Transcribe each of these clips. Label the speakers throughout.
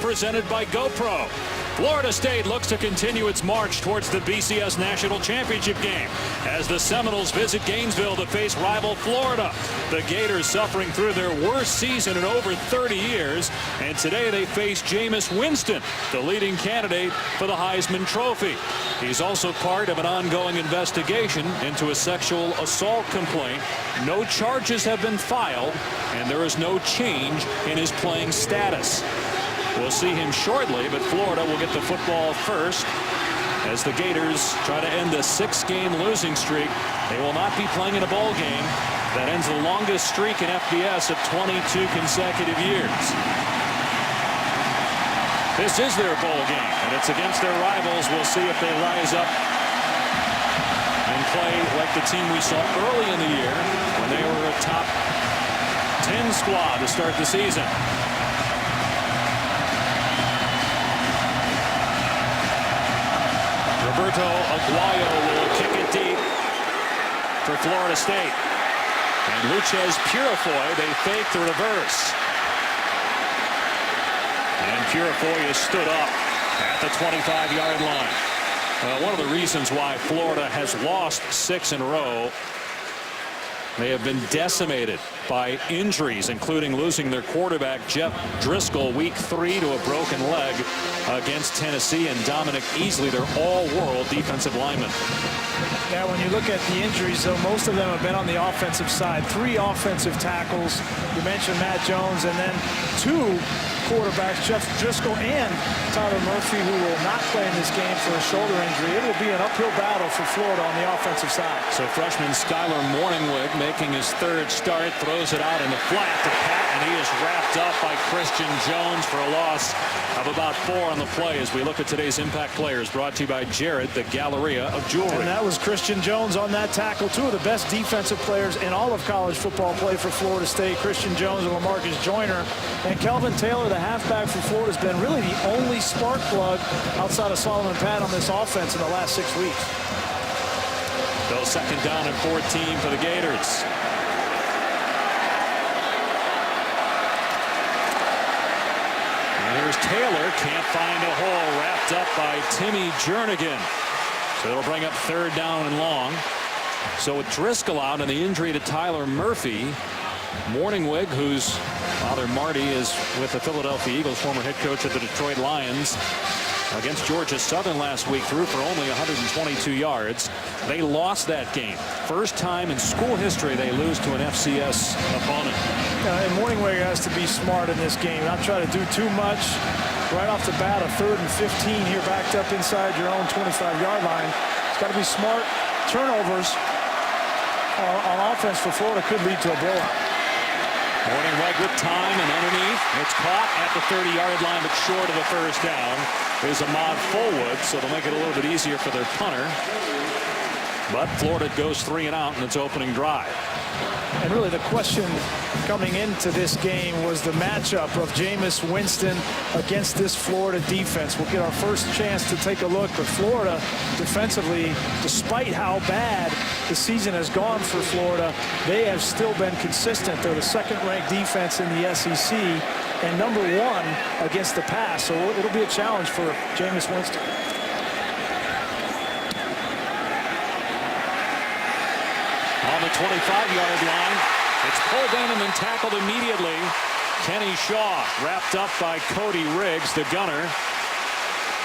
Speaker 1: presented by GoPro. Florida State looks to continue its march towards the BCS National Championship game as the Seminoles visit Gainesville to face rival Florida. The Gators suffering through their worst season in over 30 years, and today they face Jameis Winston, the leading candidate for the Heisman Trophy. He's also part of an ongoing investigation into a sexual assault complaint. No charges have been filed, and there is no change in his playing status. We'll see him shortly, but Florida will get the football first as the Gators try to end a 6-game losing streak. They will not be playing in a bowl game. That ends the longest streak in FBS of 22 consecutive years. This is their bowl game, and it's against their rivals. We'll see if they rise up and play like the team we saw early in the year when they were a top 10 squad to start the season. Roberto Aguayo will kick it deep for Florida State. And Luchez Purifoy, they fake the reverse. And Purifoy is stood up at the 25-yard line. One of the reasons why Florida has lost 6 in a row, they have been decimated by injuries, including losing their quarterback Jeff Driscoll week 3 to a broken leg against Tennessee, and Dominic Easley, their all-world defensive lineman.
Speaker 2: Yeah, when you look at the injuries, though, most of them have been on the offensive side. 3 offensive tackles. You mentioned Matt Jones, and then 2 quarterbacks, Jeff Driscoll and Tyler Murphy, who will not play in this game for a shoulder injury. It will be an uphill battle for Florida on the offensive side. So
Speaker 1: freshman Skyler Morningwig making his 3rd start, throws it out in the flat to Pat, and he is wrapped up by Christian Jones for a loss of about 4 on the play. As we look at today's impact players, brought to you by Jared, the Galleria of Jewelry.
Speaker 2: And that was Christian Jones on that tackle. 2 of the best defensive players in all of college football play for Florida State. Christian Jones and LaMarcus Joyner. And Kelvin Taylor, the halfback for Florida, has been really the only spark plug outside of Solomon Pat on this offense in the last 6 weeks.
Speaker 1: So 2nd down and 14 for the Gators. And here's Taylor, can't find a hole, wrapped up by Timmy Jernigan. So it'll bring up 3rd down and long. So with Driscoll out and the injury to Tyler Murphy, Morningwig, whose father Marty is with the Philadelphia Eagles, former head coach of the Detroit Lions, against Georgia Southern last week, threw for only 122 yards. They lost that game. First time in school history they lose to an FCS opponent.
Speaker 2: And Morningwig has to be smart in this game, not try to do too much. Right off the bat, a 3rd and 15 here, backed up inside your own 25-yard line. It's got to be smart. Turnovers on offense for Florida could lead to a blowout.
Speaker 1: Morningwig with time, and underneath, it's caught at the 30-yard line, but short of the 1st down is Ahmad Fullwood, so they'll make it a little bit easier for their punter. But Florida goes 3 and out in its opening drive.
Speaker 2: And really the question coming into this game was the matchup of Jameis Winston against this Florida defense. We'll get our first chance to take a look, but Florida defensively, despite how bad the season has gone for Florida, they have still been consistent. They're the 2nd-ranked defense in the SEC and number 1 against the pass, so it'll be a challenge for Jameis Winston.
Speaker 1: On the 25-yard line, it's pulled in and then tackled immediately. Kenny Shaw wrapped up by Cody Riggs, the gunner.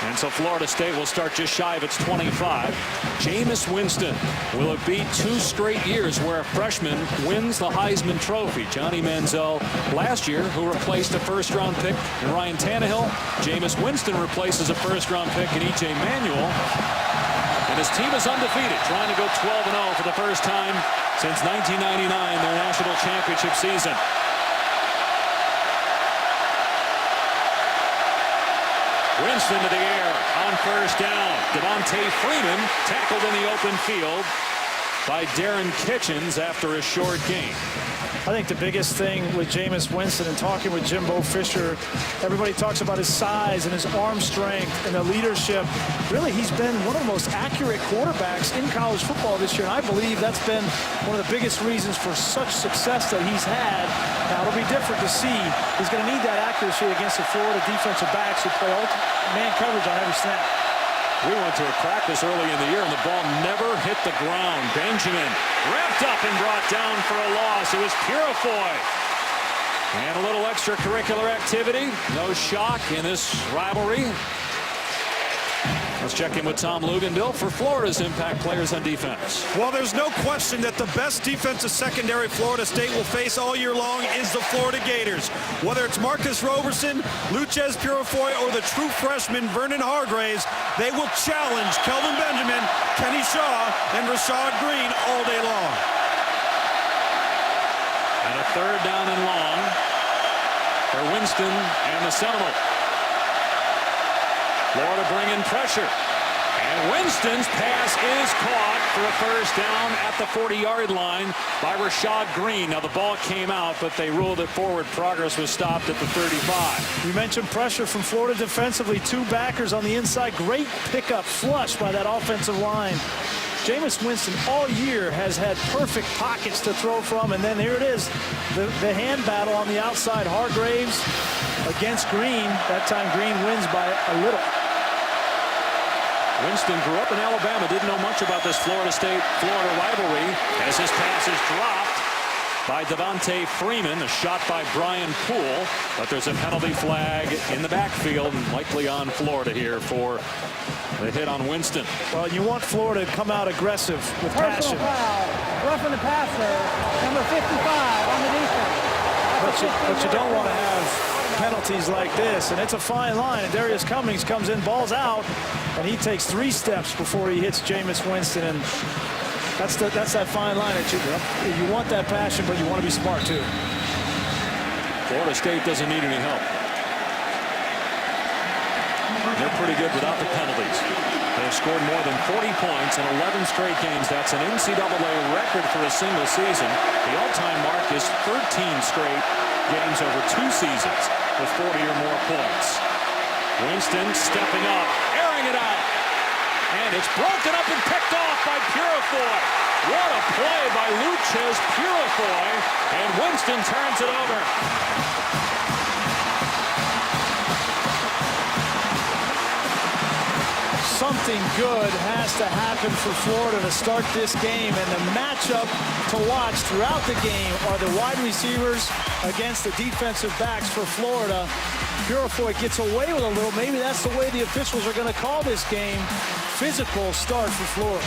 Speaker 1: And so Florida State will start just shy of its 25. Jameis Winston, will it be 2 straight years where a freshman wins the Heisman Trophy? Johnny Manziel last year, who replaced a 1st-round pick in Ryan Tannehill. Jameis Winston replaces a 1st-round pick in E.J. Manuel. And his team is undefeated, trying to go 12-0 for the first time since 1999, their national championship season. Winston to the air on 1st down. Devontae Freeman tackled in the open field. by Darren Kitchens after a short gain.
Speaker 2: I think the biggest thing with Jameis Winston and talking with Jimbo Fisher, everybody talks about his size and his arm strength and the leadership. Really, he's been one of the most accurate quarterbacks in college football this year, and I believe that's been one of the biggest reasons for such success that he's had. Now, it'll be different to see. He's going to need that accuracy against the Florida defensive backs who play man coverage on every snap.
Speaker 1: We went to a practice early in the year, and the ball never hit the ground. Benjamin wrapped up and brought down for a loss. It was Purifoy. And a little extracurricular activity. No shock in this rivalry. Let's check in with Tom Luginbill for Florida's impact players on defense.
Speaker 3: Well, there's no question that the best defensive secondary Florida State will face all year long is the Florida Gators. Whether it's Marcus Roberson, Loucheiz Purifoy, or the true freshman Vernon Hargraves, they will challenge Kelvin Benjamin, Kenny Shaw, and Rashad Green all day long.
Speaker 1: And a third down and long for Winston and the Seminoles. Florida bringing pressure. And Winston's pass is caught for a first down at the 40-yard line by Rashad Green. Now, the ball came out, but they ruled it forward. Progress was stopped at the 35.
Speaker 2: You mentioned pressure from Florida defensively. Two backers on the inside. Great pickup, flush by that offensive line. Jameis Winston all year has had perfect pockets to throw from, and then here it is, the hand battle on the outside. Hargraves against Green. That time Green wins by a little.
Speaker 1: Winston grew up in Alabama, didn't know much about this Florida State-Florida rivalry as his pass is dropped by Devontae Freeman, a shot by Brian Poole, but there's a penalty flag in the backfield, likely on Florida here for the hit on Winston.
Speaker 2: Well, you want Florida to come out aggressive with passion.
Speaker 4: Foul, roughing the passer, number 55 on the defense.
Speaker 2: But you don't want to have penalties like this, and it's a fine line. And Darius Cummings comes in, balls out, and he takes 3 steps before he hits Jameis Winston, and that's that fine line that you want that passion, but you want to be smart too.
Speaker 1: Florida State doesn't need any help. They're pretty good without the penalties. They've scored more than 40 points in 11 straight games. That's an NCAA record for a single season. The all-time mark is 13 straight games over 2 seasons with 40 or more points. Winston stepping up, airing it out. And it's broken up and picked off by Purifoy. What a play by Loucheiz Purifoy. And Winston turns it over.
Speaker 2: Something good has to happen for Florida to start this game, and the matchup to watch throughout the game are the wide receivers against the defensive backs for Florida. Purifoy gets away with a little. Maybe that's the way the officials are going to call this game. Physical start for Florida.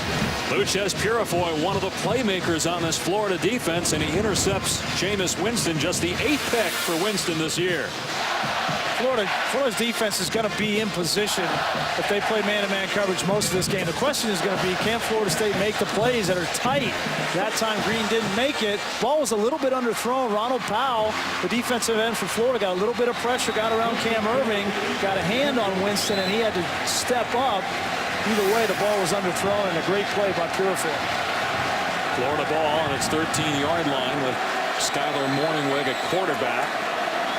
Speaker 1: Loucheiz Purifoy, one of the playmakers on this Florida defense, and he intercepts Jameis Winston, just the 8th pick for Winston this year.
Speaker 2: Florida's defense is going to be in position if they play man-to-man coverage most of this game. The question is going to be, can Florida State make the plays that are tight? That time Green didn't make it. Ball was a little bit underthrown. Ronald Powell, the defensive end for Florida, got a little bit of pressure, got around Cam Irving, got a hand on Winston, and he had to step up. Either way, the ball was underthrown, and a great play by Purifoy.
Speaker 1: Florida ball on its 13-yard line with Skyler Morningweg at quarterback.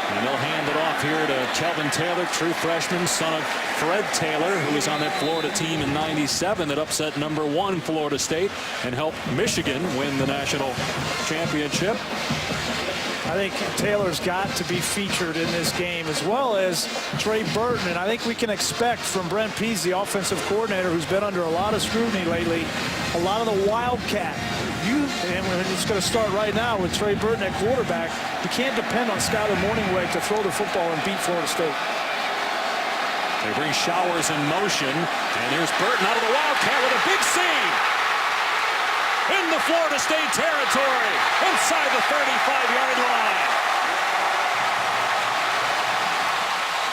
Speaker 1: And they'll hand it off here to Kelvin Taylor, true freshman, son of Fred Taylor, who was on that Florida team in '97 that upset #1 Florida State and helped Michigan win the national championship.
Speaker 2: I think Taylor's got to be featured in this game, as well as Trey Burton. And I think we can expect from Brent Pease, the offensive coordinator, who's been under a lot of scrutiny lately, a lot of the wildcat. And we're just going to start right now with Trey Burton at quarterback. You can't depend on Skyler Morningweg to throw the football and beat Florida State.
Speaker 1: They bring Showers in motion, and here's Burton out of the wildcat with a big seam. In the Florida State territory, inside the 35-yard line.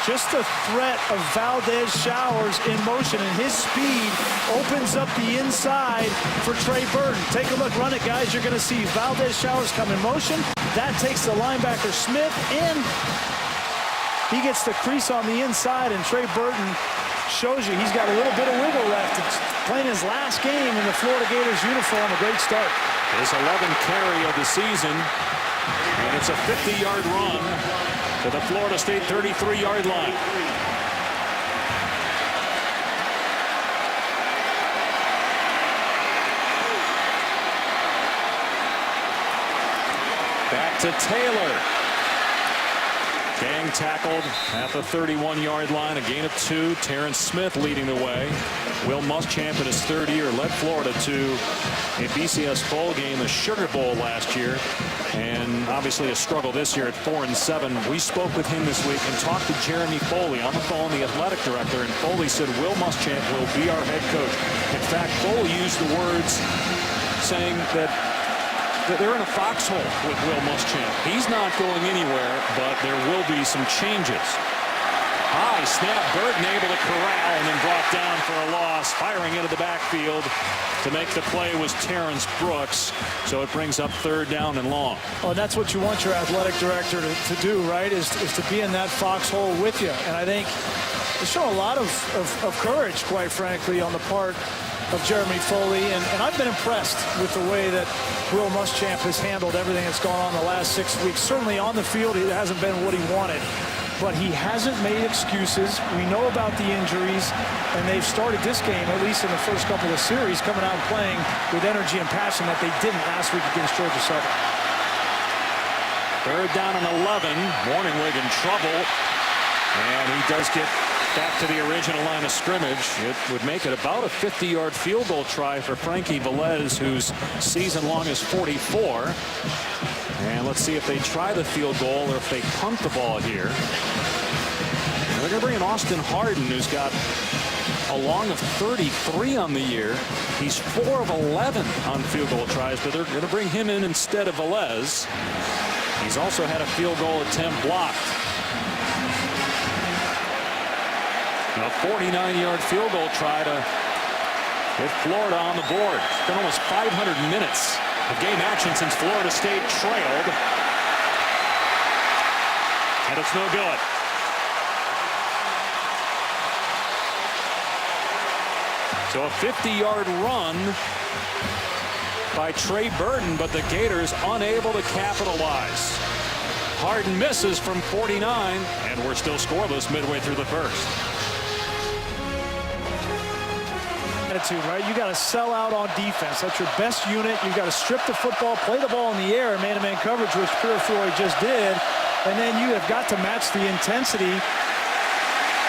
Speaker 2: Just the threat of Valdez Showers in motion, and his speed opens up the inside for Trey Burton. Take a look, run it, guys. You're going to see Valdez Showers come in motion. That takes the linebacker Smith in. He gets the crease on the inside, and Trey Burton shows you he's got a little bit of wiggle left. It's playing his last game in the Florida Gators uniform. A great start.
Speaker 1: His 11th carry of the season, and it's a 50-yard run to the Florida State 33-yard line. Back to Taylor. Gang tackled at the 31-yard line. A gain of 2. Terrence Smith leading the way. Will Muschamp in his 3rd year led Florida to a BCS bowl game, the Sugar Bowl last year, and obviously a struggle this year at 4-7. We spoke with him this week and talked to Jeremy Foley on the phone, the athletic director, and Foley said Will Muschamp will be our head coach. In fact, Foley used the words saying that they're in a foxhole with Will Muschamp. He's not going anywhere, but there will be some changes. High snap, Burton able to corral and then brought down for a loss. Firing into the backfield to make the play was Terrence Brooks. So it brings up 3rd down and long.
Speaker 2: Oh, that's what you want your athletic director to do, right, is to be in that foxhole with you. And I think they show a lot of courage, quite frankly, on the part of Jeremy Foley, and I've been impressed with the way that Will Muschamp has handled everything that's gone on the last 6 weeks. Certainly on the field, it hasn't been what he wanted, but he hasn't made excuses. We know about the injuries, and they've started this game, at least in the first couple of series, coming out and playing with energy and passion that they didn't last week against Georgia Southern.
Speaker 1: 3rd down and 11. Morningwig in trouble, and he does get back to the original line of scrimmage. It would make it about a 50-yard field goal try for Frankie Velez, whose season long is 44. And let's see if they try the field goal or if they punt the ball here. And they're going to bring in Austin Harden, who's got a long of 33 on the year. He's 4 of 11 on field goal tries, but they're going to bring him in instead of Velez. He's also had a field goal attempt blocked. A 49-yard field goal try to get Florida on the board. It's been almost 500 minutes of game action since Florida State trailed. And it's no good. So a 50-yard run by Trey Burton, but the Gators unable to capitalize. Harden misses from 49, and we're still scoreless midway through the first.
Speaker 2: Attitude, right? You got to sell out on defense. That's your best unit. You got to strip the football, play the ball in the air, man-to-man coverage, which Purifoy just did, and then you have got to match the intensity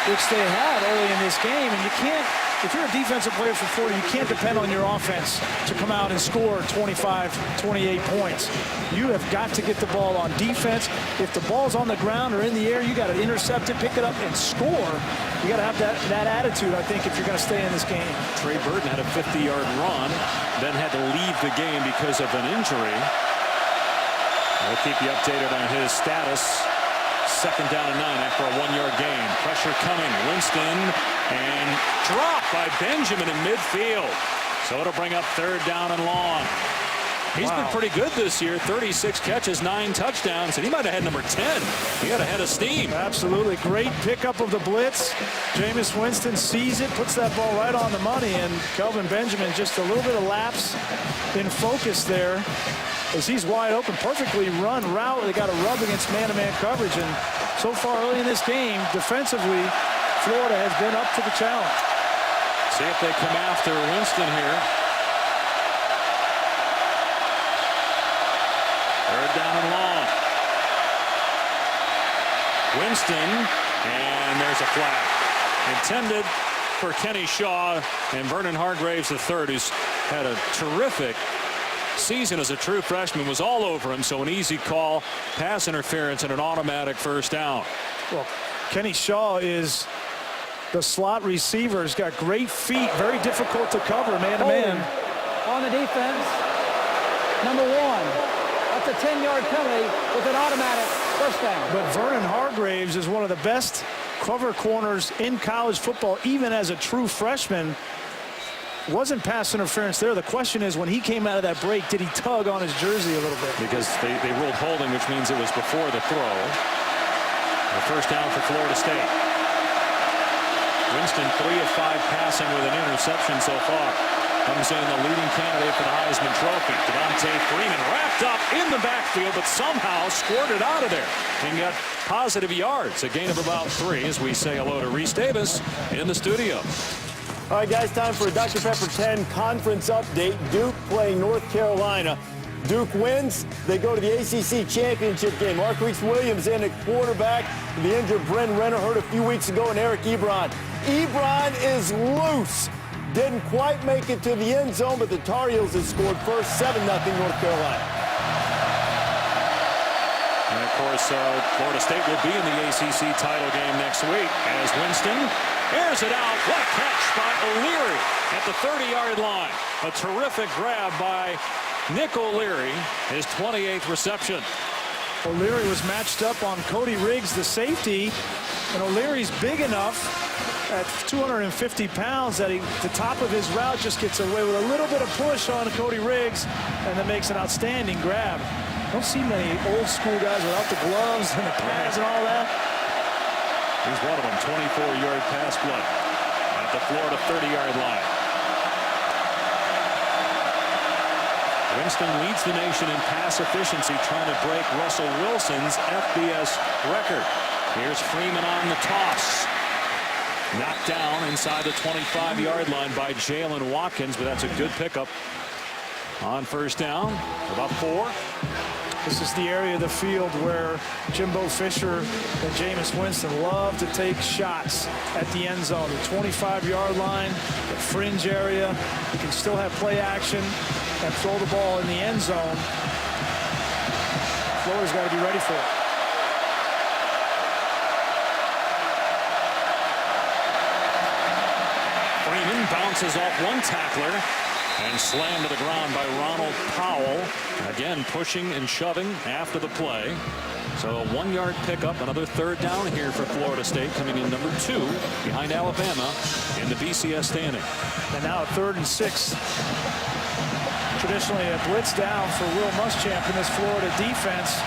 Speaker 2: which they had early in this game. And you can't, if you're a defensive player for Florida, you can't depend on your offense to come out and score 25, 28 points. You have got to get the ball on defense. If the ball's on the ground or in the air, you got to intercept it, pick it up, and score. You got to have that attitude, I think, if you're going to stay in this game.
Speaker 1: Trey Burton had a 50-yard run, then had to leave the game because of an injury. We'll keep you updated on his status. 2nd down and 9 after a 1-yard gain. Pressure coming. Winston, and dropped by Benjamin in midfield. So it'll bring up 3rd down and long. He's been pretty good this year. 36 catches, 9 touchdowns, and he might have had number 10. He had a head of steam.
Speaker 2: Absolutely. Great pickup of the blitz. Jameis Winston sees it, puts that ball right on the money, and Kelvin Benjamin just a little bit of lapse in focus there as he's wide open. Perfectly run route. They got a rub against man-to-man coverage, and so far early in this game, defensively, Florida has been up to the challenge.
Speaker 1: See if they come after Winston here. 3rd down and long. Winston, and there's a flag. Intended for Kenny Shaw, and Vernon Hargreaves III, who's had a terrific season as a true freshman, was all over him. So an easy call, pass interference, and an automatic 1st down.
Speaker 2: Well, Kenny Shaw is the slot receiver. He's got great feet, very difficult to cover man-to-man.
Speaker 4: On the defense, number 1. That's a 10-yard penalty with an automatic 1st down.
Speaker 2: But Vernon Hargreaves is one of the best cover corners in college football, even as a true freshman. Wasn't pass interference there. The question is, when he came out of that break, did he tug on his jersey a little bit?
Speaker 1: Because they ruled holding, which means it was before the throw. A first down for Florida State. Winston 3 of 5 passing with an interception so far. Comes in the leading candidate for the Heisman Trophy. Devontae Freeman wrapped up in the backfield, but somehow squirted out of there and got positive yards. A gain of about 3 as we say hello to Reese Davis in the studio.
Speaker 5: All right, guys, time for a Dr. Pepper 10 conference update. Duke playing North Carolina. Duke wins. They go to the ACC championship game. Marquise Williams in at quarterback. The injured Bren Renner hurt a few weeks ago, and Eric Ebron. Ebron is loose. Didn't quite make it to the end zone, but the Tar Heels have scored first, 7-0 North Carolina.
Speaker 1: And, of course, Florida State will be in the ACC title game next week as Winston airs it out. What a catch by O'Leary at the 30-yard line. A terrific grab by Nick O'Leary, his 28th reception.
Speaker 2: O'Leary was matched up on Cody Riggs, the safety, and O'Leary's big enough at 250 pounds that the top of his route just gets away with a little bit of push on Cody Riggs and then makes an outstanding grab. Don't see many old school guys without the gloves and the pads and all that.
Speaker 1: Here's one of them, 24-yard pass play at the Florida 30-yard line. Winston leads the nation in pass efficiency, trying to break Russell Wilson's FBS record. Here's Freeman on the toss. Knocked down inside the 25-yard line by Jalen Watkins, but that's a good pickup on first down. About 4.
Speaker 2: This is the area of the field where Jimbo Fisher and Jameis Winston love to take shots at the end zone. The 25-yard line, the fringe area. You can still have play action and throw the ball in the end zone. Florida's got to be ready for it.
Speaker 1: Freeman bounces off one tackler and slammed to the ground by Ronald Powell. Again, pushing and shoving after the play. So a 1-yard pickup, another third down here for Florida State, coming in number 2 behind Alabama in the BCS standing.
Speaker 2: And now a 3rd and 6. Traditionally a blitz down for Will Muschamp in this Florida defense.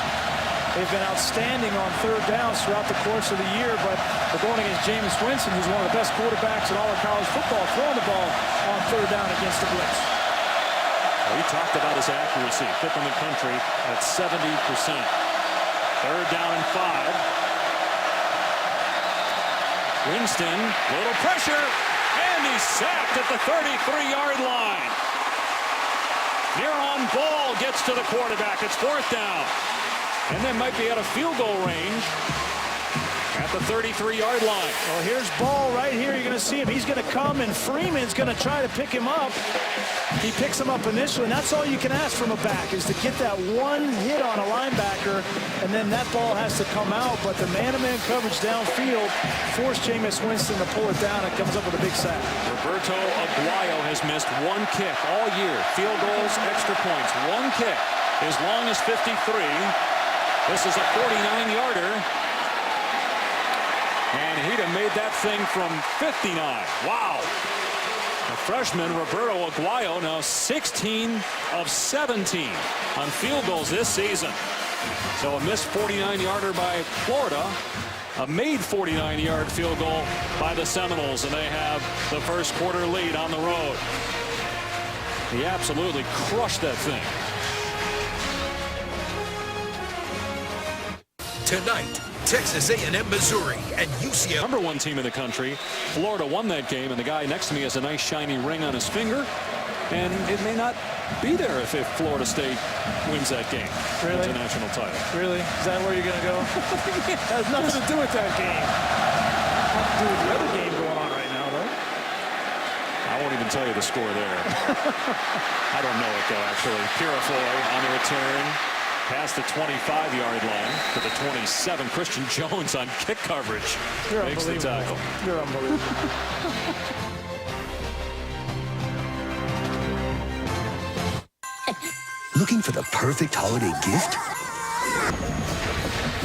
Speaker 2: They've been outstanding on third downs throughout the course of the year, but they're going against Jameis Winston, who's one of the best quarterbacks in all of college football, throwing the ball on third down against the blitz.
Speaker 1: Well, he talked about his accuracy, 5th in the country at 70%. Third down and 5. Winston, little pressure, and he's sacked at the 33-yard line. Near on ball gets to the quarterback. It's 4th down. And they might be out of field goal range at the 33-yard line.
Speaker 2: Well, here's Ball right here. You're going to see him. He's going to come, and Freeman's going to try to pick him up. He picks him up initially, and that's all you can ask from a back is to get that one hit on a linebacker, and then that ball has to come out. But the man-to-man coverage downfield forced Jameis Winston to pull it down. It comes up with a big sack.
Speaker 1: Roberto Aguayo has missed 1 kick all year. Field goals, extra points. 1 kick as long as 53. This is a 49-yarder. And he'd have made that thing from 59. Wow. The freshman, Roberto Aguayo, now 16 of 17 on field goals this season. So a missed 49-yarder by Florida. A made 49-yard field goal by the Seminoles, and they have the first quarter lead on the road. He absolutely crushed that thing.
Speaker 6: Tonight, Texas A&M Missouri and UCLA.
Speaker 1: Number 1 team in the country. Florida won that game, and the guy next to me has a nice shiny ring on his finger. And it may not be there if Florida State wins that game.
Speaker 2: Really?
Speaker 1: It's a national title.
Speaker 2: Really? Is that where you're going to go? Has nothing to do with that game. Nothing to do with the other game going on right now, though.
Speaker 1: I won't even tell you the score there. I don't know it, though, actually. Purifoy on the return. Past the 25-yard line to the 27. Christian Jones on kick coverage.
Speaker 2: You're
Speaker 1: makes the tackle.
Speaker 2: You're unbelievable.
Speaker 6: Looking for the perfect holiday gift?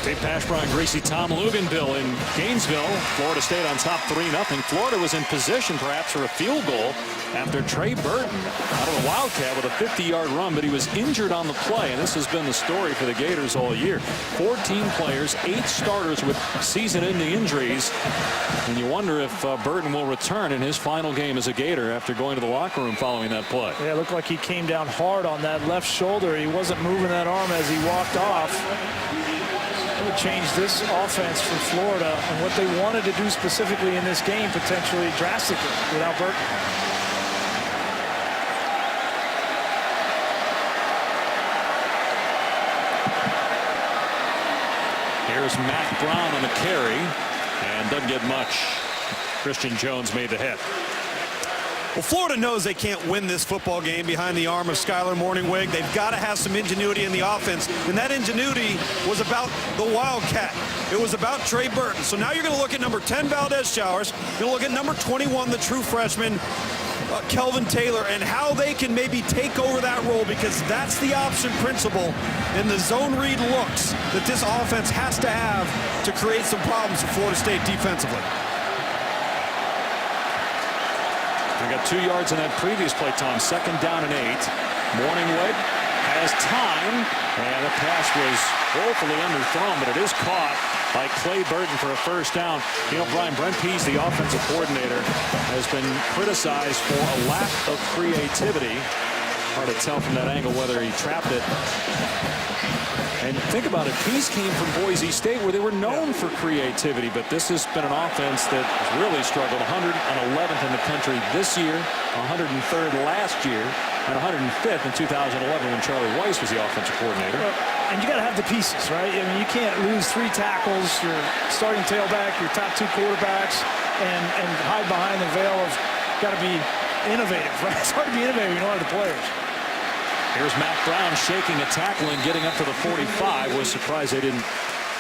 Speaker 1: Dave Pashbrook, Greasy Tom Luganville in Gainesville. Florida State on top 3-0. Florida was in position perhaps for a field goal after Trey Burton out of the Wildcat with a 50-yard run, but he was injured on the play, and this has been the story for the Gators all year. 14 players, 8 starters with season-ending injuries, and you wonder if Burton will return in his final game as a Gator after going to the locker room following that play.
Speaker 2: Yeah, it looked like he came down hard on that left shoulder. He wasn't moving that arm as he walked off. It would change this offense for Florida and what they wanted to do specifically in this game potentially drastically without Burton.
Speaker 1: Here's Matt Brown on the carry and doesn't get much. Christian Jones made the hit.
Speaker 3: Well, Florida knows they can't win this football game behind the arm of Skyler Morningwig. They've got to have some ingenuity in the offense, and that ingenuity was about the Wildcat. It was about Trey Burton. So now you're going to look at number 10, Valdez Showers. You're going to look at number 21, the true freshman, Kelvin Taylor, and how they can maybe take over that role, because that's the option principle and the zone read looks that this offense has to have to create some problems for Florida State defensively.
Speaker 1: I got 2 yards in that previous play, Tom. 2nd down and 8. Morningwood has time, and the pass was woefully underthrown, but it is caught by Clay Burton for a first down. You know, Brian, Brent Pease, the offensive coordinator, has been criticized for a lack of creativity. Hard to tell from that angle whether he trapped it. And think about it, Pease came from Boise State where they were known for creativity, but this has been an offense that has really struggled. 111th in the country this year, 103rd last year, and 105th in 2011 when Charlie Weiss was the offensive coordinator.
Speaker 2: And you got to have the pieces, right? I mean, you can't lose 3 tackles, your starting tailback, your top 2 quarterbacks, and hide behind the veil of got to be innovative, right? It's hard to be innovative when you don't have the players.
Speaker 1: Here's Matt Brown shaking a tackle and getting up to the 45. Was surprised they didn't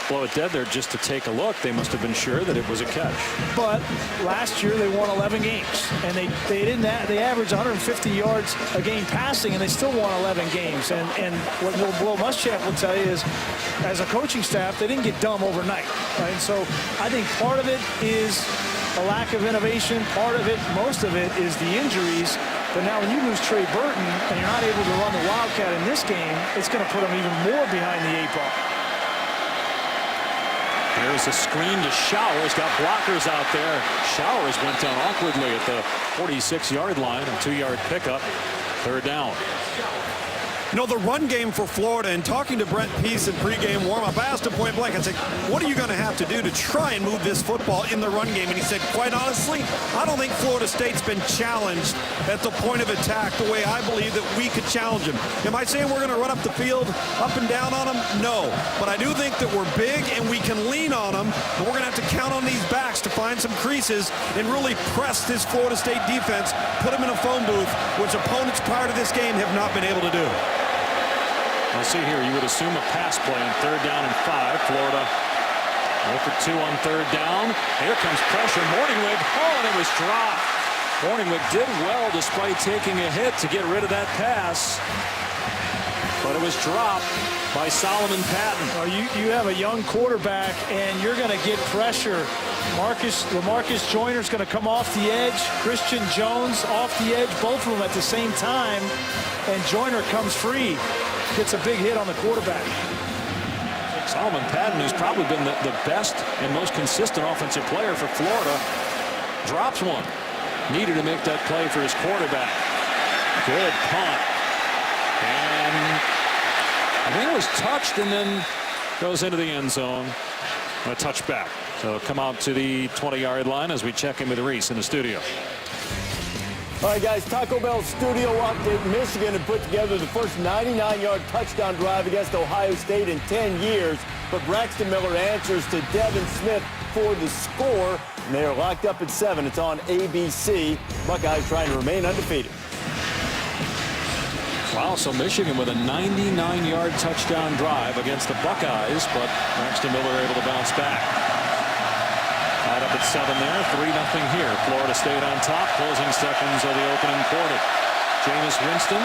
Speaker 1: blow it dead there just to take a look. They must have been sure that it was a catch.
Speaker 2: But last year they won 11 games, and they averaged 150 yards a game passing, and they still won 11 games. And what Bill Muschamp will tell you is, as a coaching staff, they didn't get dumb overnight. Right? And so I think part of it is a lack of innovation. Part of it, most of it, is the injuries. But now when you lose Trey Burton and you're not able to run the Wildcat in this game, it's going to put them even more behind the 8 ball.
Speaker 1: Here's a screen to Showers. Got blockers out there. Showers went down awkwardly at the 46-yard line. A 2-yard pickup. 3rd down.
Speaker 3: You know, the run game for Florida, and talking to Brent Pease in pregame warm-up, I asked him point blank, I said, what are you going to have to do to try and move this football in the run game? And he said, quite honestly, I don't think Florida State's been challenged at the point of attack the way I believe that we could challenge them. Am I saying we're going to run up the field, up and down on them? No. But I do think that we're big and we can lean on them, and we're going to have to count on these backs to find some creases and really press this Florida State defense, put them in a phone booth, which opponents prior to this game have not been able to do.
Speaker 1: I'll see here, you would assume a pass play on 3rd down and 5. Florida 0 for 2 on 3rd down. Here comes pressure. Morningwig. Oh, and it was dropped. Morningwig did well despite taking a hit to get rid of that pass. But it was dropped by Solomon Patton.
Speaker 2: Well, you have a young quarterback, and you're going to get pressure. Lamarcus Joyner's going to come off the edge. Christian Jones off the edge, both of them at the same time. And Joyner comes free. Gets a big hit on the quarterback.
Speaker 1: Solomon Patton, who's probably been the best and most consistent offensive player for Florida, drops one. Needed to make that play for his quarterback. Good punt. And I think it was touched and then goes into the end zone. A touchback. So come out to the 20-yard line as we check in with Reese in the studio.
Speaker 5: All right, guys, Taco Bell studio update. Michigan had put together the first 99-yard touchdown drive against Ohio State in 10 years, but Braxton Miller answers to Devin Smith for the score, and they are locked up at 7. It's on ABC. Buckeyes trying to remain undefeated.
Speaker 1: Wow, so Michigan with a 99-yard touchdown drive against the Buckeyes, but Braxton Miller able to bounce back. Tied up at 7 there, 3-0 here. Florida State on top, closing seconds of the opening quarter. Jameis Winston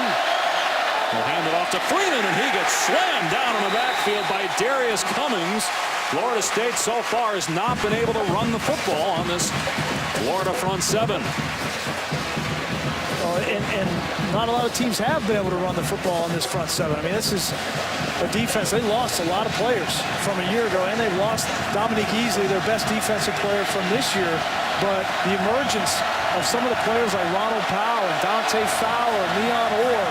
Speaker 1: Will hand it off to Freeman, and he gets slammed down in the backfield by Darius Cummings. Florida State so far has not been able to run the football on this Florida front seven.
Speaker 2: And not a lot of teams have been able to run the football on this front seven. I mean, this is a defense. They lost a lot of players from a year ago, and they lost Dominique Easley, their best defensive player from this year. But the emergence of some of the players like Ronald Powell and Dante Fowler, Leon Orr,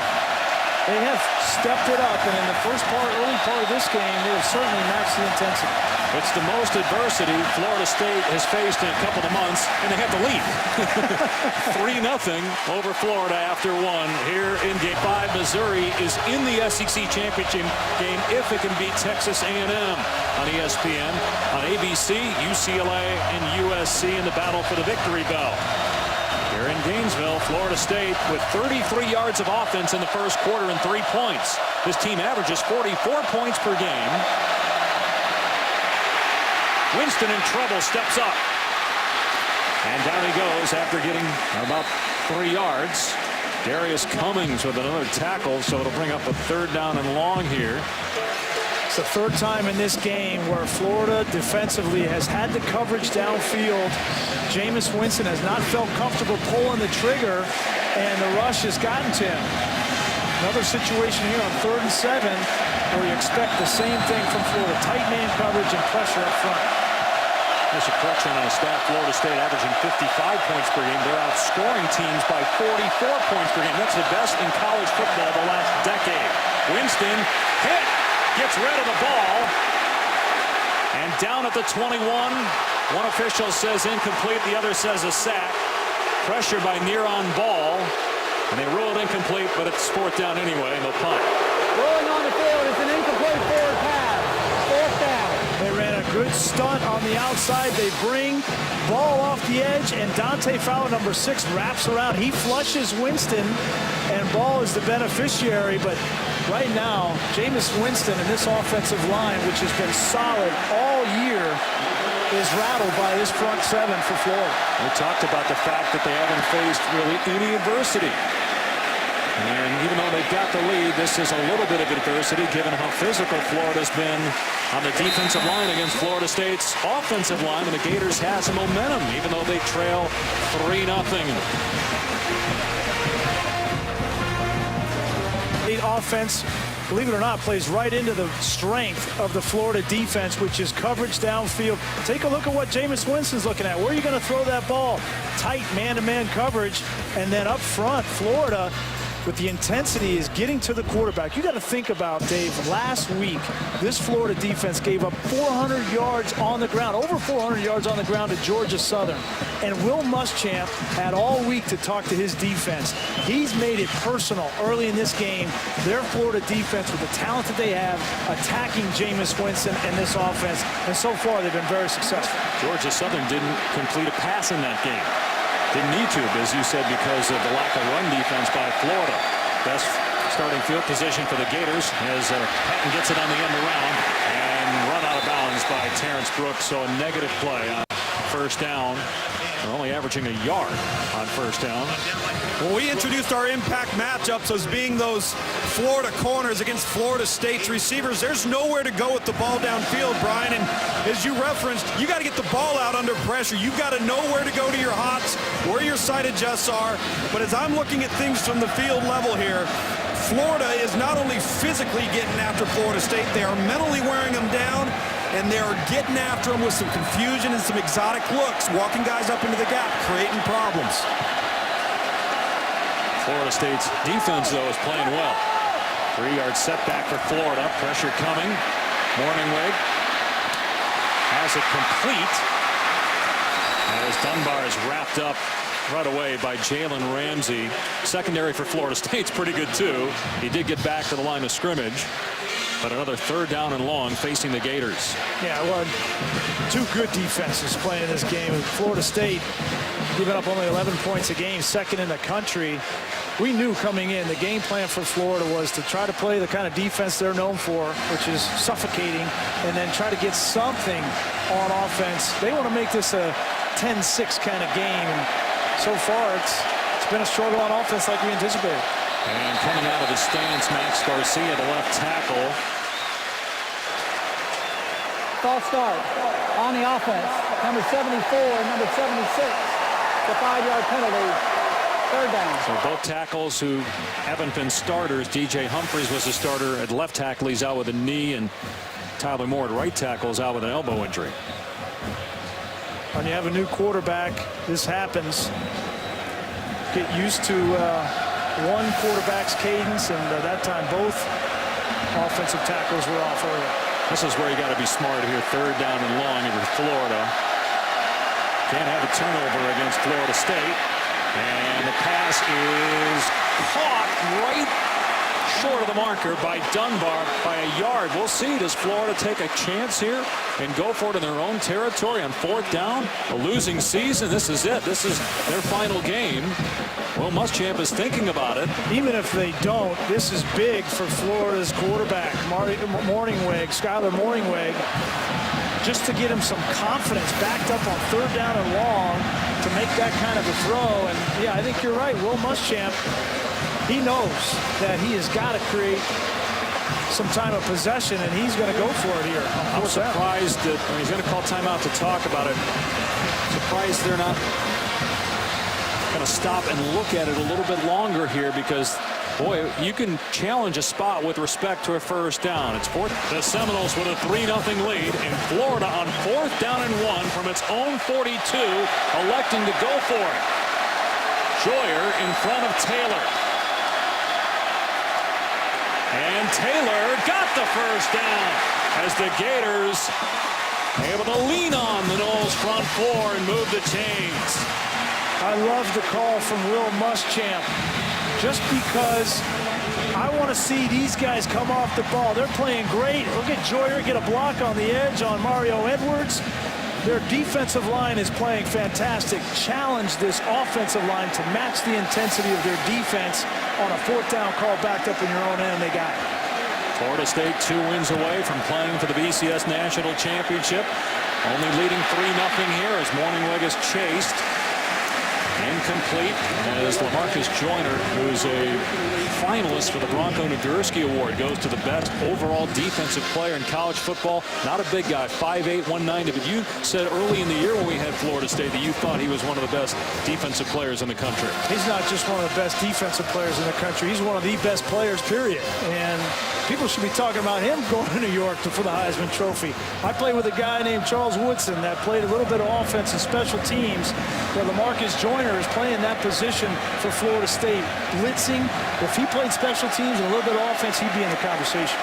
Speaker 2: they have stepped it up. And in the early part of this game, they have certainly matched the intensity.
Speaker 1: It's the most adversity Florida State has faced in a couple of months, and they have to lead. 3-0 over Florida after one here in Game 5. Missouri is in the SEC championship game if it can beat Texas A&M on ESPN, on ABC, UCLA, and USC in the battle for the victory bell. Here in Gainesville, Florida State with 33 yards of offense in the first quarter and 3 points. This team averages 44 points per game. Winston in trouble, steps up. And down he goes after getting about 3 yards. Darius Cummings with another tackle, so it'll bring up a 3rd down and long here.
Speaker 2: It's the 3rd time in this game where Florida defensively has had the coverage downfield. Jameis Winston has not felt comfortable pulling the trigger, and the rush has gotten to him. Another situation here on 3rd and 7 where you expect the same thing from Florida. Tight man coverage and pressure up front.
Speaker 1: There's a correction on a staff. Florida State averaging 55 points per game. They're outscoring teams by 44 points per game. That's the best in college football the last decade. Winston hit, gets rid of the ball, and down at the 21. One official says incomplete, the other says a sack. Pressure by Neron Ball, and they rule it incomplete, but it's 4th down anyway, and they'll punt.
Speaker 4: Rolling on the field, it's an incomplete forward pass. 4th down.
Speaker 2: They ran a good stunt on the outside. They bring ball off the edge, and Dante Fowler, number 6, wraps around. He flushes Winston, and Ball is the beneficiary. But right now, Jameis Winston and this offensive line, which has been solid all year, is rattled by this front seven for Florida.
Speaker 1: We talked about the fact that they haven't faced really any adversity. And even though they've got the lead, this is a little bit of adversity given how physical Florida's been on the defensive line against Florida State's offensive line. And the Gators have some momentum, even though they trail 3-0.
Speaker 2: The offense, believe it or not, plays right into the strength of the Florida defense, which is coverage downfield. Take a look at what Jameis Winston's looking at. Where are you going to throw that ball? Tight man-to-man coverage. And then up front, Florida, with the intensity, is getting to the quarterback. You got to think about, Dave, last week, this Florida defense gave up 400 yards on the ground, over 400 yards on the ground to Georgia Southern. And Will Muschamp had all week to talk to his defense. He's made it personal early in this game. Their Florida defense, with the talent that they have, attacking Jameis Winston and this offense. And so far, they've been very successful.
Speaker 1: Georgia Southern didn't complete a pass in that game. Didn't need to, as you said, because of the lack of run defense by Florida. Best starting field position for the Gators as Patton gets it on the end around and run out of bounds by Terrence Brooks. So a negative play on 1st down. They're only averaging a yard on 1st down.
Speaker 3: Well, we introduced our impact matchups as being those Florida corners against Florida State's receivers. There's nowhere to go with the ball downfield, Brian. And as you referenced, you got to get the ball out under pressure. You've got to know where to go to your hots, where your sight adjusts are. But as I'm looking at things from the field level here, Florida is not only physically getting after Florida State, they are mentally wearing them down, and they're getting after them with some confusion and some exotic looks, walking guys up into the gap, creating problems.
Speaker 1: Florida State's defense, though, is playing well. 3-yard setback for Florida. Pressure coming. Morningweg has it complete as Dunbar is wrapped up right away by Jalen Ramsey. Secondary for Florida State's pretty good, too. He did get back to the line of scrimmage. But another 3rd down and long facing the Gators.
Speaker 2: Yeah, well, 2 good defenses playing in this game. Florida State giving up only 11 points a game, 2nd in the country. We knew coming in the game plan for Florida was to try to play the kind of defense they're known for, which is suffocating, and then try to get something on offense. They want to make this a 10-6 kind of game. And so far, it's been a struggle on offense like we anticipated.
Speaker 1: And coming out of the stance, Max Garcia, the left tackle.
Speaker 4: False start on the offense. Number 74 and number 76. The 5-yard penalty. Third down.
Speaker 1: So both tackles who haven't been starters. DJ Humphries was a starter at left tackle. He's out with a knee, and Tyler Moore at right tackle is out with an elbow injury.
Speaker 2: When you have a new quarterback, this happens. Get used to one quarterback's cadence, and that time both offensive tackles were off early.
Speaker 1: This is where you got to be smart here. Third down and long over Florida. Can't have a turnover against Florida State. And the pass is caught right short of the marker by Dunbar by a yard. We'll see. Does Florida take a chance here and go for it in their own territory on fourth down? A losing season. This is it. This is their final game. Will Muschamp is thinking about it.
Speaker 2: Even if they don't, this is big for Florida's quarterback, Morningweg, Skyler Morningweg, just to get him some confidence backed up on third down and long to make that kind of a throw. And yeah, I think you're right. Will Muschamp, he knows that he has got to create some time of possession, and he's going to go for it here.
Speaker 1: I'm surprised that he's going to call timeout to talk about it. Surprised they're not going to stop and look at it a little bit longer here, because boy, you can challenge a spot with respect to a first down. It's fourth. The Seminoles with a 3-0 lead, and Florida on fourth down and 1 from its own 42, electing to go for it. Joyer in front of Taylor. And Taylor got the first down as the Gators able to lean on the Noles front four and move the chains.
Speaker 2: I love the call from Will Muschamp, just because I want to see these guys come off the ball. They're playing great. Look at Joyer get a block on the edge on Mario Edwards. Their defensive line is playing fantastic. Challenge this offensive line to match the intensity of their defense on a fourth down call backed up in your own end. They got it.
Speaker 1: Florida State 2 wins away from playing for the BCS National Championship. Only leading 3-0 here as Morningweg is chased. Incomplete as Lamarcus Joyner, who's a finalist for the Bronco Nagurski Award, goes to the best overall defensive player in college football. Not a big guy, 5'8", 190, but you said early in the year when we had Florida State that you thought he was one of the best defensive players in the country.
Speaker 2: He's not just one of the best defensive players in the country. He's one of the best players, period. And people should be talking about him going to New York for the Heisman Trophy. I played with a guy named Charles Woodson that played a little bit of offense and special teams, where Lamarcus Joyner is playing that position for Florida State. Blitzing. If he played special teams and a little bit of offense, he'd be in the conversation.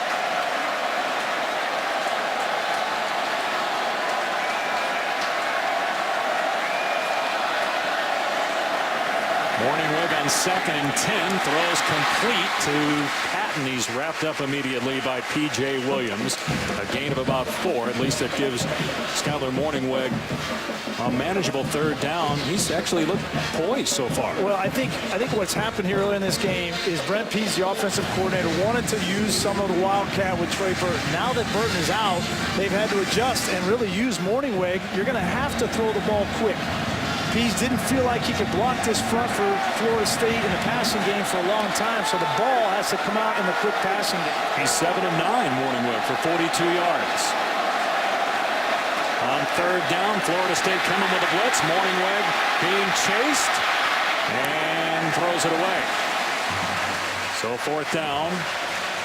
Speaker 1: Morningweg on 2nd and 10, throws complete to Patton. He's wrapped up immediately by P.J. Williams. A gain of about 4. At least that gives Skyler Morningweg a manageable third down. He's actually looked poised so far.
Speaker 2: Well, I think what's happened here early in this game is Brent Pease, the offensive coordinator, wanted to use some of the Wildcat with Trey Burton. Now that Burton is out, they've had to adjust and really use Morningweg. You're going to have to throw the ball quick. Pease didn't feel like he could block this front for Florida State in the passing game for a long time, so the ball has to come out in the quick passing game.
Speaker 1: He's 7 of 9, Morningweg, for 42 yards. On third down, Florida State coming with a blitz. Morningweg being chased and throws it away. So fourth down.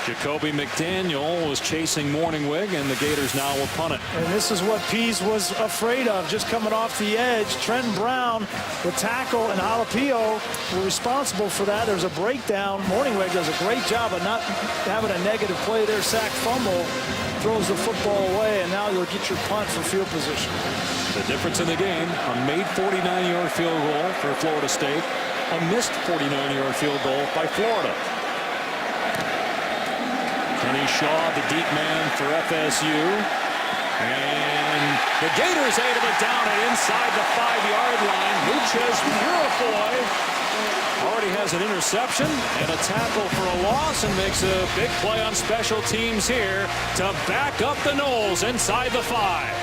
Speaker 1: Jacoby McDaniel was chasing Morningweg, and the Gators now will punt it.
Speaker 2: And this is what Pease was afraid of, just coming off the edge. Trenton Brown, the tackle, and Jalapeno were responsible for that. There's a breakdown. Morningweg does a great job of not having a negative play there. Sack fumble, throws the football away, and now you'll get your punt for field position.
Speaker 1: The difference in the game, a made 49-yard field goal for Florida State, a missed 49-yard field goal by Florida. Kenny Shaw, the deep man for FSU. And the Gators able to down it inside the 5-yard line. Luchez Purifoy already has an interception and a tackle for a loss, and makes a big play on special teams here to back up the Noles inside the 5.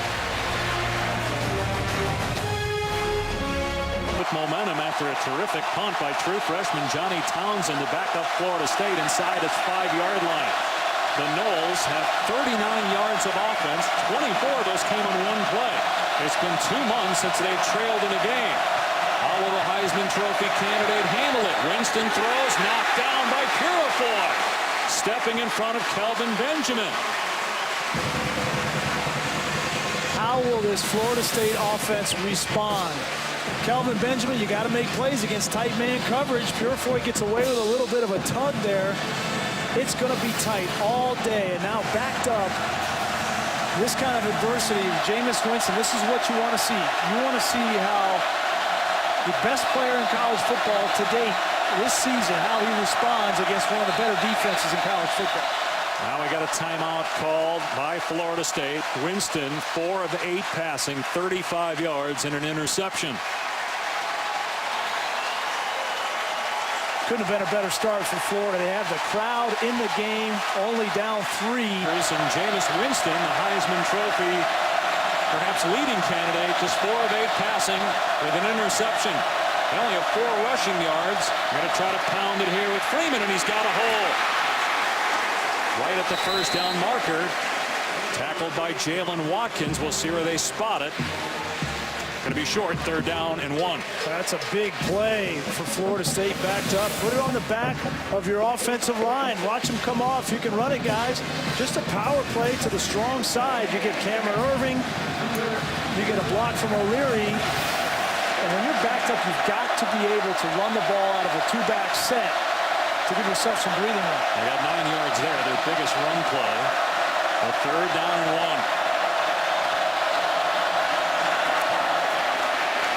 Speaker 1: with momentum after a terrific punt by true freshman Johnny Townsend to back up Florida State inside its 5-yard line. The Noles have 39 yards of offense. 24 of those came on one play. It's been 2 months since they trailed in a game. How will the Heisman Trophy candidate handle it? Winston throws, knocked down by Purifoy. Stepping in front of Kelvin Benjamin.
Speaker 2: How will this Florida State offense respond? Kelvin Benjamin, you got to make plays against tight man coverage. Purifoy gets away with a little bit of a tug there. It's going to be tight all day. And now backed up, this kind of adversity, Jameis Winston, this is what you want to see. You want to see how the best player in college football to date this season, how he responds against one of the better defenses in college football.
Speaker 1: Now we got a timeout called by Florida State. Winston, 4 of 8 passing, 35 yards and an interception.
Speaker 2: Couldn't have been a better start for Florida. They have the crowd in the game, only down 3.
Speaker 1: And Jameis Winston, the Heisman Trophy, perhaps leading candidate, just 4 of 8 passing with an interception. They only have 4 rushing yards. They're going to try to pound it here with Freeman, and he's got a hole. Right at the first down marker. Tackled by Jalen Watkins. We'll see where they spot it. Going to be short, 3rd down and 1.
Speaker 2: That's a big play for Florida State backed up. Put it on the back of your offensive line. Watch them come off. You can run it, guys. Just a power play to the strong side. You get Cameron Irving. You get a block from O'Leary. And when you're backed up, you've got to be able to run the ball out of a 2-back set to give yourself some breathing room.
Speaker 1: They got 9 yards there, their biggest run play. A 3rd down and 1.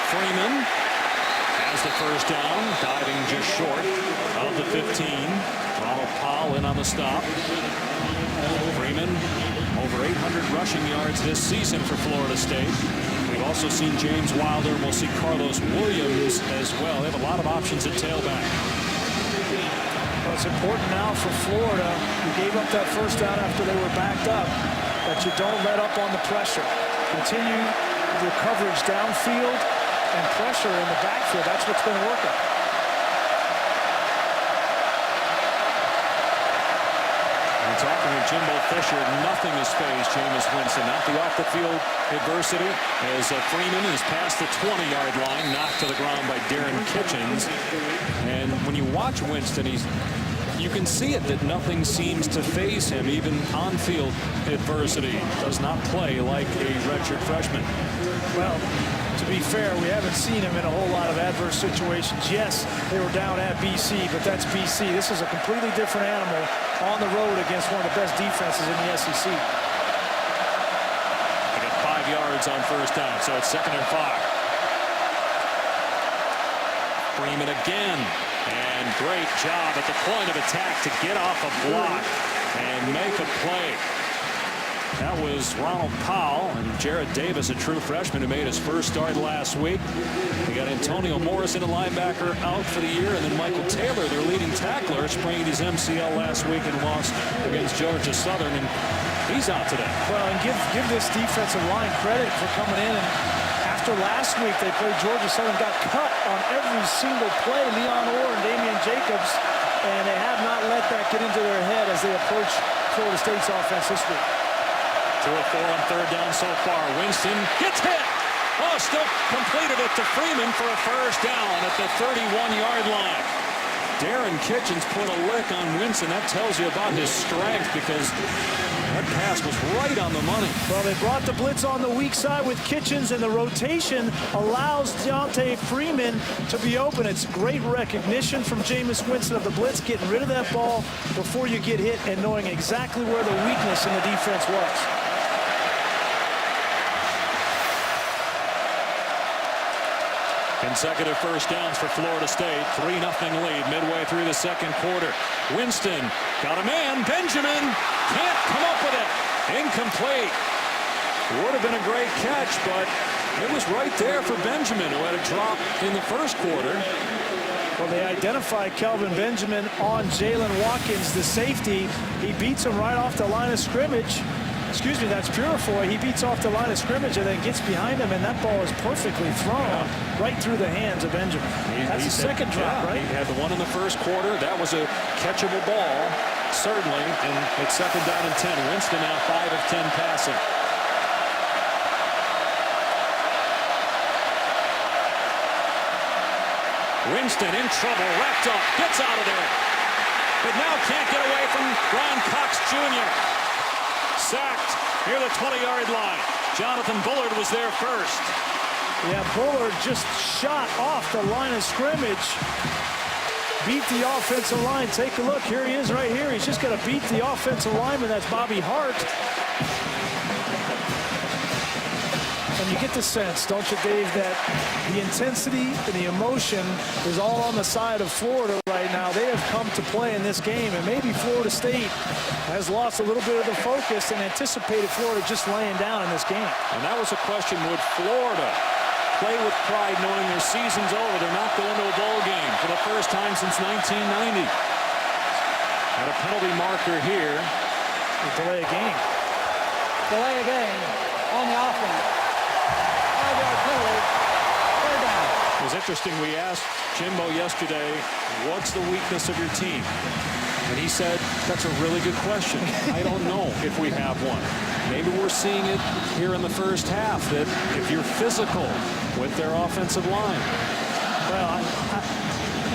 Speaker 1: Freeman has the first down, diving just short of the 15. Ronald Powell in on the stop. Freeman, over 800 rushing yards this season for Florida State. We've also seen James Wilder, and we'll see Carlos Williams as well. They have a lot of options at tailback.
Speaker 2: Well, it's important now for Florida, who gave up that first down after they were backed up, that you don't let up on the pressure. Continue the coverage downfield and pressure in the backfield. That's what's been working.
Speaker 1: And talking with Jimbo Fisher, nothing has phased Jameis Winston. Not the off-the-field adversity, as Freeman is past the 20-yard line, knocked to the ground by Darren Kitchens. And when you watch Winston, you can see it that nothing seems to faze him, even on-field adversity. Does not play like a redshirt freshman.
Speaker 2: Well, to be fair, we haven't seen him in a whole lot of adverse situations. Yes, they were down at BC, but that's BC. This is a completely different animal on the road against one of the best defenses in the SEC.
Speaker 1: They got 5 yards on first down, so it's 2nd and 5. Freeman again, and great job at the point of attack to get off a block and make a play. That was Ronald Powell, and Jared Davis, a true freshman who made his first start last week. We got Antonio Morrison, a linebacker, out for the year, and then Michael Taylor, their leading tackler, sprained his MCL last week and lost against Georgia Southern, and he's out today.
Speaker 2: Well, and give this defensive line credit for coming in. And after last week, they played Georgia Southern, got cut on every single play. Leon Orr and Damian Jacobs, and they have not let that get into their head as they approach Florida State's offense this week.
Speaker 1: 2 of 4 on 3rd down so far. Winston gets hit. Oh, still completed it to Freeman for a first down at the 31-yard line. Darren Kitchens put a lick on Winston. That tells you about his strength, because that pass was right on the money.
Speaker 2: Well, they brought the blitz on the weak side with Kitchens, and the rotation allows Deontay Freeman to be open. It's great recognition from Jameis Winston of the blitz, getting rid of that ball before you get hit and knowing exactly where the weakness in the defense was.
Speaker 1: Consecutive first downs for Florida State. 3-0 lead midway through the 2nd quarter. Winston got a man. Benjamin can't come up with it. Incomplete. Would have been a great catch, but it was right there for Benjamin, who had a drop in the first quarter.
Speaker 2: Well, they identify Kelvin Benjamin on Jalen Watkins, the safety. He beats him right off the line of scrimmage. excuse me, that's Purifoy. He beats off the line of scrimmage and then gets behind him, and that ball is perfectly thrown right through the hands of Benjamin. That's the second drop, right?
Speaker 1: He had the one in the first quarter. That was a catchable ball, certainly, and it's second down and 10. Winston now 5 of 10 passing. Winston in trouble, wrapped up, gets out of there, but now can't get away from Ron Cox Jr. Sacked near the 20-yard line. Jonathan Bullard was there first.
Speaker 2: Yeah, Bullard just shot off the line of scrimmage. Beat the offensive line. Take a look. Here he is right here. He's just going to beat the offensive lineman. That's Bobby Hart. And you get the sense, don't you, Dave, that the intensity and the emotion is all on the side of Florida right now. They have come to play in this game, and maybe Florida State has lost a little bit of the focus and anticipated Florida just laying down in this game.
Speaker 1: And that was a question, would Florida play with pride knowing their season's over? They're not going to a bowl game for the first time since 1990. Got a penalty marker here.
Speaker 2: Delay a game.
Speaker 4: Delay a game on the offense. 5-yard penalty. Third down.
Speaker 1: It was interesting. We asked Jimbo yesterday, what's the weakness of your team? And he said, that's a really good question. I don't know if we have one. Maybe we're seeing it here in the first half, that if you're physical with their offensive line.
Speaker 2: Well,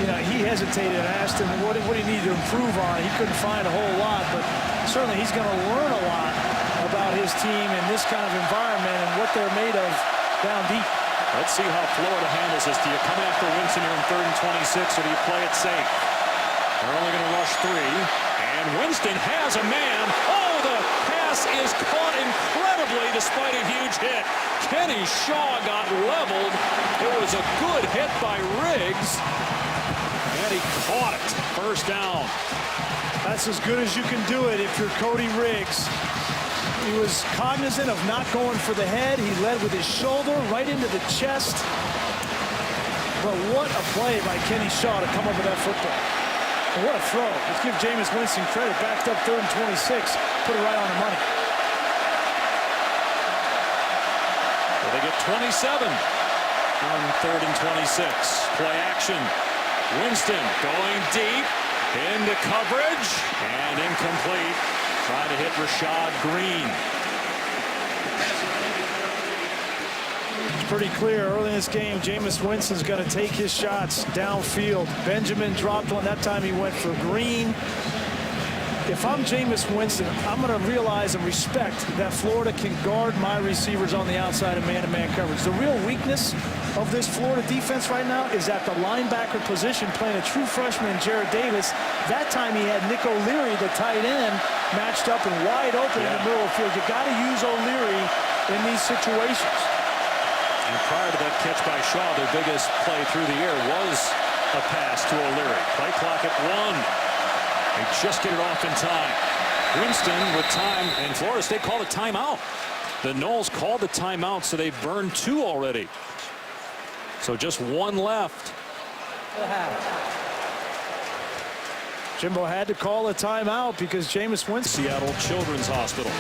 Speaker 2: you know, he hesitated and asked him what he needed to improve on. He couldn't find a whole lot, but certainly he's going to learn a lot about his team in this kind of environment and what they're made of down deep.
Speaker 1: Let's see how Florida handles this. Do you come after Winston here in 3rd and 26, or do you play it safe? They're only going to rush 3, and Winston has a man. Oh, the pass is caught incredibly despite a huge hit. Kenny Shaw got leveled. It was a good hit by Riggs, and he caught it. First down.
Speaker 2: That's as good as you can do it if you're Cody Riggs. He was cognizant of not going for the head. He led with his shoulder right into the chest. But what a play by Kenny Shaw to come up with that football. And what a throw. Let's give Jameis Winston credit. Backed up 3rd and 26. Put it right on the money.
Speaker 1: Well, they get 27 on 3rd and 26. Play action. Winston going deep into coverage and incomplete. Trying to hit Rashad Green.
Speaker 2: It's pretty clear early in this game, Jameis Winston's going to take his shots downfield. Benjamin dropped one. That time he went for Green. If I'm Jameis Winston, I'm going to realize and respect that Florida can guard my receivers on the outside of man-to-man coverage. The real weakness of this Florida defense right now is at the linebacker position, playing a true freshman, Jarrad Davis. That time he had Nick O'Leary, the tight end, matched up and wide open in the middle of the field. You got to use O'Leary in these situations.
Speaker 1: And prior to that catch by Shaw, their biggest play through the air was a pass to O'Leary. Play clock at 1. They just get it off in time. Winston with time, and Florida State called a timeout. The Noles called the timeout, so they've burned 2 already. So just 1 left.
Speaker 2: Jimbo had to call a timeout because Jameis Winston.
Speaker 1: Seattle Children's Hospital.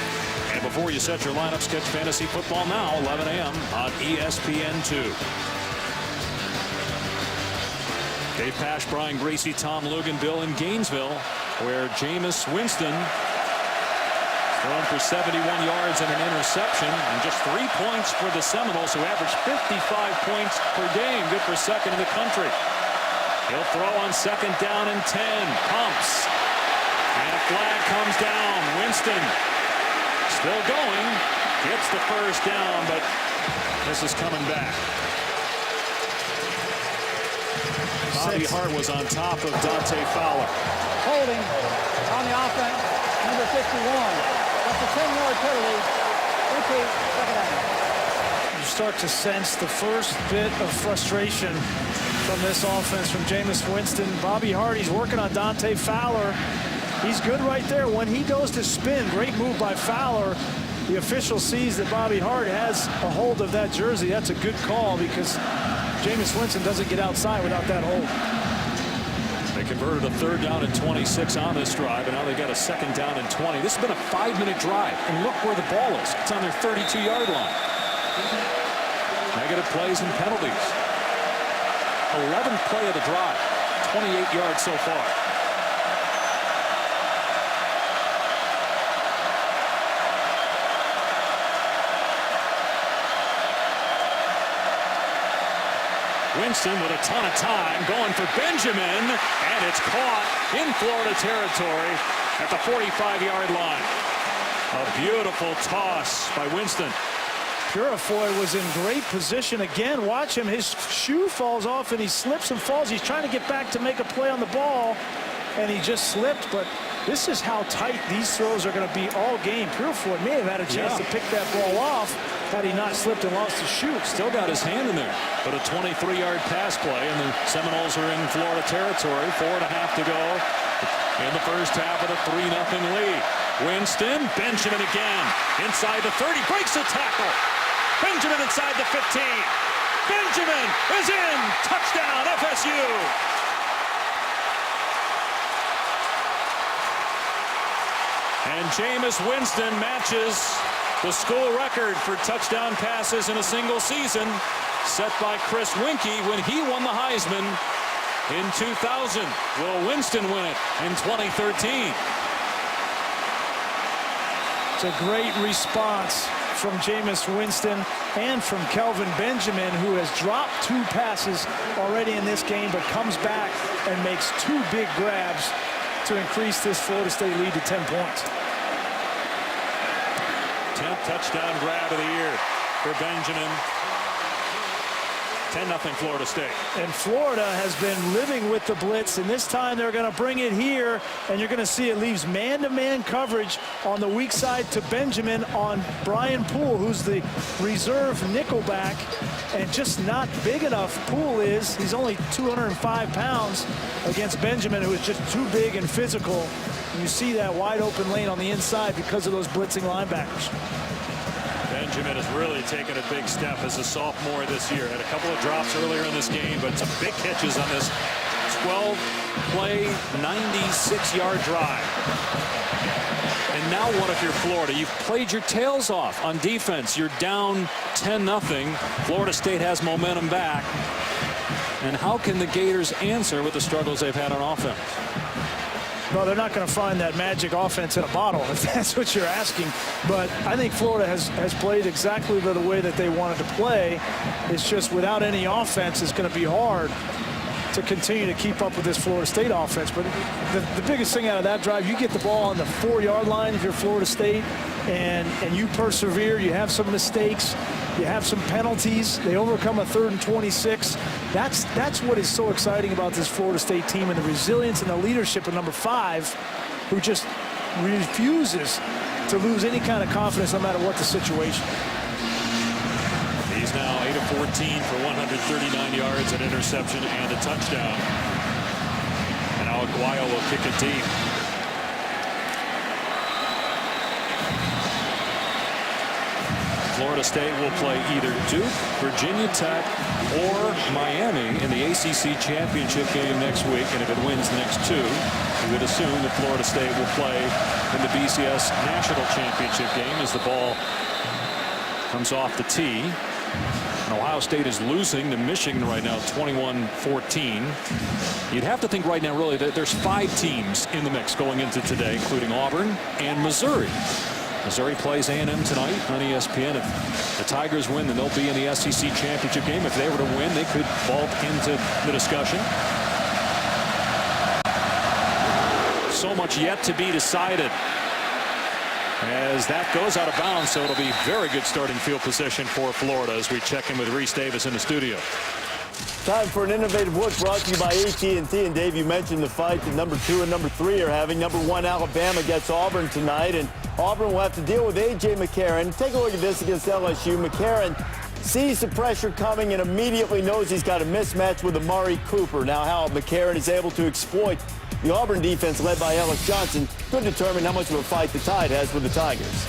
Speaker 1: And before you set your lineups, catch fantasy football now, 11 a.m. on ESPN2. Dave Pasch, Brian Gracie, Tom Luginbill in Gainesville, where Jameis Winston thrown for 71 yards and an interception, and just 3 points for the Seminoles, who averaged 55 points per game. Good for 2nd in the country. He'll throw on 2nd down and 10. Pumps. And a flag comes down. Winston still going. Gets the first down, but this is coming back. Bobby Hart was on top of Dante Fowler.
Speaker 4: Holding on the offense, number 51. That's a 10-yard penalty. Repeat, second down.
Speaker 2: You start to sense the first bit of frustration from this offense from Jameis Winston. Bobby Hart, he's working on Dante Fowler. He's good right there. When he goes to spin, great move by Fowler. The official sees that Bobby Hart has a hold of that jersey. That's a good call because Jameis Winston doesn't get outside without that hold.
Speaker 1: They They converted a 3rd down and 26 on this drive, and now they got a 2nd down and 20. This has been a 5-minute drive, and look where the ball is. It's on their 32-yard line. Negative plays and penalties. 11th play of the drive, 28 yards so far. Winston with a ton of time going for Benjamin, and it's caught in Florida territory at the 45-yard line. A beautiful toss by Winston.
Speaker 2: Purifoy was in great position again. Watch him. His shoe falls off and he slips and falls. He's trying to get back to make a play on the ball, and he just slipped. But this is how tight these throws are going to be all game. Purifoy may have had a chance to pick that ball off had he not slipped and lost his shoe.
Speaker 1: Still got his hand in there. But a 23-yard pass play, and the Seminoles are in Florida territory. 4.5 to go in the first half of the 3-0 lead. Winston, Benjamin again. Inside the 30, breaks the tackle. Benjamin inside the 15. Benjamin is in. Touchdown, FSU. And Jameis Winston matches the school record for touchdown passes in a single season, set by Chris Winkie when he won the Heisman in 2000. Will Winston win it in 2013?
Speaker 2: It's a great response from Jameis Winston and from Kelvin Benjamin, who has dropped 2 passes already in this game, but comes back and makes 2 big grabs to increase this Florida State lead to 10 points.
Speaker 1: 10th touchdown grab of the year for Benjamin. 10-0 Florida State.
Speaker 2: And Florida has been living with the blitz, and this time they're going to bring it here, and you're going to see it leaves man-to-man coverage on the weak side to Benjamin on Brian Poole, who's the reserve nickelback, and just not big enough. Poole is. He's only 205 pounds against Benjamin, who is just too big and physical. And you see that wide open lane on the inside because of those blitzing linebackers.
Speaker 1: Benjamin has really taken a big step as a sophomore this year. Had a couple of drops earlier in this game, but some big catches on this 12-play, 96-yard drive. And now what if you're Florida? You've played your tails off on defense. You're down 10-0. Florida State has momentum back. And how can the Gators answer with the struggles they've had on offense?
Speaker 2: Well, they're not going to find that magic offense in a bottle, if that's what you're asking. But I think Florida has played exactly the way that they wanted to play. It's just without any offense, it's going to be hard to continue to keep up with this Florida State offense. But the biggest thing out of that drive, you get the ball on the 4-yard line if you're Florida State, and you persevere. You have some mistakes. You have some penalties. They overcome a 3rd and 26. That's what is so exciting about this Florida State team, and the resilience and the leadership of number 5, who just refuses to lose any kind of confidence no matter what the situation.
Speaker 1: He's now 8 of 14 for 139 yards, an interception, and a touchdown. And now Aguayo will kick it deep. Florida State will play either Duke, Virginia Tech, or Miami in the ACC championship game next week. And if it wins the next 2, we would assume that Florida State will play in the BCS national championship game as the ball comes off the tee. And Ohio State is losing to Michigan right now, 21-14. You'd have to think right now, really, that there's 5 teams in the mix going into today, including Auburn and Missouri. Missouri plays A&M tonight on ESPN. If the Tigers win, then they'll be in the SEC championship game. If they were to win, they could vault into the discussion. So much yet to be decided as that goes out of bounds, so it'll be very good starting field position for Florida as we check in with Reese Davis in the studio.
Speaker 5: Time for an innovative look brought to you by AT&T. And Dave, you mentioned the fight that number 2 and number 3 are having. Number 1, Alabama gets Auburn tonight, and Auburn will have to deal with A.J. McCarron. Take a look at this against LSU. McCarron sees the pressure coming and immediately knows he's got a mismatch with Amari Cooper. Now how McCarron is able to exploit the Auburn defense led by Ellis Johnson could determine how much of a fight the Tide has with the Tigers.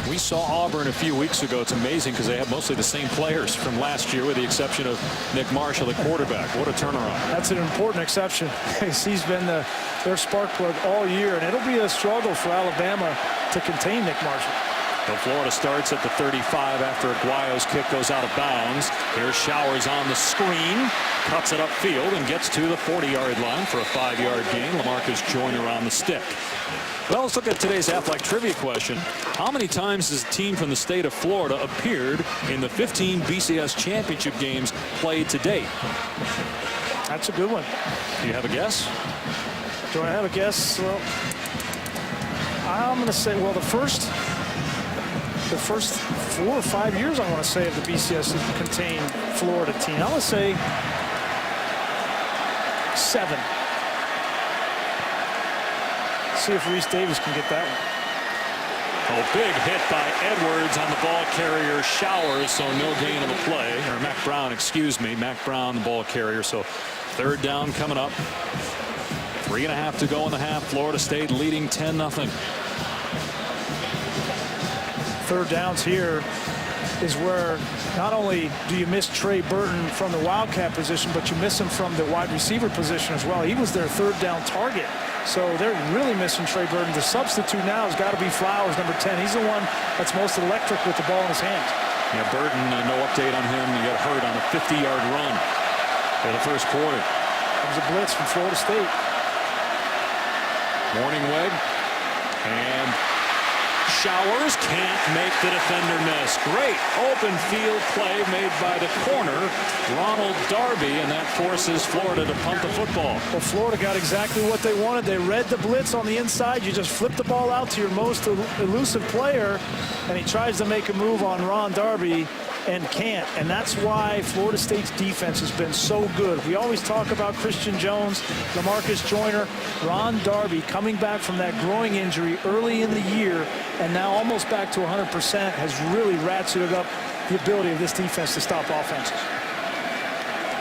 Speaker 1: We saw Auburn a few weeks ago. It's amazing because they have mostly the same players from last year with the exception of Nick Marshall, the quarterback. What a turnaround.
Speaker 2: That's an important exception. He's been their spark plug all year, and it'll be a struggle for Alabama to contain Nick Marshall.
Speaker 1: So Florida starts at the 35 after Aguayo's kick goes out of bounds. Here's Showers on the screen, cuts it upfield and gets to the 40-yard line for a 5-yard gain. LaMarcus Joyner on the stick. Well, let's look at today's Aflac trivia question. How many times has a team from the state of Florida appeared in the 15 BCS championship games played to date?
Speaker 2: That's a good one.
Speaker 1: Do you have a guess?
Speaker 2: Do I have a guess? Well, I'm going to say, well, the first 4 or 5 years, I want to say, of the BCS has contained Florida team. I would say 7. See if Reese Davis can get that one.
Speaker 1: Oh, big hit by Edwards on the ball carrier Showers, so no gain on the play. Or Mac Brown, excuse me. Mac Brown, the ball carrier. So 3rd down coming up. 3.5 to go in the half. Florida State leading 10-0.
Speaker 2: 3rd downs here is where not only do you miss Trey Burton from the Wildcat position, but you miss him from the wide receiver position as well. He was their 3rd down target. So they're really missing Trey Burton. The substitute now has got to be Flowers, number 10. He's the one that's most electric with the ball in his hands.
Speaker 1: Yeah, Burton, no update on him. He got hurt on a 50-yard run for the first quarter.
Speaker 2: It was a blitz from Florida State.
Speaker 1: Morningweg, and Showers can't make the defender miss. Great open field play made by the corner, Ronald Darby, and that forces Florida to punt the football.
Speaker 2: Well, Florida got exactly what they wanted. They read the blitz on the inside. You just flip the ball out to your most elusive player, and he tries to make a move on Ron Darby and can't. And that's why Florida State's defense has been so good. We always talk about Christian Jones, LaMarcus Joyner, Ron Darby coming back from that groin injury early in the year and now almost back to 100% has really ratcheted up the ability of this defense to stop offenses.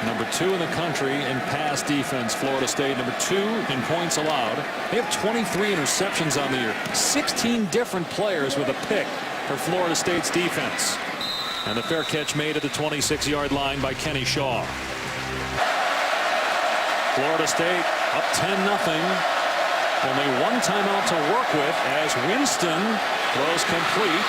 Speaker 1: Number 2 in the country in pass defense, Florida State. Number 2 in points allowed. They have 23 interceptions on the year. 16 different players with a pick for Florida State's defense. And the fair catch made at the 26-yard line by Kenny Shaw. Florida State up 10-0. Only one timeout to work with as Winston throws complete.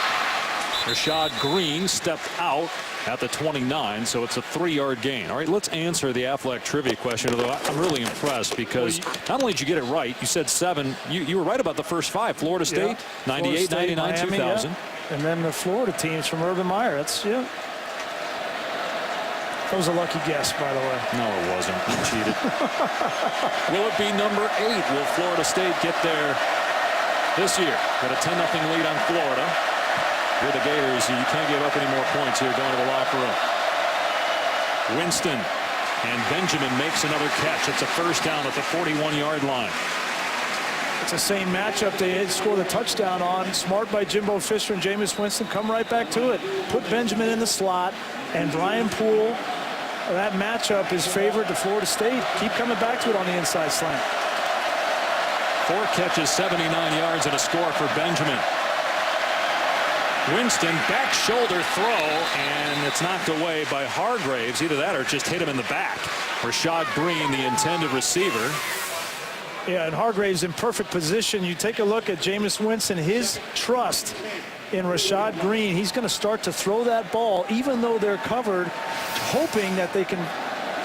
Speaker 1: Rashad Green stepped out at the 29, so it's a 3-yard gain. All right, let's answer the Aflac trivia question, although I'm really impressed because not only did you get it right, you said 7. You were right about the first 5. Florida State, 98, 99, Miami, 2000.
Speaker 2: Yeah. And then the Florida teams from Urban Meyer. That's, yeah. That was a lucky guess, by the way.
Speaker 1: No, it wasn't. You cheated. Will it be number 8? Will Florida State get there this year? Got a 10-0 lead on Florida. You're the Gators. You can't give up any more points here going to the locker room. Winston and Benjamin makes another catch. It's a first down at the 41-yard line.
Speaker 2: It's the same matchup they had scored a touchdown on. Smart by Jimbo Fisher and Jameis Winston. Come right back to it. Put Benjamin in the slot. And Brian Poole, that matchup is favored to Florida State. Keep coming back to it on the inside slant.
Speaker 1: 4 catches, 79 yards, and a score for Benjamin. Winston, back shoulder throw, and it's knocked away by Hargraves. Either that or just hit him in the back. Rashad Green, the intended receiver.
Speaker 2: Yeah, and Hargraves in perfect position. You take a look at Jameis Winston, his trust in Rashad Green. He's going to start to throw that ball, even though they're covered, hoping that they can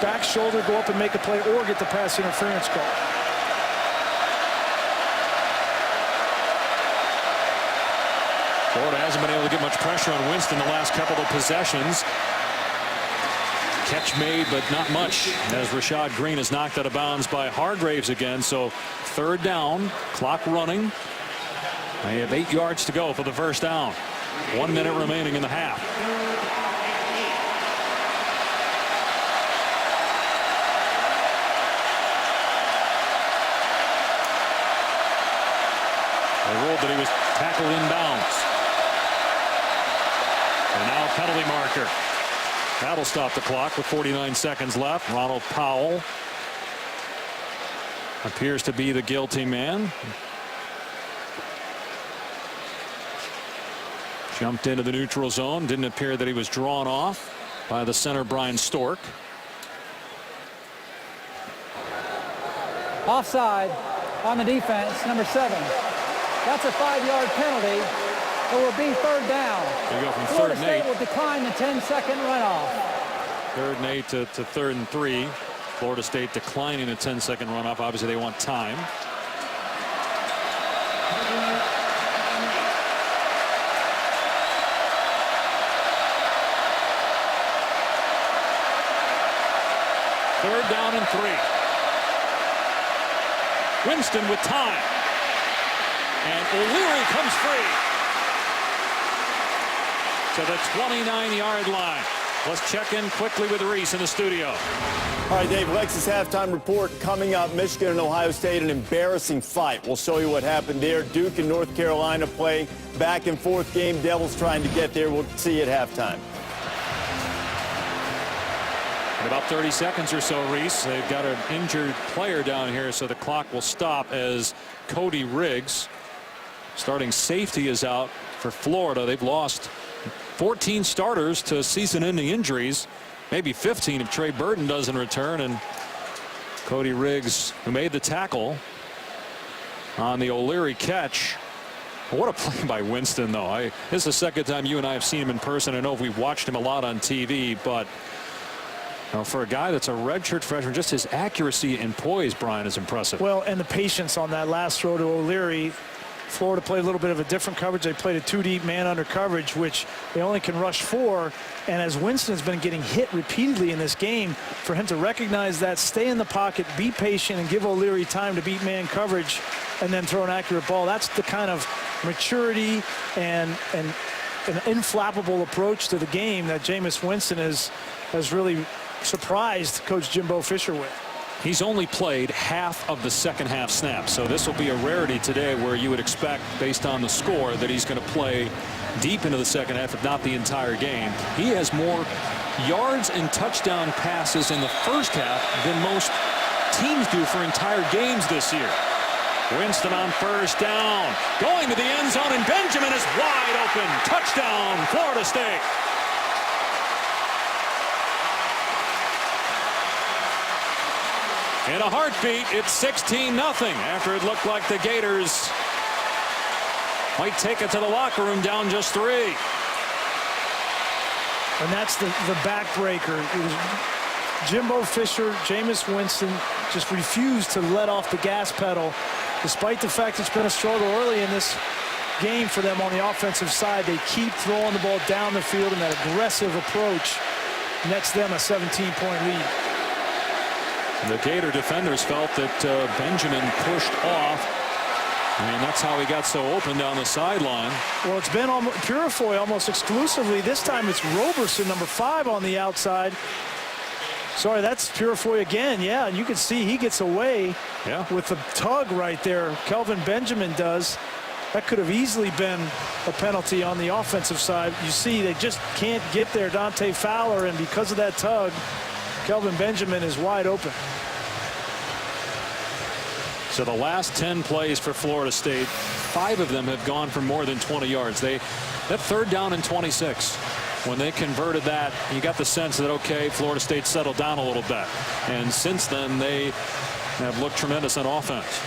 Speaker 2: back shoulder, go up and make a play, or get the pass interference call.
Speaker 1: Florida hasn't been able to get much pressure on Winston the last couple of possessions. Catch made, but not much, as Rashad Green is knocked out of bounds by Hargraves again. So 3rd down, clock running. They have 8 yards to go for the first down. 1 minute remaining in the half. They ruled that he was tackled inbounds. And now penalty marker. That'll stop the clock with 49 seconds left. Ronald Powell appears to be the guilty man. Jumped into the neutral zone. Didn't appear that he was drawn off by the center, Brian Stork.
Speaker 4: Offside on the defense, number 7. That's a 5-yard penalty. It will be third down.
Speaker 1: You go from
Speaker 4: Florida
Speaker 1: 3rd and
Speaker 4: State
Speaker 1: 8.
Speaker 4: will decline the 10-second runoff.
Speaker 1: 3rd and 8 to 3rd and 3. Florida State declining a 10-second runoff. Obviously, they want time. Third down and 3. Winston with time. And O'Leary comes free to the 29-yard line. Let's check in quickly with Reese in the studio.
Speaker 5: All right, Dave, Lex's halftime report coming up. Michigan and Ohio State, an embarrassing fight. We'll show you what happened there. Duke and North Carolina playing back and forth game. Devils trying to get there. We'll see you at halftime.
Speaker 1: In about 30 seconds or so, Reese, they've got an injured player down here, so the clock will stop as Cody Riggs, starting safety, is out for Florida. They've lost 14 starters to season-ending injuries, maybe 15 if Trey Burton doesn't return. And Cody Riggs, who made the tackle on the O'Leary catch. What a play by Winston, though. This is the second time you and I have seen him in person. I know we've watched him a lot on TV, but for a guy that's a redshirt freshman, just his accuracy and poise, Brian, is impressive.
Speaker 2: Well, and the patience on that last throw to O'Leary. Florida played a little bit of a different coverage. They played a 2-deep man under coverage, which they only can rush 4. And as Winston's been getting hit repeatedly in this game, for him to recognize that, stay in the pocket, be patient, and give O'Leary time to beat man coverage and then throw an accurate ball, that's the kind of maturity and an inflappable approach to the game that Jameis Winston has really surprised Coach Jimbo Fisher with.
Speaker 1: He's only played half of the second half snaps, so this will be a rarity today where you would expect, based on the score, that he's going to play deep into the second half, if not the entire game. He has more yards and touchdown passes in the first half than most teams do for entire games this year. Winston on first down, going to the end zone, and Benjamin is wide open. Touchdown, Florida State. In a heartbeat, it's 16-0 after it looked like the Gators might take it to the locker room down just 3.
Speaker 2: And that's the backbreaker. It was Jimbo Fisher, Jameis Winston just refused to let off the gas pedal, despite the fact it's been a struggle early in this game for them on the offensive side. They keep throwing the ball down the field, and that aggressive approach nets them a 17-point lead.
Speaker 1: The Gator defenders felt that Benjamin pushed off, and that's how he got so open down the sideline.
Speaker 2: Well, it's been Purifoy almost exclusively. This time it's Roberson, number 5, on the outside. Sorry, that's Purifoy again. Yeah, and you can see he gets away with the tug right there. Kelvin Benjamin does. That could have easily been a penalty on the offensive side. You see, they just can't get there. Dante Fowler, and because of that tug, Kelvin Benjamin is wide open.
Speaker 1: So the last 10 plays for Florida State, 5 of them have gone for more than 20 yards. That third down and 26, when they converted that, you got the sense that, okay, Florida State settled down a little bit. And since then, they have looked tremendous on offense.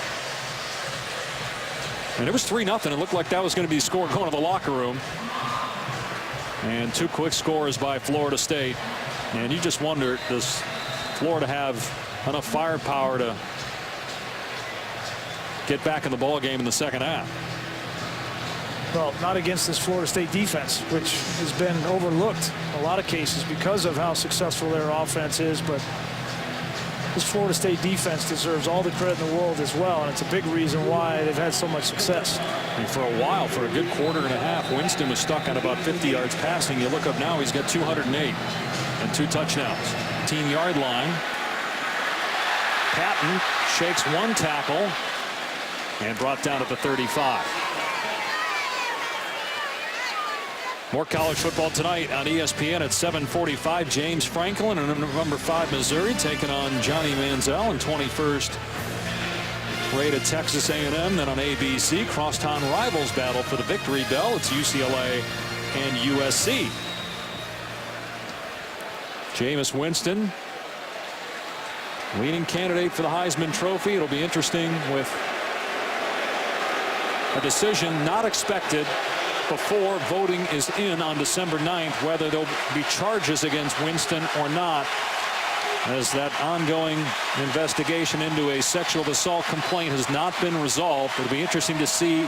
Speaker 1: And it was 3-0. It looked like that was going to be the score going to the locker room. And 2 quick scores by Florida State. And you just wonder, does Florida have enough firepower to get back in the ball game in the second half?
Speaker 2: Well, not against this Florida State defense, which has been overlooked in a lot of cases because of how successful their offense is. But this Florida State defense deserves all the credit in the world as well, and it's a big reason why they've had so much success.
Speaker 1: And for a while, for a good quarter and a half, Winston was stuck on about 50 yards passing. You look up now, he's got 208 and 2 touchdowns. 15-yard line. Patton shakes 1 tackle and brought down at the 35. More college football tonight on ESPN at 7:45. James Franklin and number 5 Missouri taking on Johnny Manziel in 21st rated Texas A&M. Then on ABC, crosstown rivals battle for the victory bell. It's UCLA and USC. Jameis Winston, leading candidate for the Heisman Trophy. It'll be interesting with a decision not expected before voting is in on December 9th, whether there'll be charges against Winston or not, as that ongoing investigation into a sexual assault complaint has not been resolved. It'll be interesting to see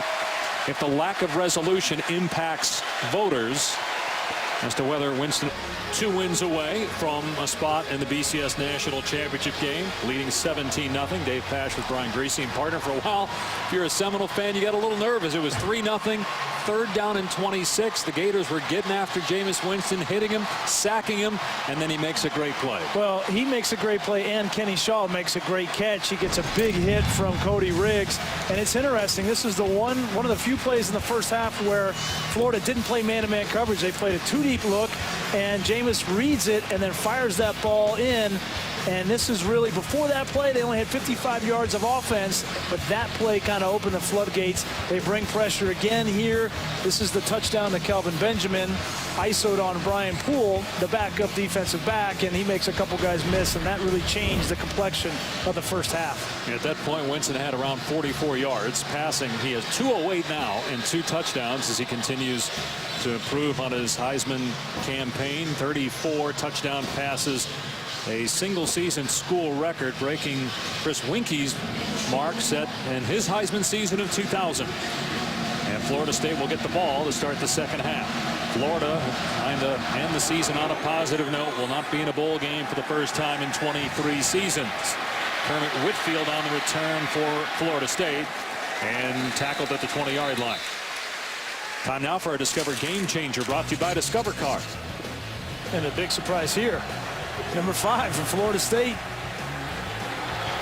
Speaker 1: if the lack of resolution impacts voters as to whether Winston, 2 wins away from a spot in the BCS National Championship game, leading 17-0. Dave Pasch with Brian Griese and partner for a while. If you're a Seminole fan, you got a little nervous. It was 3-0, 3rd down and 26. The Gators were getting after Jameis Winston, hitting him, sacking him, and then he makes a great play.
Speaker 2: Well, he makes a great play, and Kenny Shaw makes a great catch. He gets a big hit from Cody Riggs, and it's interesting. This is the one of the few plays in the first half where Florida didn't play man-to-man coverage. They played a 2-deep look, and Jameis reads it and then fires that ball in. And this is really, before that play, they only had 55 yards of offense, but that play kind of opened the floodgates. They bring pressure again here. This is the touchdown to Kelvin Benjamin, ISO'd on Brian Poole, the backup defensive back, and he makes a couple guys miss, and that really changed the complexion of the first half.
Speaker 1: At that point, Winston had around 44 yards passing. He has 208 now and 2 touchdowns as he continues to improve on his Heisman campaign. 34 touchdown passes, a single-season school record, breaking Chris Winke's mark set in his Heisman season of 2000. And Florida State will get the ball to start the second half. Florida trying to end the season on a positive note, will not be in a bowl game for the first time in 23 seasons. Kermit Whitfield on the return for Florida State and tackled at the 20-yard line. Time now for our Discover Game Changer, brought to you by Discover Cars.
Speaker 2: And a big surprise here. Number 5 for Florida State.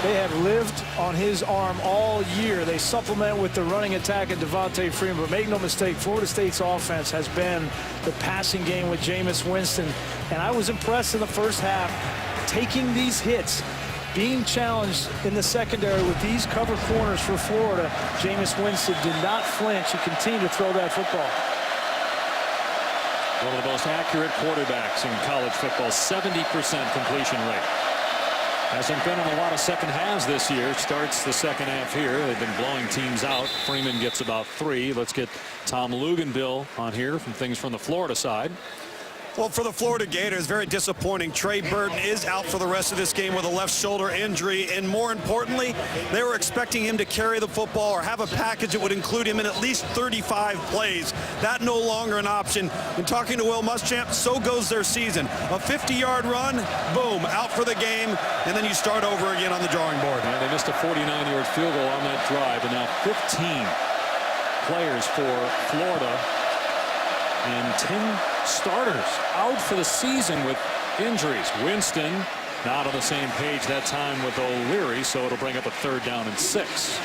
Speaker 2: They have lived on his arm all year. They supplement with the running attack of Devontae Freeman. But make no mistake, Florida State's offense has been the passing game with Jameis Winston. And I was impressed in the first half, taking these hits, being challenged in the secondary with these cover corners for Florida. Jameis Winston did not flinch. He continued to throw that football.
Speaker 1: One of the most accurate quarterbacks in college football, 70% completion rate. Hasn't been in a lot of second halves this year. Starts the second half here. They've been blowing teams out. Freeman gets about 3. Let's get Tom Luginbill on here from things from the Florida side.
Speaker 3: Well, for the Florida Gators, very disappointing. Trey Burton is out for the rest of this game with a left shoulder injury. And more importantly, they were expecting him to carry the football or have a package that would include him in at least 35 plays. That no longer an option. And talking to Will Muschamp, so goes their season. A 50-yard run, boom, out for the game. And then you start over again on the drawing board.
Speaker 1: Yeah, they missed a 49-yard field goal on that drive. And now 15 players for Florida and 10 starters out for the season with injuries. Winston not on the same page that time with O'Leary, so it'll bring up a 3rd down and 6.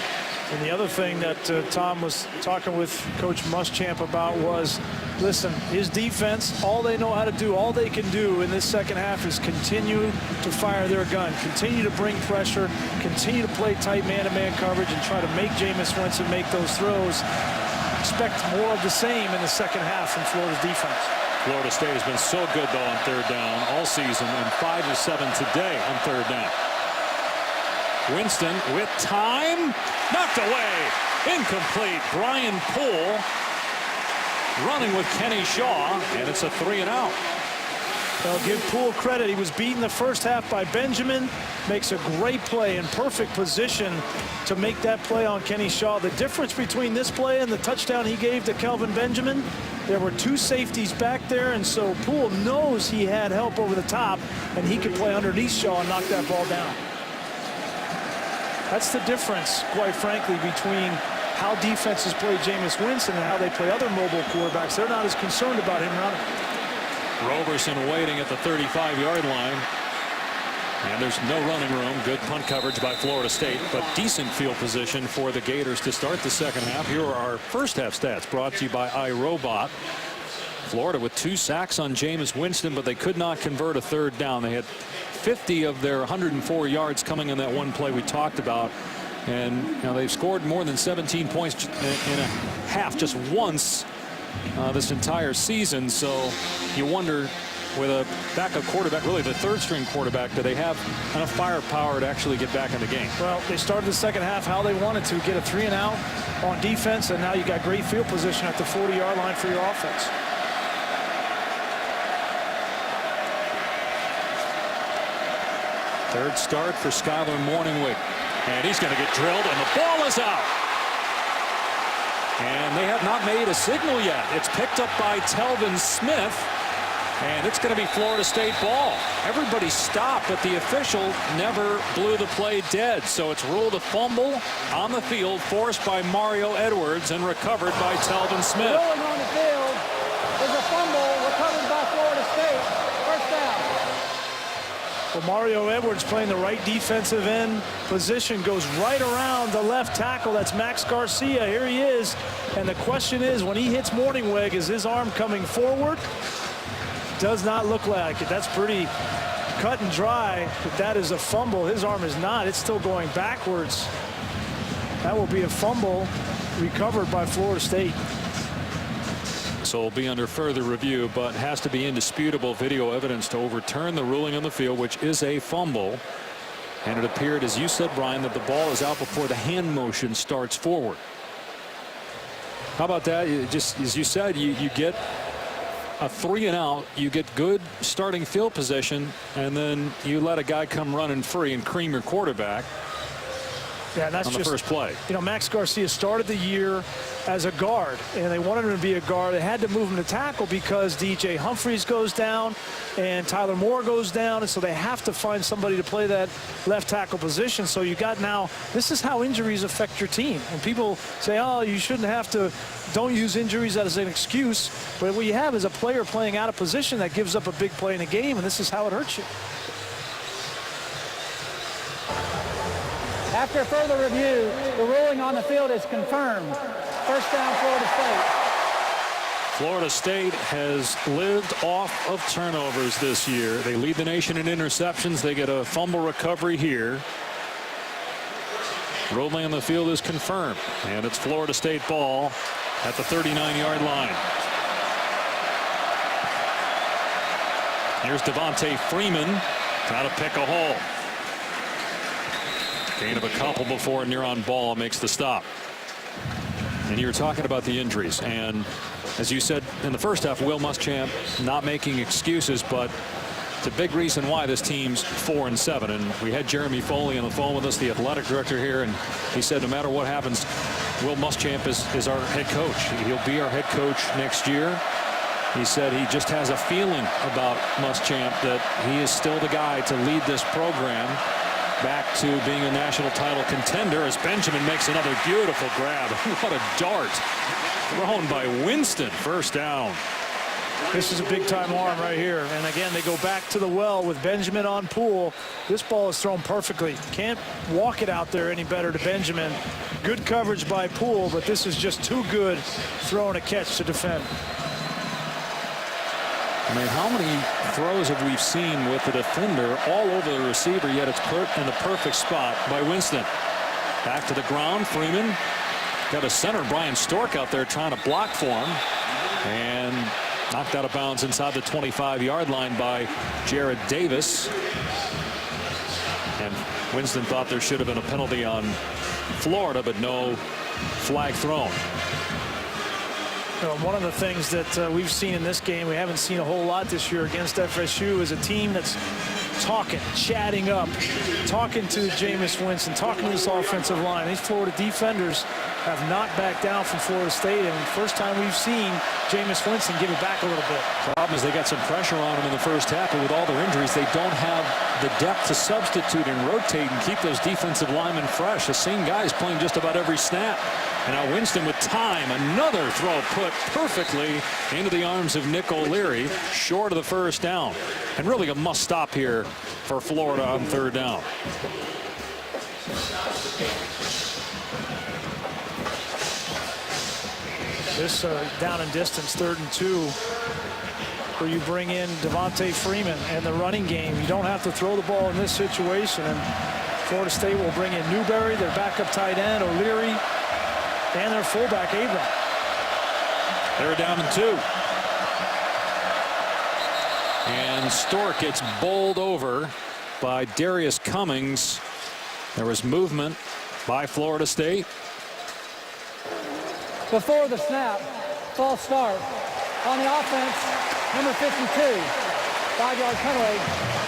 Speaker 2: And the other thing that Tom was talking with Coach Muschamp about was, listen, his defense, all they know how to do, all they can do in this second half is continue to fire their gun, continue to bring pressure, continue to play tight man-to-man coverage, and try to make Jameis Winston make those throws. Expect more of the same in the second half from Florida's defense.
Speaker 1: Florida State has been so good, though, on 3rd down all season, and 5 of 7 today on 3rd down. Winston with time, knocked away, incomplete. Brian Poole running with Kenny Shaw, and it's a 3-and-out.
Speaker 2: I'll give Poole credit. He was beaten the first half by Benjamin. Makes a great play in perfect position to make that play on Kenny Shaw. The difference between this play and the touchdown he gave to Kelvin Benjamin, there were 2 safeties back there, and so Poole knows he had help over the top, and he could play underneath Shaw and knock that ball down. That's the difference, quite frankly, between how defenses play Jameis Winston and how they play other mobile quarterbacks. They're not as concerned about him running.
Speaker 1: Roberson waiting at the 35-yard line. And there's no running room. Good punt coverage by Florida State, but decent field position for the Gators to start the second half. Here are our first half stats brought to you by iRobot. Florida with 2 sacks on Jameis Winston, but they could not convert a 3rd down. They had 50 of their 104 yards coming in that one play we talked about. And now they've scored more than 17 points in a half just once this entire season. So you wonder, with a backup quarterback, really the third-string quarterback, do they have enough firepower to actually get back in the game?
Speaker 2: Well, they started the second half how they wanted to, get a 3-and-out on defense, and now you got great field position at the 40-yard line for your offense.
Speaker 1: Third start for Skyler Morningwig, and he's going to get drilled, and the ball is out. And they have not made a signal yet. It's picked up by Telvin Smith, and it's going to be Florida State ball. Everybody stopped, but the official never blew the play dead. So it's ruled a fumble on the field, forced by Mario Edwards and recovered by Telvin Smith.
Speaker 4: Rolling on the field is a fumble recovered by Florida State. First down.
Speaker 2: Well, Mario Edwards, playing the right defensive end position, goes right around the left tackle. That's Max Garcia. Here he is. And the question is, when he hits Morningwig, is his arm coming forward? Does not look like it. That's pretty cut and dry. But that is a fumble. His arm is not. It's still going backwards. That will be a fumble recovered by Florida State.
Speaker 1: So it'll be under further review, but has to be indisputable video evidence to overturn the ruling on the field, which is a fumble. And it appeared, as you said, Brian, that the ball is out before the hand motion starts forward. How about that? Just as you said, you get a 3-and-out, you get good starting field position, and then you let a guy come running free and cream your quarterback.
Speaker 2: Yeah, that's
Speaker 1: on the
Speaker 2: just,
Speaker 1: first play.
Speaker 2: You know, Max Garcia started the year as a guard, and they wanted him to be a guard. They had to move him to tackle because DJ Humphries goes down and Tyler Moore goes down, and so they have to find somebody to play that left tackle position. So you got now, this is how injuries affect your team. And people say, oh, you shouldn't have to, don't use injuries as an excuse. But what you have is a player playing out of position that gives up a big play in a game, and this is how it hurts you.
Speaker 4: After further review, the ruling on the field is confirmed. First down, Florida State.
Speaker 1: Florida State has lived off of turnovers this year. They lead the nation in interceptions. They get a fumble recovery here. Ruling on the field is confirmed, and it's Florida State ball at the 39-yard line. Here's Devontae Freeman trying to pick a hole. Gain of a couple before near on ball makes the stop. And you're talking about the injuries, and as you said in the first half, Will Muschamp not making excuses, but it's a big reason why this team's 4-7. And we had Jeremy Foley on the phone with us, the athletic director here, and he said no matter what happens, Will Muschamp is our head coach. He'll be our head coach next year. He said he just has a feeling about Muschamp that he is still the guy to lead this program back to being a national title contender, as Benjamin makes another beautiful grab. What a dart thrown by Winston. First down.
Speaker 2: This is a big-time arm right here. And again, they go back to the well with Benjamin on Poole. This ball is thrown perfectly. Can't walk it out there any better to Benjamin. Good coverage by Poole, but this is just too good throwing a catch to defend.
Speaker 1: I mean, how many throws have we seen with the defender all over the receiver, yet it's in the perfect spot by Winston. Back to the ground. Freeman got a center, Brian Stork, out there trying to block for him, and knocked out of bounds inside the 25-yard line by Jared Davis. And Winston thought there should have been a penalty on Florida, but no flag thrown.
Speaker 2: One of the things that we've seen in this game, we haven't seen a whole lot this year against FSU, is a team that's talking, chatting up, talking to Jameis Winston, talking to this offensive line. These Florida defenders have not backed down from Florida State, and first time we've seen Jameis Winston give it back a little bit.
Speaker 1: Problem is they got some pressure on them in the first half, but with all their injuries, they don't have the depth to substitute and rotate and keep those defensive linemen fresh. The same guys playing just about every snap. And now Winston with time, another throw put perfectly into the arms of Nick O'Leary, short of the first down. And really a must stop here for Florida on third down.
Speaker 2: This down and distance, 3rd and 2, where you bring in Devontae Freeman and the running game. You don't have to throw the ball in this situation. And Florida State will bring in Newberry, their backup tight end, O'Leary, and their fullback, Abram.
Speaker 1: They're down and 2. And Stork gets bowled over by Darius Cummings. There was movement by Florida State.
Speaker 4: Before the snap, false start. On the offense, number 52, 5-yard penalty,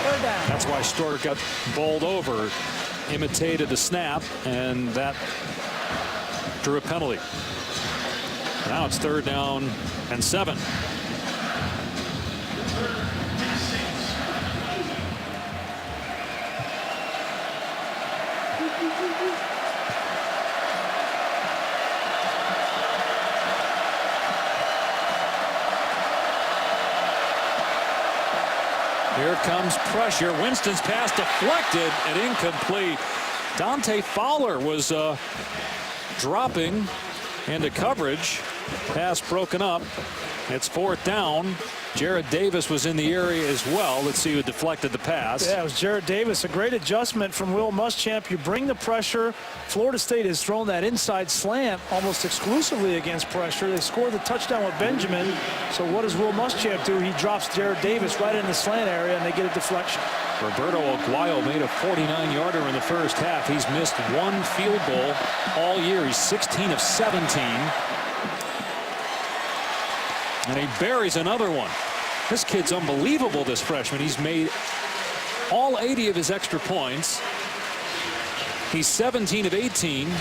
Speaker 4: third down.
Speaker 1: That's why Stork got bowled over, imitated the snap, and that drew a penalty. Now it's 3rd down and 7. Here comes pressure. Winston's pass deflected and incomplete. Dante Fowler was dropping into coverage. Pass broken up. It's 4th down. Jared Davis was in the area as well. Let's see who deflected the pass.
Speaker 2: Yeah, it was Jared Davis. A great adjustment from Will Muschamp. You bring the pressure. Florida State has thrown that inside slant almost exclusively against pressure. They scored the touchdown with Benjamin. So what does Will Muschamp do? He drops Jared Davis right in the slant area, and they get a deflection.
Speaker 1: Roberto Aguayo made a 49-yarder in the first half. He's missed 1 field goal all year. He's 16 of 17. And he buries another one. This kid's unbelievable, this freshman. He's made all 80 of his extra points. He's 17 of 18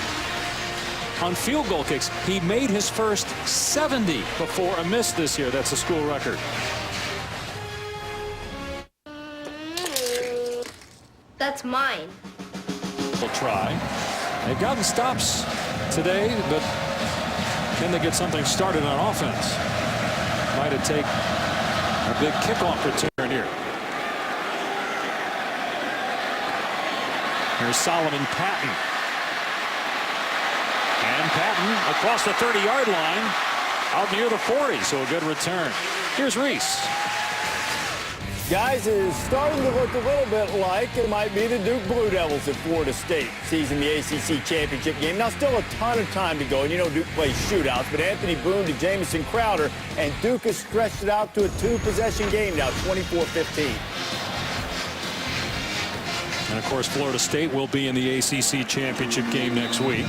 Speaker 1: on field goal kicks. He made his first 70 before a miss this year. That's a school record.
Speaker 7: That's mine.
Speaker 1: We'll try. They've gotten stops today, but can they get something started on offense? Might it take a big kickoff return here? Here's Solomon Patton. And Patton across the 30-yard line out near the 40, so a good return. Here's Reese.
Speaker 5: Guys, it is starting to look a little bit like it might be the Duke Blue Devils at Florida State seizing the ACC championship game. Now, still a ton of time to go, and you know Duke plays shootouts, but Anthony Boone to Jamison Crowder, and Duke has stretched it out to a 2-possession game now, 24-15.
Speaker 1: And, of course, Florida State will be in the ACC championship game next week.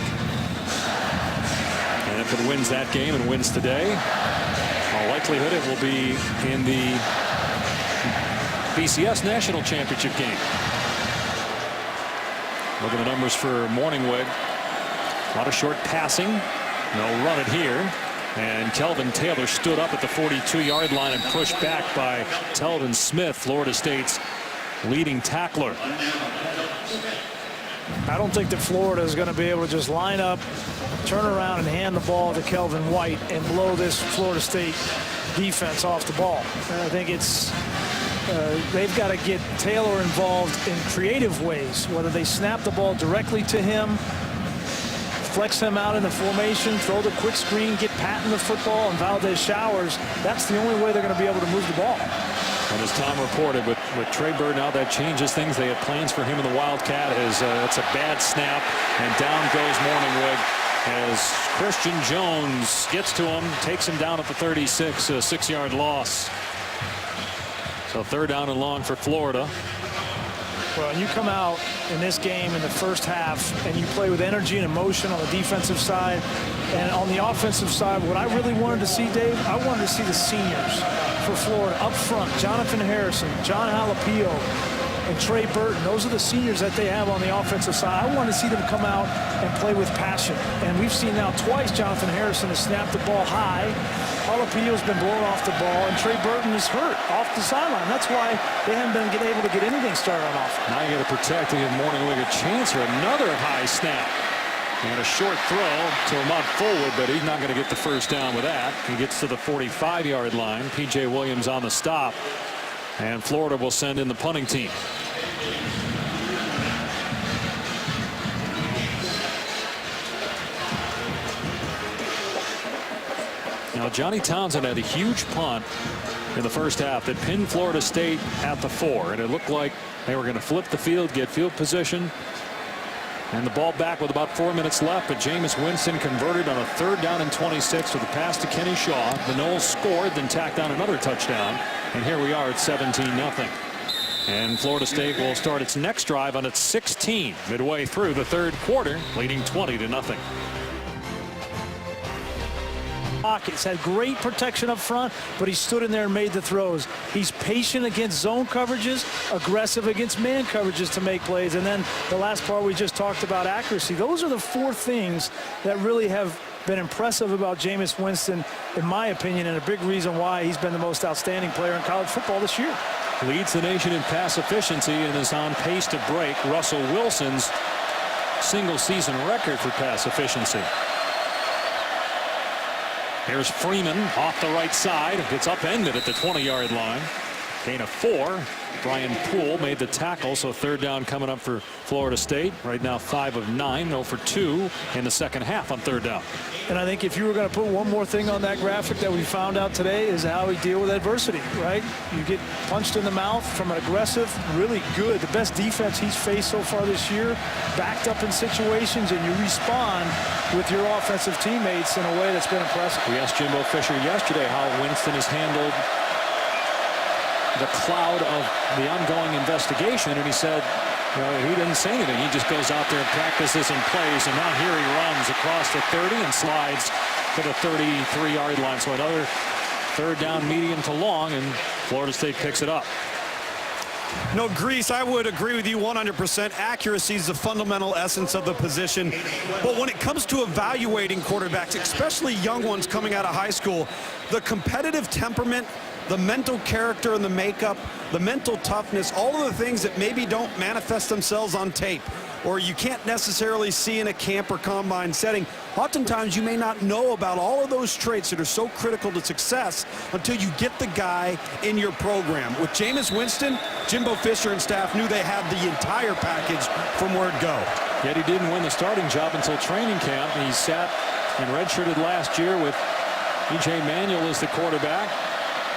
Speaker 1: And if it wins that game and wins today, all likelihood it will be in the BCS National Championship game. Look at the numbers for Morningweg. A lot of short passing. They'll run it here. And Kelvin Taylor stood up at the 42-yard line and pushed back by Telvin Smith, Florida State's leading tackler.
Speaker 2: I don't think that Florida is going to be able to just line up, turn around, and hand the ball to Kelvin White and blow this Florida State defense off the ball. And I think it's they've got to get Taylor involved in creative ways, whether they snap the ball directly to him, flex him out in the formation, throw the quick screen, get Patton the football, and Valdez Showers. That's the only way they're going to be able to move the ball.
Speaker 1: And as Tom reported, with Trey Bird now, that changes things. They had plans for him in the Wildcat. It's a bad snap, and down goes Morningwood as Christian Jones gets to him, takes him down at the 36, a 6-yard loss. So 3rd down and long for Florida.
Speaker 2: Well, you come out in this game in the first half and you play with energy and emotion on the defensive side. And on the offensive side, what I really wanted to see, Dave, I wanted to see the seniors for Florida up front. Jonathan Harrison, John Halapio, and Trey Burton. Those are the seniors that they have on the offensive side. I wanted to see them come out and play with passion. And we've seen now twice Jonathan Harrison has snapped the ball high. Halapio's been blown off the ball, and Trey Burton is hurt off the sideline. That's why they haven't been able to get anything started on offense.
Speaker 1: Now you got to protect and give Morningweg a chance for another high snap. And a short throw to Lamont Fullwood, but he's not going to get the first down with that. He gets to the 45-yard line. P.J. Williams on the stop. And Florida will send in the punting team. Now, Johnny Townsend had a huge punt in the first half that pinned Florida State at the 4. And it looked like they were going to flip the field, get field position. And the ball back with about 4 minutes left, but Jameis Winston converted on a 3rd down and 26 with a pass to Kenny Shaw. The Noles scored, then tacked on another touchdown. And here we are at 17-0. And Florida State will start its next drive on its 16 midway through the 3rd quarter, leading 20-0.
Speaker 2: Pockets had great protection up front, but he stood in there and made the throws. He's patient against zone coverages, aggressive against man coverages to make plays, and then the last part we just talked about, accuracy. Those are the 4 things that really have been impressive about Jameis Winston, in my opinion, and a big reason why he's been the most outstanding player in college football this year.
Speaker 1: Leads the nation in pass efficiency and is on pace to break Russell Wilson's single-season record for pass efficiency. Here's Freeman off the right side. It's upended at the 20-yard line. Gain of 4. Brian Poole made the tackle, so 3rd down coming up for Florida State. Right now 5 of 9, 0 for 2 in the second half on 3rd down.
Speaker 2: And I think if you were going to put one more thing on that graphic that we found out today is how we deal with adversity, right? You get punched in the mouth from an aggressive, really good, the best defense he's faced so far this year, backed up in situations, and you respond with your offensive teammates in a way that's been impressive.
Speaker 1: We asked Jimbo Fisher yesterday how Winston has handled the cloud of the ongoing investigation, and he said, you know, he didn't say anything. He just goes out there and practices and plays, and now here he runs across the 30 and slides to the 33-yard line. So another 3rd down, medium to long, and Florida State picks it up.
Speaker 3: No, Grease, I would agree with you 100%. Accuracy is the fundamental essence of the position. But when it comes to evaluating quarterbacks, especially young ones coming out of high school, the competitive temperament, the mental character and the makeup, the mental toughness, all of the things that maybe don't manifest themselves on tape or you can't necessarily see in a camp or combine setting. Oftentimes you may not know about all of those traits that are so critical to success until you get the guy in your program. With Jameis Winston, Jimbo Fisher and staff knew they had the entire package from word go.
Speaker 1: Yet he didn't win the starting job until training camp. He sat and redshirted last year with E.J. Manuel as the quarterback.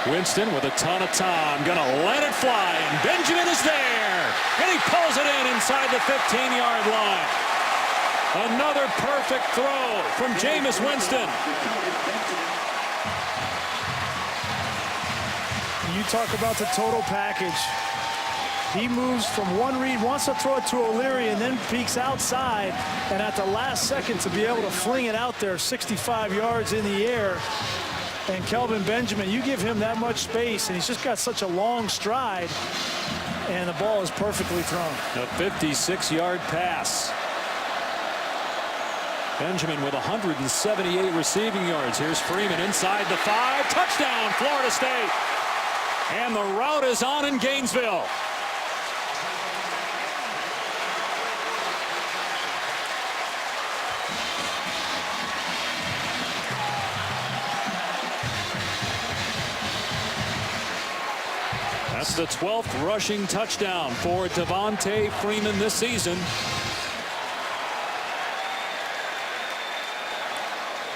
Speaker 1: Winston with a ton of time, gonna let it fly, and Benjamin is there, and he pulls it in inside the 15-yard line. Another perfect throw from Jameis Winston.
Speaker 2: You talk about the total package. He moves from one read, wants to throw it to O'Leary, and then peeks outside, and at the last second to be able to fling it out there 65 yards in the air. And Kelvin Benjamin, you give him that much space, and he's just got such a long stride, and the ball is perfectly thrown.
Speaker 1: A 56-yard pass. Benjamin with 178 receiving yards. Here's Freeman inside the 5. Touchdown, Florida State. And the route is on in Gainesville. That's the 12th rushing touchdown for Devontae Freeman this season.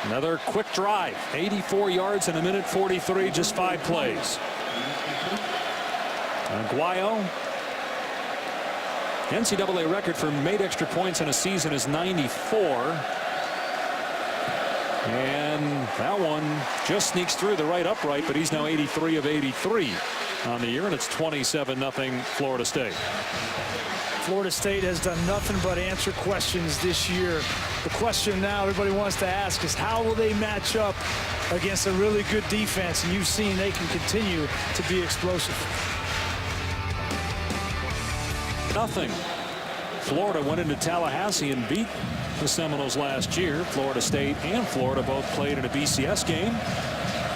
Speaker 1: Another quick drive, 84 yards in a minute 43, just 5 plays. Aguayo. NCAA record for made extra points in a season is 94. And that one just sneaks through the right upright, but he's now 83 of 83 on the year, and it's 27-0 Florida State.
Speaker 2: Florida State has done nothing but answer questions this year. The question now everybody wants to ask is how will they match up against a really good defense? And you've seen they can continue to be explosive.
Speaker 1: Nothing. Florida went into Tallahassee and beat the Seminoles last year. Florida State and Florida both played in a BCS game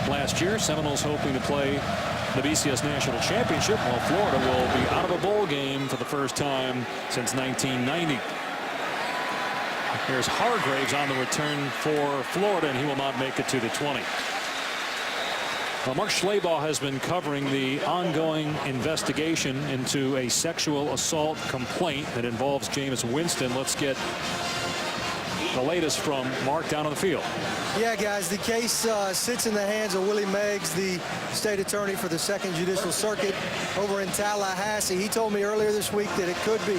Speaker 1: last year. Seminoles hoping to play the BCS National Championship, while Florida will be out of a bowl game for the first time since 1990. Here's Hargraves on the return for Florida, and he will not make it to the 20. Well, Mark Schlabach has been covering the ongoing investigation into a sexual assault complaint that involves Jameis Winston. Let's get the latest from Mark down on the field.
Speaker 8: Yeah, guys, the case sits in the hands of Willie Meggs, the state attorney for the 2nd Judicial Circuit over in Tallahassee. He told me earlier this week that it could be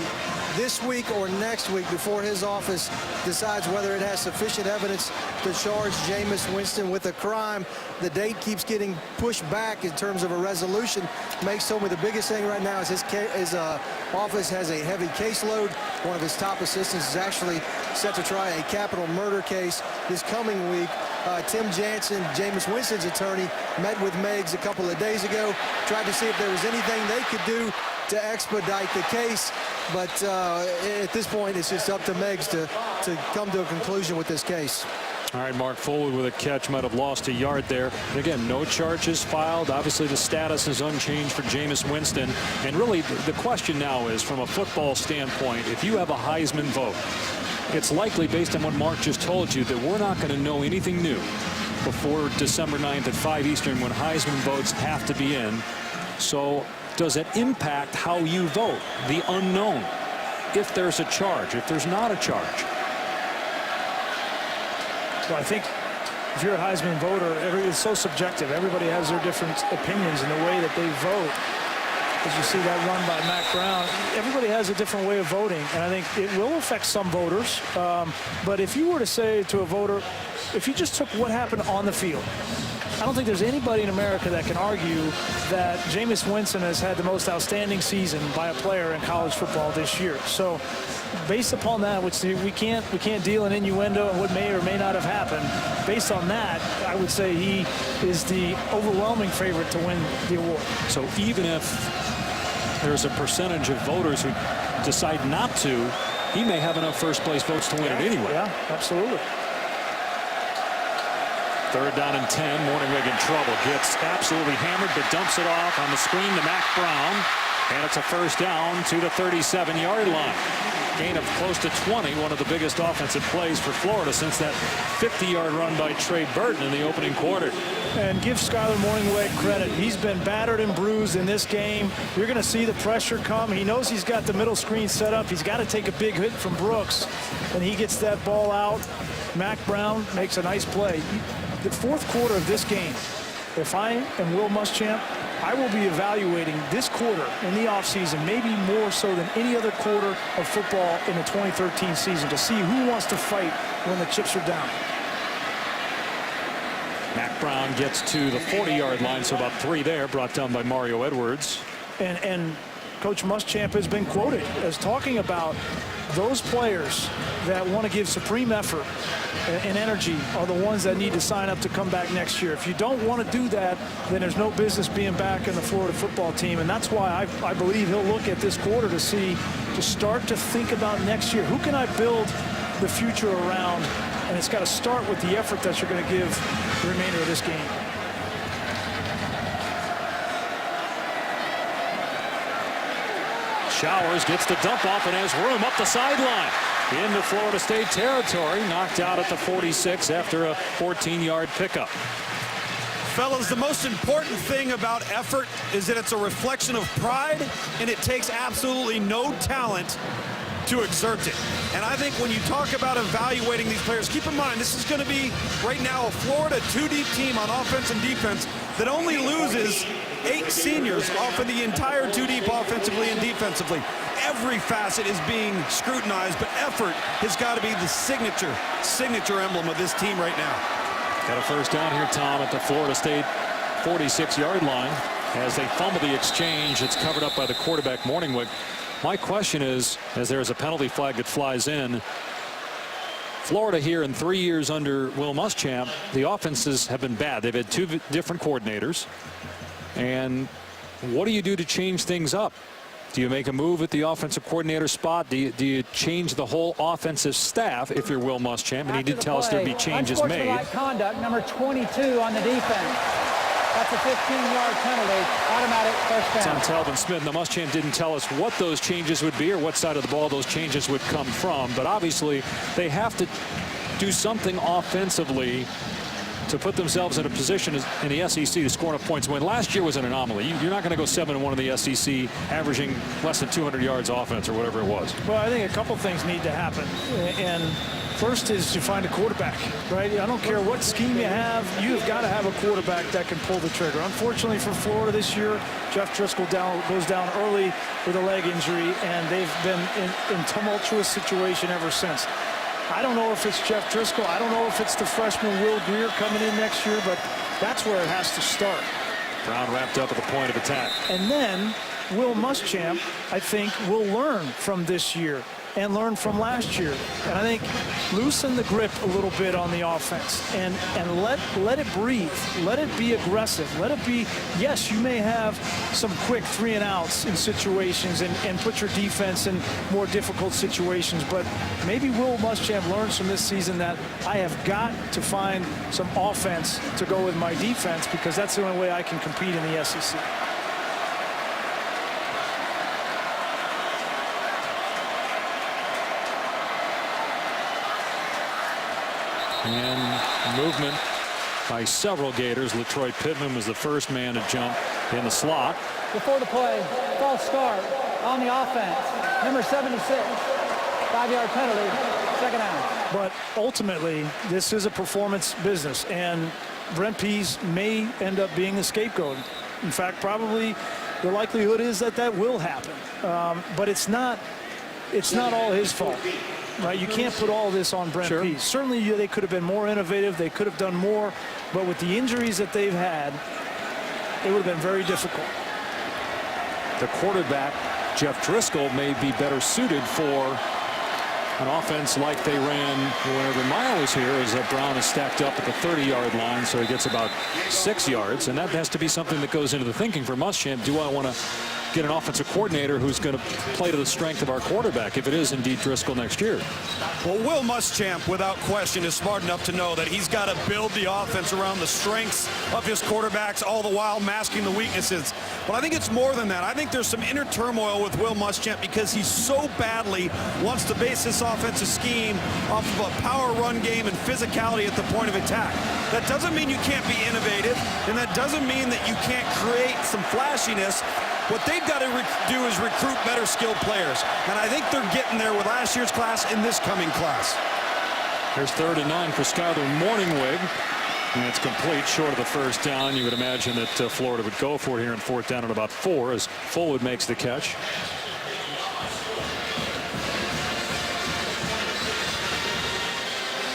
Speaker 8: this week or next week before his office decides whether it has sufficient evidence to charge Jameis Winston with a crime. The date keeps getting pushed back in terms of a resolution. Makes told me the biggest thing right now is his office has a heavy caseload. One of his top assistants is actually set to try a capital murder case this coming week. Tim Jansen, Jameis Winston's attorney, met with Meigs a couple of days ago, tried to see if there was anything they could do to expedite the case, but at this point it's just up to Meigs to come to a conclusion with this case.
Speaker 1: All right, Mark Fullwood with a catch, might have lost a yard there. And again, no charges filed. Obviously, the status is unchanged for Jameis Winston. And really, the question now is, from a football standpoint, if you have a Heisman vote, it's likely, based on what Mark just told you, that we're not going to know anything new before December 9th at 5 Eastern when Heisman votes have to be in. So does it impact how you vote? The unknown. If there's a charge, if there's not a charge.
Speaker 2: Well, I think if you're a Heisman voter, it's so subjective. Everybody has their different opinions in the way that they vote. As you see that run by Mack Brown, everybody has a different way of voting, and I think it will affect some voters. But if you were to say to a voter, if you just took what happened on the field, I don't think there's anybody in America that can argue that Jameis Winston has had the most outstanding season by a player in college football this year. So based upon that, which we can't deal in innuendo and what may or may not have happened, based on that, I would say he is the overwhelming favorite to win the award.
Speaker 1: So even if there's a percentage of voters who decide not to, he may have enough first place votes to win it anyway.
Speaker 2: Yeah, absolutely.
Speaker 1: Third down and 10. Morningweg in trouble. Gets absolutely hammered, but dumps it off on the screen to Mack Brown. And it's a first down to the 37-yard line. Gain of close to 20. One of the biggest offensive plays for Florida since that 50-yard run by Trey Burton in the opening quarter.
Speaker 2: And give Skyler Morningweg credit. He's been battered and bruised in this game. You're going to see the pressure come. He knows he's got the middle screen set up. He's got to take a big hit from Brooks. And he gets that ball out. Mack Brown makes a nice play. The fourth quarter of this game, if I am Will Muschamp, I will be evaluating this quarter in the offseason, maybe more so than any other quarter of football in the 2013 season, to see who wants to fight when the chips are down.
Speaker 1: Mack Brown gets to the 40-yard line, so about 3 there, brought down by Mario Edwards.
Speaker 2: And Coach Muschamp has been quoted as talking about those players that want to give supreme effort and energy are the ones that need to sign up to come back next year. If you don't want to do that, then there's no business being back in the Florida football team. And that's why I believe he'll look at this quarter to start to think about next year. Who can I build the future around? And it's got to start with the effort that you're going to give the remainder of this game.
Speaker 1: Showers gets the dump off and has room up the sideline into Florida State territory. Knocked out at the 46 after a 14-yard pickup.
Speaker 3: Fellas, the most important thing about effort is that it's a reflection of pride, and it takes absolutely no talent to exert it. And I think when you talk about evaluating these players, keep in mind this is going to be right now a Florida two-deep team on offense and defense that only loses 8 seniors off of the entire two-deep offensively and defensively. Every facet is being scrutinized, but effort has got to be the signature emblem of this team right now.
Speaker 1: Got a first down here, Tom, at the Florida State 46-yard line. As they fumble the exchange, it's covered up by the quarterback, Morningweg. My question is, as there is a penalty flag that flies in, Florida here in 3 years under Will Muschamp, the offenses have been bad. They've had 2 different coordinators. And what do you do to change things up? Do you make a move at the offensive coordinator spot? Do you change the whole offensive staff if you're Will Muschamp? And he did tell us there'd be changes made.
Speaker 4: Unsportsmanlike conduct, number 22 on the defense. That's a 15-yard penalty, automatic first down.
Speaker 1: It's on Telvin Smith. Now, Muschamp didn't tell us what those changes would be or what side of the ball those changes would come from. But obviously, they have to do something offensively to put themselves in a position in the SEC to score enough points. When last year was an anomaly, you're not going to go 7-1 in the SEC, averaging less than 200 yards offense or whatever it was.
Speaker 2: Well, I think a couple things need to happen. And first is to find a quarterback, right? I don't care what scheme you have. You've got to have a quarterback that can pull the trigger. Unfortunately for Florida this year, Jeff Driscoll goes down early with a leg injury, and they've been in tumultuous situation ever since. I don't know if it's Jeff Driscoll. I don't know if it's the freshman Will Greer coming in next year, but that's where it has to start.
Speaker 1: Brown wrapped up at the point of attack.
Speaker 2: And then Will Muschamp, I think, will learn from this year and learn from last year. And I think loosen the grip a little bit on the offense and let it breathe. Let it be aggressive. Let it be, yes, you may have some quick 3-and-outs in situations and put your defense in more difficult situations. But maybe Will Muschamp learns from this season that I have got to find some offense to go with my defense, because that's the only way I can compete in the SEC.
Speaker 1: And movement by several Gators. LaTroy Pittman was the first man to jump in the slot.
Speaker 4: Before the play, false start on the offense. Number 76, 5-yard penalty, second down.
Speaker 2: But ultimately, this is a performance business, and Brent Pease may end up being the scapegoat. In fact, probably the likelihood is that will happen. But it's not all his fault. Right, you can't put all this on Brent Pease. Certainly, they could have been more innovative. They could have done more, but with the injuries that they've had, it would have been very difficult.
Speaker 1: The quarterback, Jeff Driscoll, may be better suited for an offense like they ran whenever Meyer was here, as Brown is stacked up at the 30-yard line, so he gets about 6 yards, and that has to be something that goes into the thinking for Muschamp. Do I want to get an offensive coordinator who's going to play to the strength of our quarterback, if it is indeed Driscoll next year?
Speaker 3: Well, Will Muschamp, without question, is smart enough to know that he's got to build the offense around the strengths of his quarterbacks, all the while masking the weaknesses. But I think it's more than that. I think there's some inner turmoil with Will Muschamp because he so badly wants to base this offensive scheme off of a power run game and physicality at the point of attack. That doesn't mean you can't be innovative, and that doesn't mean that you can't create some flashiness. What they've got to do is recruit better skilled players. And I think they're getting there with last year's class and this coming class.
Speaker 1: Here's 3rd and 9 for Skyler Morningwig. And it's complete, short of the first down. You would imagine that Florida would go for it here in 4th down at about 4 as Fullwood makes the catch.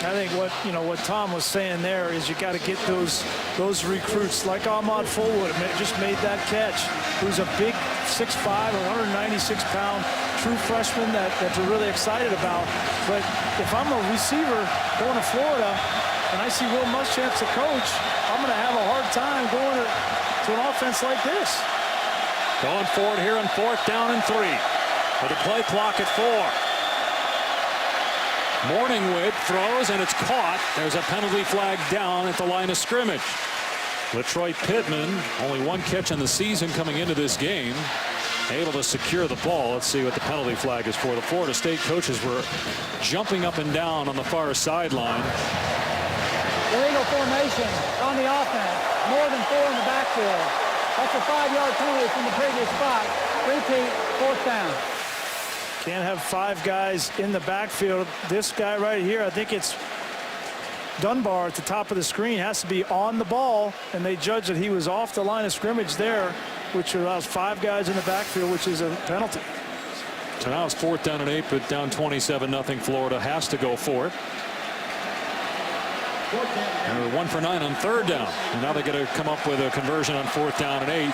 Speaker 2: I think what Tom was saying there is you got to get those recruits like Ahmad Fullwood just made that catch, who's a big 6'5", 196-pound true freshman that we're really excited about. But if I'm a receiver going to Florida and I see Will Muschamp's a coach, I'm going to have a hard time going to an offense like this.
Speaker 1: Going forward here on 4th down and 3 with a play clock at 4. Morningwig throws, and it's caught. There's a penalty flag down at the line of scrimmage. LaTroy Pittman, only 1 catch in the season coming into this game, able to secure the ball. Let's see what the penalty flag is for. The Florida State coaches were jumping up and down on the far sideline.
Speaker 4: Illegal formation on the offense. More than 4 in the backfield. That's a 5-yard penalty from the previous spot. Repeat, 4th down.
Speaker 2: Can't have 5 guys in the backfield. This guy right here, I think it's Dunbar at the top of the screen, has to be on the ball, and they judge that he was off the line of scrimmage there, which allows 5 guys in the backfield, which is a penalty.
Speaker 1: So now it's 4th down and 8, but down 27-0. Florida has to go for it. And they're 1 for 9 on 3rd down. And now they got to come up with a conversion on 4th down and 8.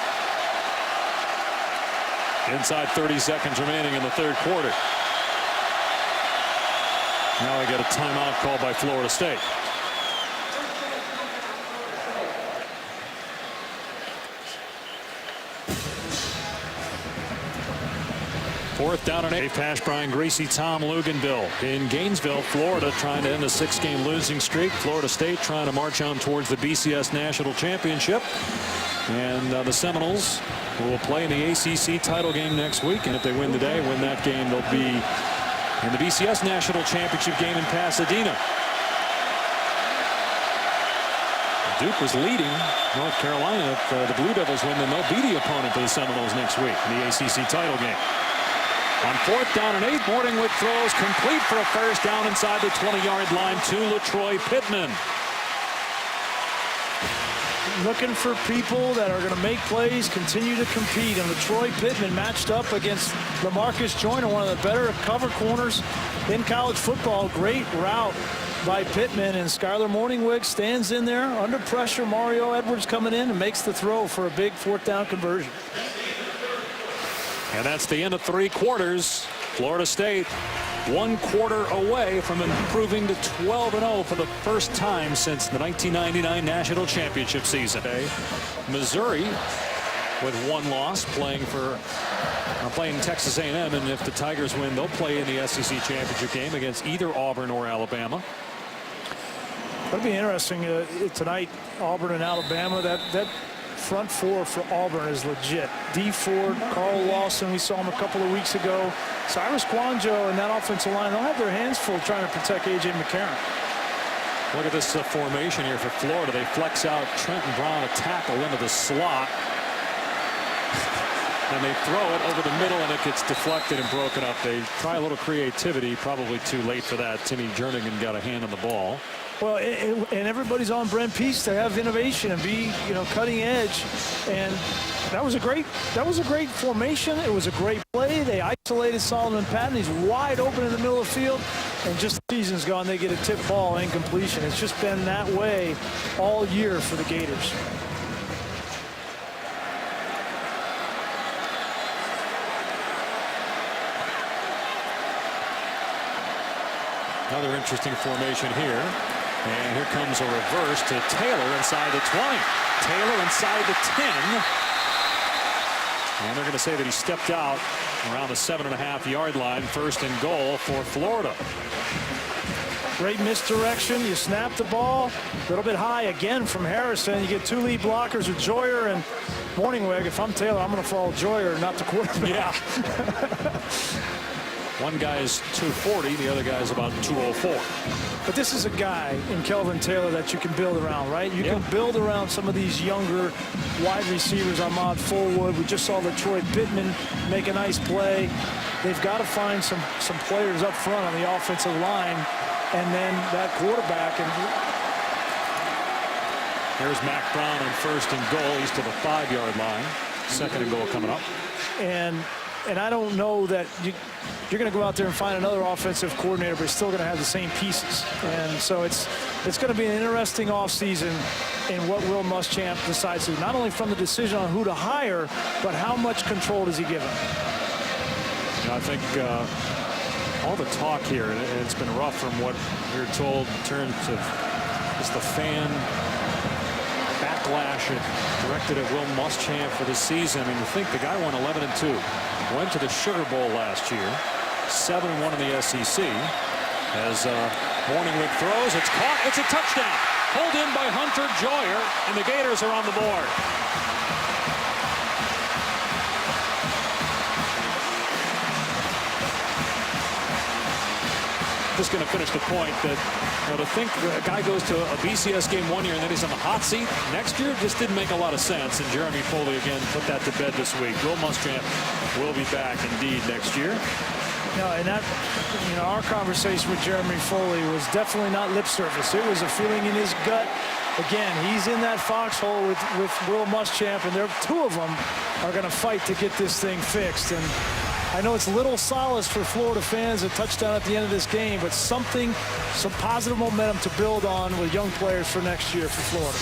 Speaker 1: Inside 30 seconds remaining in the 3rd quarter. Now we get a timeout called by Florida State. Fourth down and 8. Pass Brian Greasy, Tom Luganville in Gainesville, Florida, trying to end a 6-game losing streak. Florida State trying to march on towards the BCS National Championship. And the Seminoles will play in the ACC title game next week. And if they win today, win that game, they'll be in the BCS National Championship game in Pasadena. Duke was leading North Carolina. If the Blue Devils win, then they'll be the opponent for the Seminoles next week in the ACC title game. On 4th down and 8, Morningwood throws complete for a first down inside the 20-yard line to LaTroy Pittman.
Speaker 2: Looking for people that are going to make plays, continue to compete. And LaTroy Pittman matched up against LaMarcus Joyner, one of the better cover corners in college football. Great route by Pittman, and Skyler Morningwood stands in there under pressure. Mario Edwards coming in and makes the throw for a big 4th down conversion.
Speaker 1: And that's the end of 3 quarters. Florida State 1 quarter away from improving to 12-0 for the first time since the 1999 national championship season. Missouri with 1 loss, playing Texas A&M, and if the Tigers win, they'll play in the SEC championship game against either Auburn or Alabama.
Speaker 2: That'll be interesting tonight. Auburn and Alabama. That front 4 for Auburn is legit. Dee Ford, Carl Lawson, we saw him a couple of weeks ago. Cyrus Kouandjio and that offensive line, they'll have their hands full trying to protect A.J. McCarron.
Speaker 1: Look at this formation here for Florida. They flex out Trenton Brown, a tackle, into the slot. And they throw it over the middle, and it gets deflected and broken up. They try a little creativity, probably too late for that. Timmy Jernigan got a hand on the ball.
Speaker 2: Well, and everybody's on Brent Pease to have innovation and be, cutting edge. And that was a great formation. It was a great play. They isolated Solomon Patton. He's wide open in the middle of the field. And just the season's gone, they get a tip ball incompletion. It's just been that way all year for the Gators.
Speaker 1: Another interesting formation here. And here comes a reverse to Taylor inside the 20. Taylor inside the 10. And they're going to say that he stepped out around the 7.5-yard line. 1st and goal for Florida.
Speaker 2: Great misdirection. You snap the ball a little bit high again from Harrison. You get 2 lead blockers with Joyer and Morningwood. If I'm Taylor, I'm going to follow Joyer, not the quarterback.
Speaker 1: Yeah. One guy's 240, the other guy's about 204.
Speaker 2: But this is a guy in Kelvin Taylor that you can build around, right? You can build around some of these younger wide receivers. Ahmad Fullwood. We just saw LaTroy Pittman make a nice play. They've got to find some players up front on the offensive line, and then that quarterback. And
Speaker 1: there's Mack Brown on 1st and goal. He's to the 5-yard line. 2nd and goal coming up.
Speaker 2: And I don't know that you're going to go out there and find another offensive coordinator, but you're still going to have the same pieces. And so it's going to be an interesting offseason in what Will Muschamp decides to do, not only from the decision on who to hire, but how much control does he give him.
Speaker 1: I think all the talk here, and it's been rough from what we're told in terms of just the fan backlash directed at Will Muschamp for the season. I mean, you think the guy won 11-2, went to the Sugar Bowl last year, 7-1 in the SEC. As Morningwood throws, it's caught, it's a touchdown. Pulled in by Hunter Joyer, and the Gators are on the board. Just going to finish the point that, to think a guy goes to a BCS game 1 year and then he's on the hot seat next year just didn't make a lot of sense. And Jeremy Foley again put that to bed this week. Will Muschamp will be back indeed next year.
Speaker 2: And that, our conversation with Jeremy Foley was definitely not lip service. It was a feeling in his gut. Again, he's in that foxhole with Will Muschamp, and 2 of them are going to fight to get this thing fixed. And I know it's little solace for Florida fans, a touchdown at the end of this game, but some positive momentum to build on with young players for next year for Florida.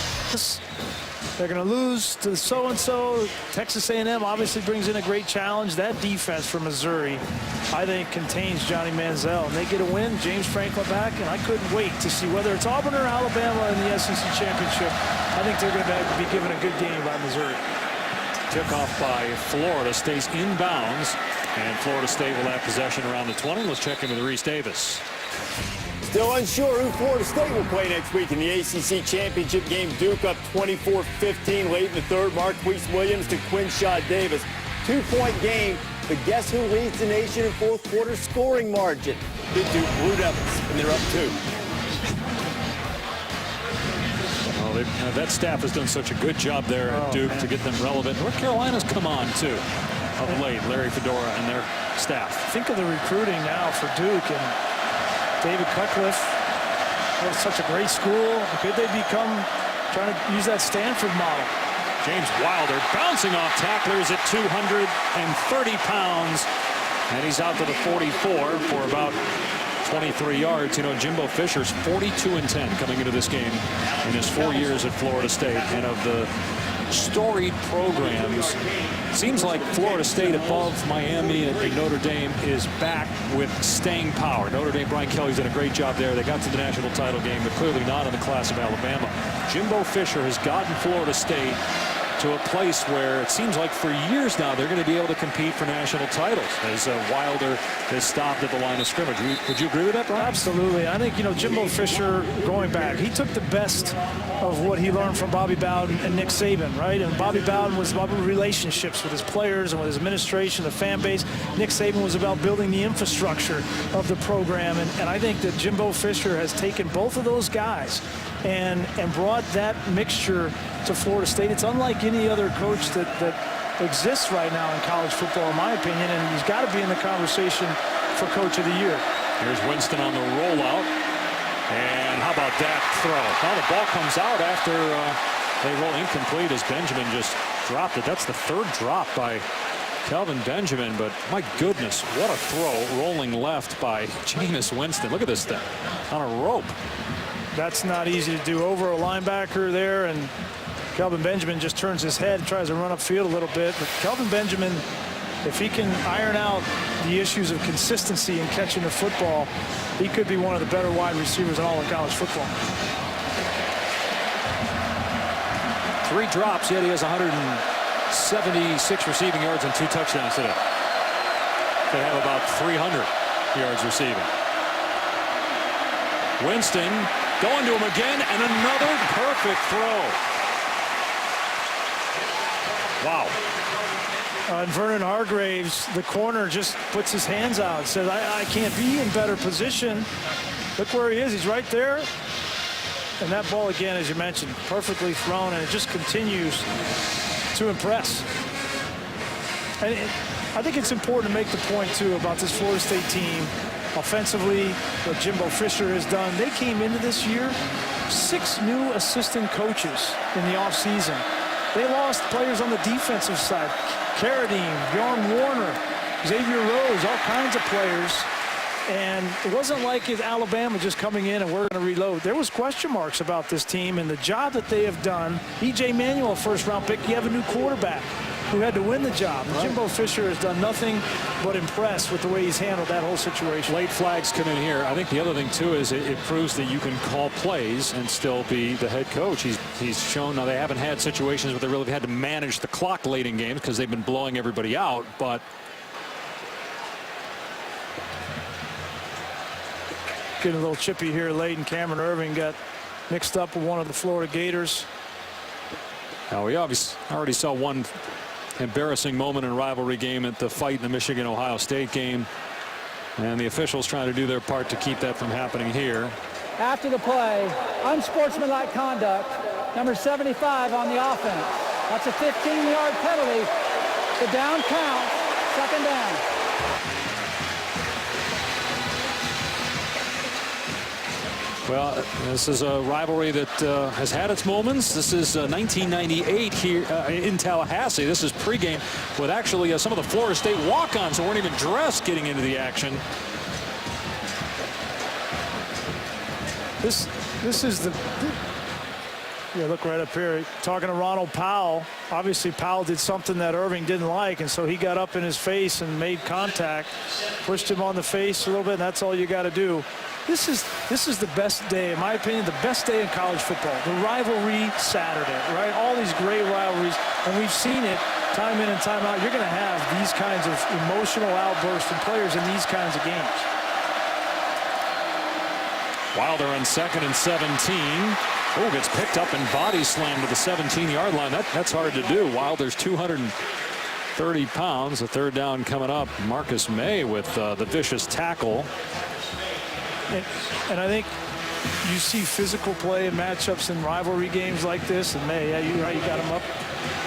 Speaker 2: They're going to lose to so-and-so. Texas A&M obviously brings in a great challenge. That defense for Missouri, I think, contains Johnny Manziel. And they get a win, James Franklin back, and I couldn't wait to see whether it's Auburn or Alabama in the SEC championship. I think they're going to be given a good game by Missouri.
Speaker 1: Tip-off by Florida stays inbounds, and Florida State will have possession around the 20. Let's check in with Reese Davis.
Speaker 5: Still unsure who Florida State will play next week in the ACC championship game. Duke up 24-15 late in the 3rd. Marquise Williams to Quinshad Davis. 2-point game, but guess who leads the nation in 4th quarter scoring margin? The Duke Blue Devils, and they're up 2.
Speaker 1: Well, that staff has done such a good job there at Duke to get them relevant. North Carolina's come on, too, of late. Larry Fedora and their staff.
Speaker 2: Think of the recruiting now for Duke and David Cutcliffe. Well, it's such a great school. Could they become trying to use that Stanford model?
Speaker 1: James Wilder bouncing off tacklers at 230 pounds. And he's out to the 44 for about 23 yards. You know, Jimbo Fisher's 42-10 coming into this game in his 4 years at Florida State. And of the storied programs, seems like Florida State above Miami and Notre Dame is back with staying power. Notre Dame, Brian Kelly's done a great job there. They got to the national title game, but clearly not in the class of Alabama. Jimbo Fisher has gotten Florida State to a place where it seems like for years now they're going to be able to compete for national titles as Wilder has stopped at the line of scrimmage. Would you agree with that, Brian?
Speaker 2: Absolutely. I think, you know, Jimbo Fisher, going back, he took the best of what he learned from Bobby Bowden and Nick Saban, right? And Bobby Bowden was about relationships with his players and with his administration, the fan base. Nick Saban was about building the infrastructure of the program. And I think that Jimbo Fisher has taken both of those guys and brought that mixture to Florida State. It's unlike any other coach that exists right now in college football, in my opinion, and he's got to be in the conversation for Coach of the Year.
Speaker 1: Here's Winston on the rollout. And how about that throw? Well, the ball comes out after they roll incomplete as Benjamin just dropped it. That's the third drop by Kelvin Benjamin, but my goodness, what a throw rolling left by Jameis Winston. Look at this thing on a rope.
Speaker 2: That's not easy to do over a linebacker there, and Kelvin Benjamin just turns his head and tries to run upfield a little bit. But Kelvin Benjamin, if he can iron out the issues of consistency in catching the football, he could be one of the better wide receivers in all of college football.
Speaker 1: 3 drops, yet he has 176 receiving yards and 2 touchdowns today. They have about 300 yards receiving. Winston going to him again, and another perfect throw. Wow.
Speaker 2: And Vernon Hargreaves, the corner, just puts his hands out and says, I can't be in better position. Look where he is. He's right there. And that ball, again, as you mentioned, perfectly thrown, and it just continues to impress. And I think it's important to make the point, too, about this Florida State team. Offensively, what Jimbo Fisher has done. They came into this year 6 new assistant coaches in the offseason. They lost players on the defensive side. Carradine, Bjorn Warner, Xavier Rose, all kinds of players. And it wasn't like it's Alabama just coming in and we're going to reload. There was question marks about this team and the job that they have done. E.J. Manuel, first-round pick. You have a new quarterback who had to win the job. Right. Jimbo Fisher has done nothing but impress with the way he's handled that whole situation.
Speaker 1: Late flags come in here. I think the other thing, too, is it proves that you can call plays and still be the head coach. He's shown, now they haven't had situations where they really had to manage the clock late in games because they've been blowing everybody out, but
Speaker 2: getting a little chippy here late, and Cameron Irving got mixed up with one of the Florida Gators.
Speaker 1: Now, we obviously already saw one embarrassing moment in a rivalry game at the fight in the Michigan-Ohio State game, and the officials trying to do their part to keep that from happening here.
Speaker 4: After the play, unsportsmanlike conduct, number 75 on the offense. That's a 15-yard penalty. The down counts, 2nd down.
Speaker 1: Well, this is a rivalry that has had its moments. This is 1998 here in Tallahassee. This is pregame with actually some of the Florida State walk-ons who weren't even dressed getting into the action.
Speaker 2: This is the yeah, look right up here. Talking to Ronald Powell. Obviously, Powell did something that Irving didn't like, and so he got up in his face and made contact, pushed him on the face a little bit, and that's all you got to do. This is the best day, in my opinion, the best day in college football. The rivalry Saturday, right? All these great rivalries, and we've seen it time in and time out. You're going to have these kinds of emotional outbursts from players in these kinds of games.
Speaker 1: Wilder on 2nd and 17. Oh, gets picked up and body slammed to the 17-yard line. That's hard to do. Wilder's 230 pounds. A 3rd down coming up. Marcus May with the vicious tackle.
Speaker 2: And I think you see physical play and matchups in rivalry games like this, and yeah, you're right, you got them up.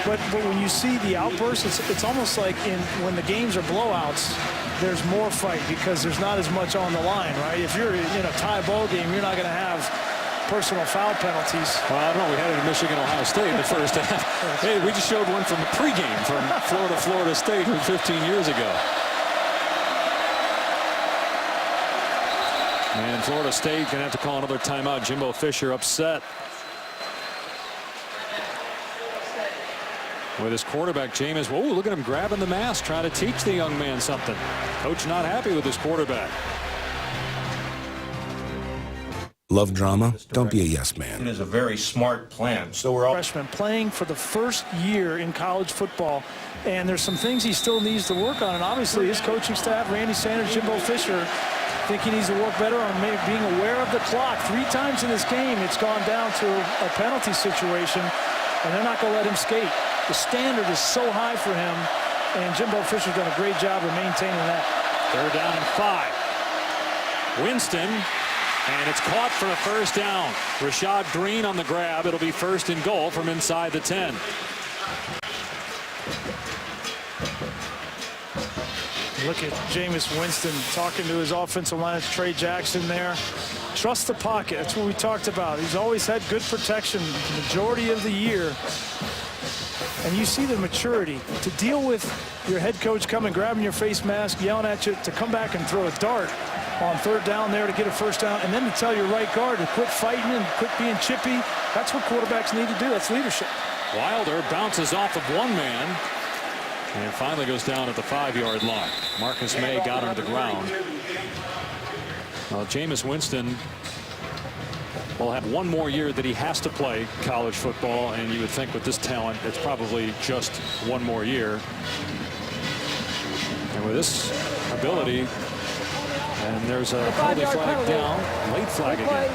Speaker 2: But when you see the outbursts, it's almost like when the games are blowouts, there's more fight because there's not as much on the line, right? If you're in a tie ball game, you're not going to have personal foul penalties.
Speaker 1: Well, I don't know. We had it in Michigan, Ohio State in the first half. Hey, we just showed one from the pregame from Florida State from 15 years ago. And Florida State going to have to call another timeout. Jimbo Fisher upset with his quarterback, Jameis. Whoa, look at him grabbing the mask, trying to teach the young man something. Coach not happy with his quarterback.
Speaker 9: Love drama? Don't be a yes man.
Speaker 10: It is a very smart plan. So we're all
Speaker 2: freshman playing for the first year in college football, and there's some things he still needs to work on. And obviously his coaching staff, Randy Sanders, Jimbo Fisher, think he needs to work better on being aware of the clock. 3 times in this game it's gone down to a penalty situation, and they're not going to let him skate. The standard is so high for him, and Jimbo Fisher's done a great job of maintaining that.
Speaker 1: 3rd down and 5. Winston, and it's caught for a first down. Rashad Green on the grab. It'll be 1st and goal from inside the 10.
Speaker 2: Look at Jameis Winston talking to his offensive line. It's Trey Jackson there. Trust the pocket. That's what we talked about. He's always had good protection the majority of the year. And you see the maturity to deal with your head coach coming, grabbing your face mask, yelling at you, to come back and throw a dart on 3rd down there to get a first down, and then to tell your right guard to quit fighting and quit being chippy. That's what quarterbacks need to do. That's leadership.
Speaker 1: Wilder bounces off of one man and finally goes down at the 5-yard line. Marcus May got him to the ground. Well, Jameis Winston will have one more year that he has to play college football, and you would think with this talent it's probably just one more year. And with this ability, and there's a penalty flag down, late flag again.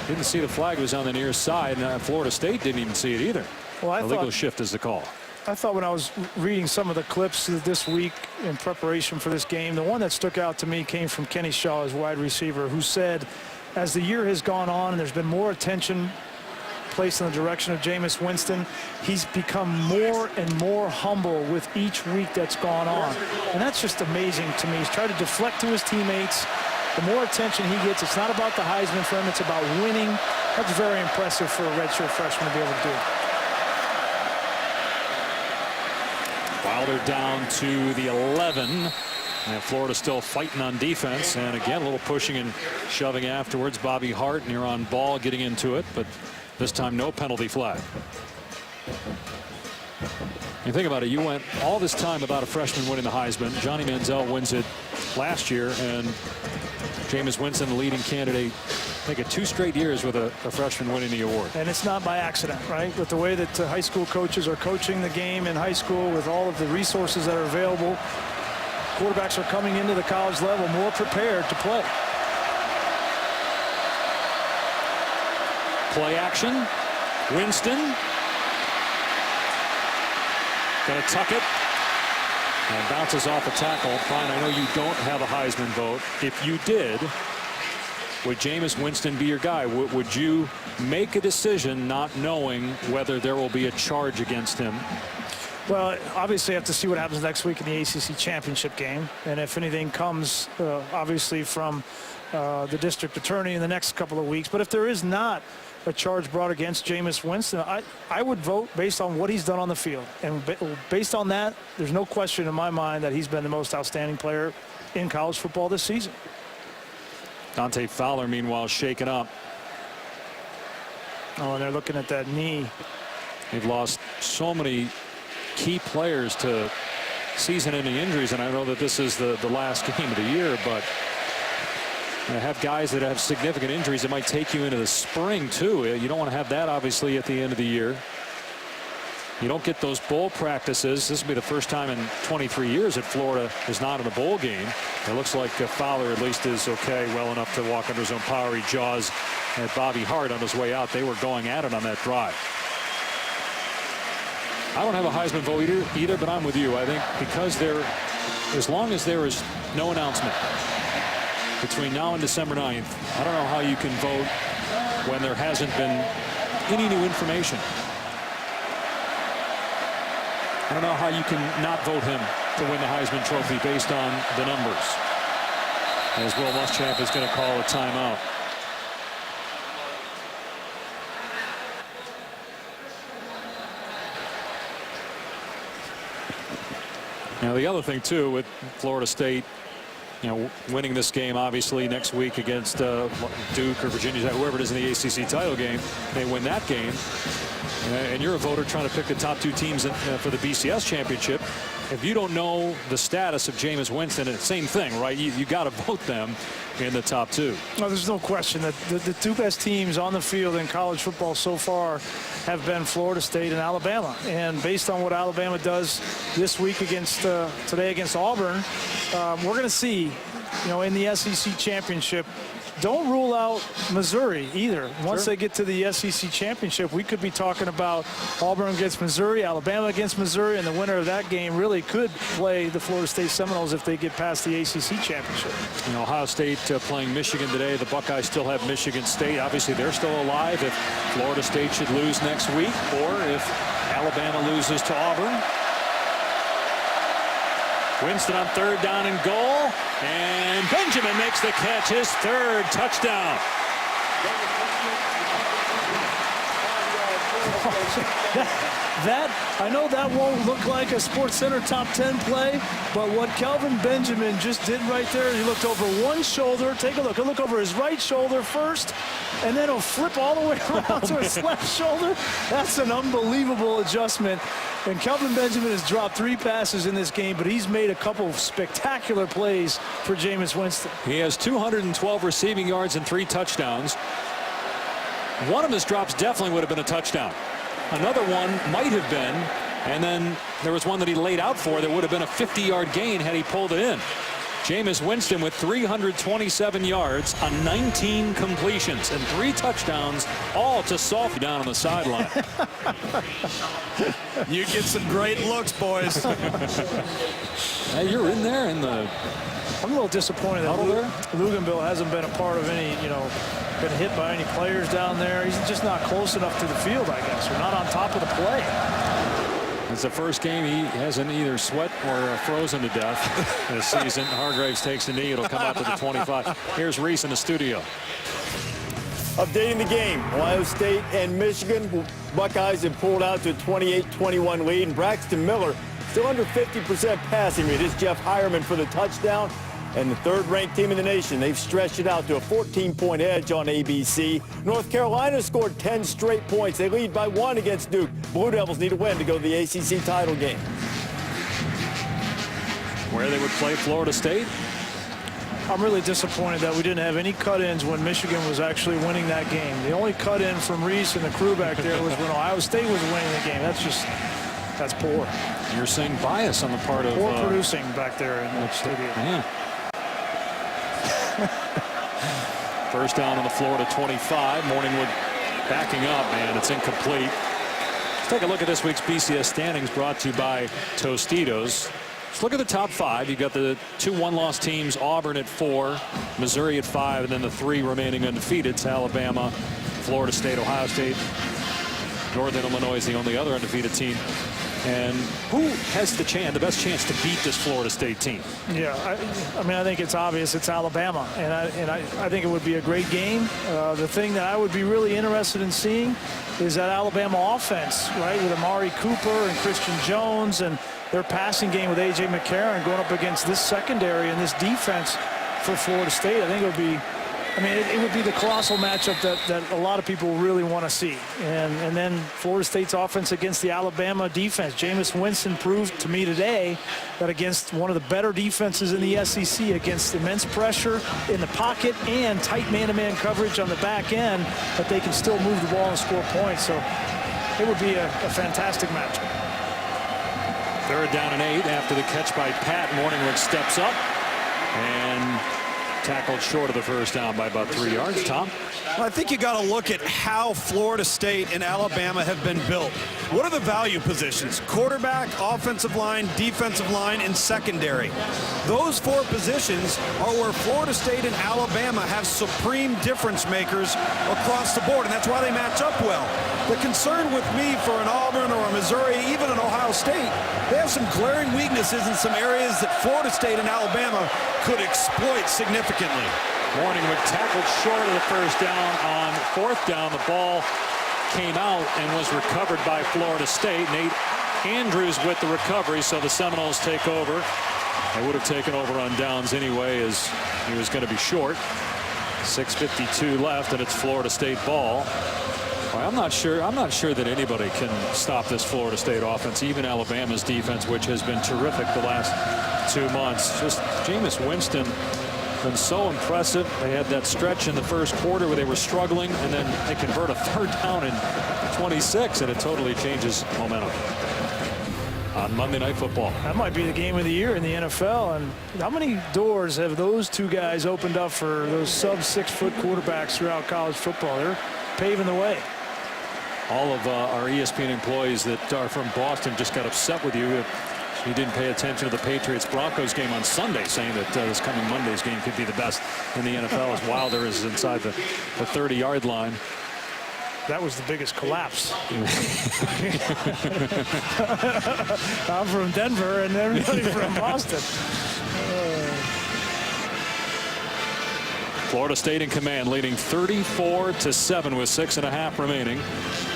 Speaker 1: Didn't see the flag. It was on the near side, and Florida State didn't even see it either.
Speaker 2: Well,
Speaker 1: illegal shift is the call.
Speaker 2: I thought when I was reading some of the clips this week in preparation for this game, the one that stuck out to me came from Kenny Shaw, his wide receiver, who said as the year has gone on and there's been more attention placed in the direction of Jameis Winston, he's become more and more humble with each week that's gone on. And that's just amazing to me. He's tried to deflect to his teammates. The more attention he gets, it's not about the Heisman for him, it's about winning. That's very impressive for a redshirt freshman to be able to do.
Speaker 1: Wilder down to the 11. And Florida still fighting on defense. And again, a little pushing and shoving afterwards. Bobby Hart near on ball getting into it, but this time no penalty flag. You think about it, you went all this time about a freshman winning the Heisman. Johnny Manziel wins it last year, and Jameis Winston, the leading candidate, I think 2 straight years with a freshman winning the award.
Speaker 2: And it's not by accident, right? With the way that high school coaches are coaching the game in high school, with all of the resources that are available, quarterbacks are coming into the college level more prepared to play.
Speaker 1: Play action. Winston. Going to tuck it. And bounces off a tackle. Fine, I know you don't have a Heisman vote. If you did, would Jameis Winston be your guy? Would you make a decision not knowing whether there will be a charge against him?
Speaker 2: Well, obviously, I have to see what happens next week in the ACC championship game. And if anything comes, obviously, from the district attorney in the next couple of weeks. But if there is not a charge brought against Jameis Winston, I would vote based on what he's done on the field. And based on that, there's no question in my mind that he's been the most outstanding player in college football this season.
Speaker 1: Dante Fowler, meanwhile, shaken up.
Speaker 2: Oh, and they're looking at that knee.
Speaker 1: They've lost so many key players to season-ending injuries, and I know that this is the last game of the year, but have guys that have significant injuries that might take you into the spring too. You don't want to have that obviously at the end of the year. You don't get those bowl practices. This will be the first time in 23 years that Florida is not in a bowl game. It looks like Fowler at least is okay, well enough to walk under his own power. He jaws at Bobby Hart on his way out. They were going at it on that drive. I don't have a Heisman vote either, but I'm with you. I think because as long as there is no announcement, between now and December 9th, I don't know how you can vote when there hasn't been any new information. I don't know how you can not vote him to win the Heisman Trophy based on the numbers. As Will Muschamp is going to call a timeout. Now the other thing too with Florida State, winning this game obviously next week against Duke or Virginia, whoever it is in the ACC title game, they win that game, and you're a voter trying to pick the top 2 teams for the BCS championship. If you don't know the status of Jameis Winston, it's the same thing, right? You got to vote them in the top 2.
Speaker 2: No, there's no question that the 2 best teams on the field in college football so far have been Florida State and Alabama. And based on what Alabama does this week today against Auburn, we're going to see, in the SEC championship. Don't rule out Missouri either. Once they get to the SEC championship, we could be talking about Auburn against Missouri, Alabama against Missouri, and the winner of that game really could play the Florida State Seminoles if they get past the ACC championship.
Speaker 1: Ohio State playing Michigan today. The Buckeyes still have Michigan State. Obviously, they're still alive if Florida State should lose next week, or if Alabama loses to Auburn. Winston on 3rd down and goal, and Benjamin makes the catch, his 3rd touchdown.
Speaker 2: I know that won't look like a SportsCenter top 10 play, but what Kelvin Benjamin just did right there, he looked over one shoulder. Take a look. He'll look over his right shoulder first, and then he'll flip all the way around to his left shoulder. That's an unbelievable adjustment. And Kelvin Benjamin has dropped 3 passes in this game, but he's made a couple of spectacular plays for Jameis Winston.
Speaker 1: He has 212 receiving yards and 3 touchdowns. One of his drops definitely would have been a touchdown. Another one might have been, and then there was one that he laid out for that would have been a 50-yard gain had he pulled it in. Jameis Winston with 327 yards on 19 completions and 3 touchdowns, all to soft down on the sideline.
Speaker 3: You get some great looks, boys.
Speaker 1: Hey, you're in there in the...
Speaker 2: I'm a little disappointed that Luganville hasn't been a part of any, been hit by any players down there. He's just not close enough to the field, I guess, or not on top of the play.
Speaker 1: It's the first game he hasn't either sweat or frozen to death this season. Hargraves takes the knee. It'll come out to the 25. Here's Reese in the studio.
Speaker 5: Updating the game, Ohio State and Michigan. Buckeyes have pulled out to a 28-21 lead, and Braxton Miller still under 50% passing rate. It's Jeff Hireman for the touchdown. And the 3rd-ranked team in the nation, they've stretched it out to a 14-point edge on ABC. North Carolina scored 10 straight points. They lead by 1 against Duke. Blue Devils need a win to go to the ACC title game.
Speaker 1: Where they would play Florida State?
Speaker 2: I'm really disappointed that we didn't have any cut-ins when Michigan was actually winning that game. The only cut-in from Reese and the crew back there was when Ohio State was winning the game. That's poor.
Speaker 1: You're saying bias on the part of...
Speaker 2: Poor producing back there in the studio.
Speaker 1: Yeah. First down on the Florida 25. Morningwood backing up, and it's incomplete. Let's take a look at this week's BCS standings, brought to you by Tostitos. Let's look at the top 5. You've got the 2 one-loss teams, Auburn at 4, Missouri at 5, and then the 3 remaining undefeated, Alabama, Florida State, Ohio State. Northern Illinois is the only other undefeated team. And who has the best chance to beat this Florida State team?
Speaker 2: Yeah, I mean, I think it's obvious it's Alabama, and I think it would be a great game. The thing that I would be really interested in seeing is that Alabama offense, right, with Amari Cooper and Christian Jones and their passing game with A.J. McCarron going up against this secondary and this defense for Florida State. I think it would be, it would be the colossal matchup that a lot of people really want to see. And then Florida State's offense against the Alabama defense. Jameis Winston proved to me today that against one of the better defenses in the SEC, against immense pressure in the pocket and tight man-to-man coverage on the back end, that they can still move the ball and score points. So it would be a fantastic matchup.
Speaker 1: 3rd down and 8 after the catch by Pat. Morningwood steps up and tackled short of the first down by about 3 yards. Tom?
Speaker 3: I think you got to look at how Florida State and Alabama have been built. What are the value positions? Quarterback, offensive line, defensive line, and secondary. Those 4 positions are where Florida State and Alabama have supreme difference makers across the board, and that's why they match up well. The concern with me for an Auburn or a Missouri, even an Ohio State, they have some glaring weaknesses in some areas that Florida State and Alabama could exploit significantly.
Speaker 1: Morningwood tackled short of the first down on 4th down. The ball came out and was recovered by Florida State. Nate Andrews with the recovery, so the Seminoles take over. They would have taken over on downs anyway, as he was going to be short. 6:52 left, and it's Florida State ball. Well, I'm not sure that anybody can stop this Florida State offense, even Alabama's defense, which has been terrific the last 2 months. Just Jameis Winston been so impressive. They had that stretch in the first quarter where they were struggling, and then they convert a 3rd down in 26, and it totally changes momentum. On Monday Night Football.
Speaker 2: That might be the game of the year in the NFL. And how many doors have those 2 guys opened up for those sub-6-foot quarterbacks throughout college football? They're paving the way.
Speaker 1: All of our ESPN employees that are from Boston just got upset with you if you didn't pay attention to the Patriots-Broncos game on Sunday, saying that this coming Monday's game could be the best in the NFL as Wilder is inside the 30-yard line.
Speaker 2: That was the biggest collapse. I'm from Denver, and everybody from Boston.
Speaker 1: Florida State in command, leading 34-7 with 6.5 remaining.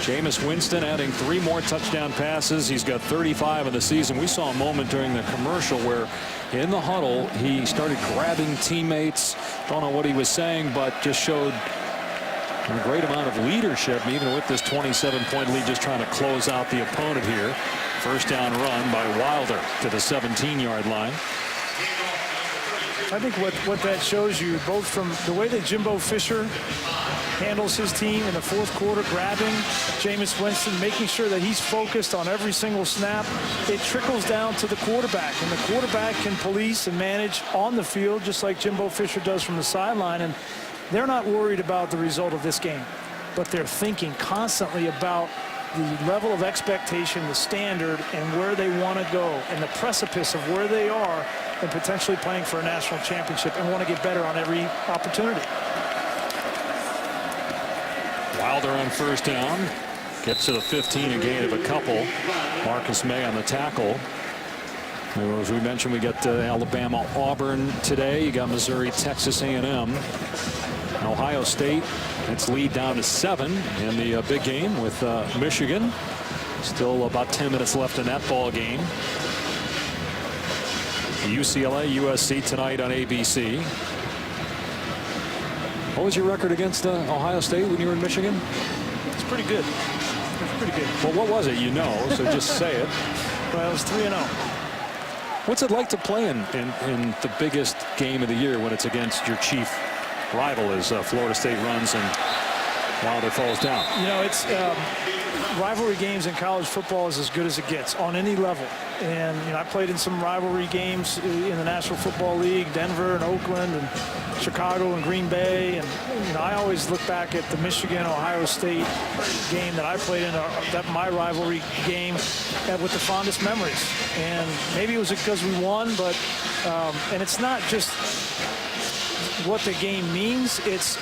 Speaker 1: Jameis Winston adding 3 more touchdown passes. He's got 35 in the season. We saw a moment during the commercial where in the huddle he started grabbing teammates. Don't know what he was saying, but just showed a great amount of leadership, even with this 27-point lead, just trying to close out the opponent here. First down run by Wilder to the 17-yard line.
Speaker 2: I think what that shows you, both from the way that Jimbo Fisher handles his team in the 4th quarter, grabbing Jameis Winston, making sure that he's focused on every single snap, it trickles down to the quarterback, and the quarterback can police and manage on the field just like Jimbo Fisher does from the sideline. And they're not worried about the result of this game, but they're thinking constantly about the level of expectation, the standard, and where they want to go, and the precipice of where they are, and potentially playing for a national championship, and want to get better on every opportunity.
Speaker 1: Wilder on first down, gets to the 15, a gain of a couple. Marcus May on the tackle. As we mentioned, we got Alabama, Auburn today. You got Missouri, Texas A&M. Ohio State, its lead down to 7 in the big game with Michigan. Still about 10 minutes left in that ball game. UCLA, USC tonight on ABC. What was your record against Ohio State when you were in Michigan?
Speaker 2: It's pretty good. It's pretty good.
Speaker 1: Well, what was it? You know, so just say it.
Speaker 2: Well, it was 3-0.
Speaker 1: What's it like to play in the biggest game of the year when it's against your chief rival as Florida State runs and Wilder falls down?
Speaker 2: You know, it's rivalry games in college football is as good as it gets on any level. And, you know, I played in some rivalry games in the National Football League, Denver and Oakland and Chicago and Green Bay. And, you know, I always look back at the Michigan-Ohio State game that I played in, my rivalry game, with the fondest memories. And maybe it was because we won, but, and it's not just what the game means, it's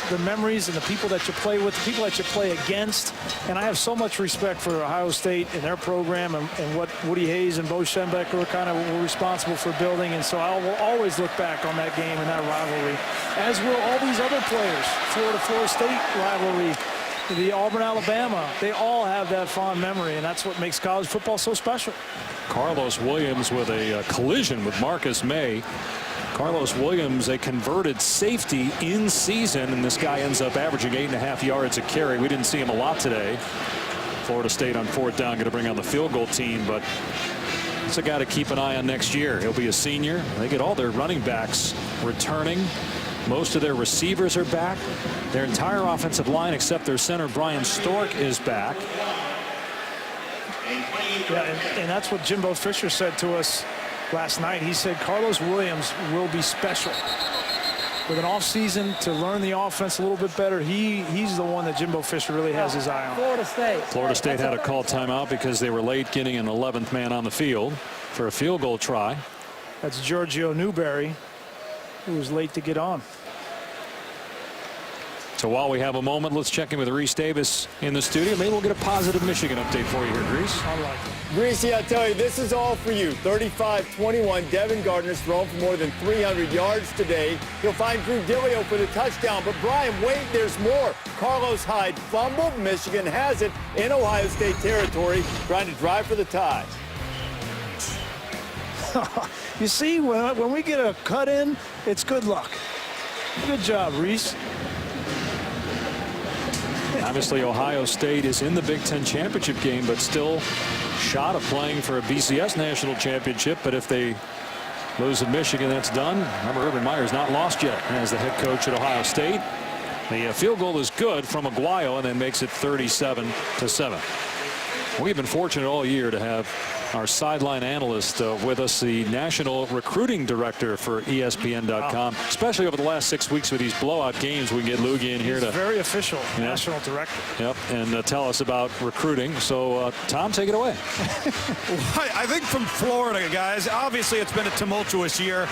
Speaker 2: the memories and the people that you play with, the people that you play against. And I have so much respect for Ohio State and their program and what Woody Hayes and Bo Schembechler kind of were responsible for building. And so I will always look back on that game and that rivalry, as will all these other players. Florida State rivalry, the Auburn-Alabama, they all have that fond memory, and that's what makes college football so special.
Speaker 1: Carlos Williams with a collision with Marcus May. Carlos Williams, a converted safety in season, and this guy ends up averaging 8.5 yards a carry. We didn't see him a lot today. Florida State on 4th down, going to bring on the field goal team, but it's a guy to keep an eye on next year. He'll be a senior. They get all their running backs returning. Most of their receivers are back. Their entire offensive line, except their center, Brian Stork, is back.
Speaker 2: Yeah, and that's what Jimbo Fisher said to us last night. He said Carlos Williams will be special. with an offseason to learn the offense a little bit better, he's the one that Jimbo Fisher really has his eye on.
Speaker 1: Florida State had a call timeout because they were late getting an 11th man on the field for a field goal try.
Speaker 2: That's Giorgio Newberry, who was late to get on.
Speaker 1: So while we have a moment, let's check in with Reese Davis in the studio. Maybe we'll get a positive Michigan update for you here, Reese.
Speaker 2: I like it.
Speaker 5: Greasy, I tell you, this is all for you. 35-21, Devin Gardner's thrown for more than 300 yards today. He'll find Drew Gillio for the touchdown. But Brian, wait, there's more. Carlos Hyde fumbled. Michigan has it in Ohio State territory, trying to drive for the tie.
Speaker 2: You see, when we get a cut in, it's good luck. Good job, Reese.
Speaker 1: Obviously, Ohio State is in the Big Ten championship game, but still shot of playing for a BCS national championship. But if they lose at Michigan, that's done. Remember, Urban Meyer's not lost yet as the head coach at Ohio State. The field goal is good from Aguayo, and then makes it 37-7. We've been fortunate all year to have our sideline analyst with us, the national recruiting director for ESPN.com. Especially over the last 6 weeks with these blowout games, we can get Lugie in here to
Speaker 2: very official national director.
Speaker 1: Yep, and tell us about recruiting. So, Tom, take it away.
Speaker 3: I think from Florida, guys, obviously it's been a tumultuous year.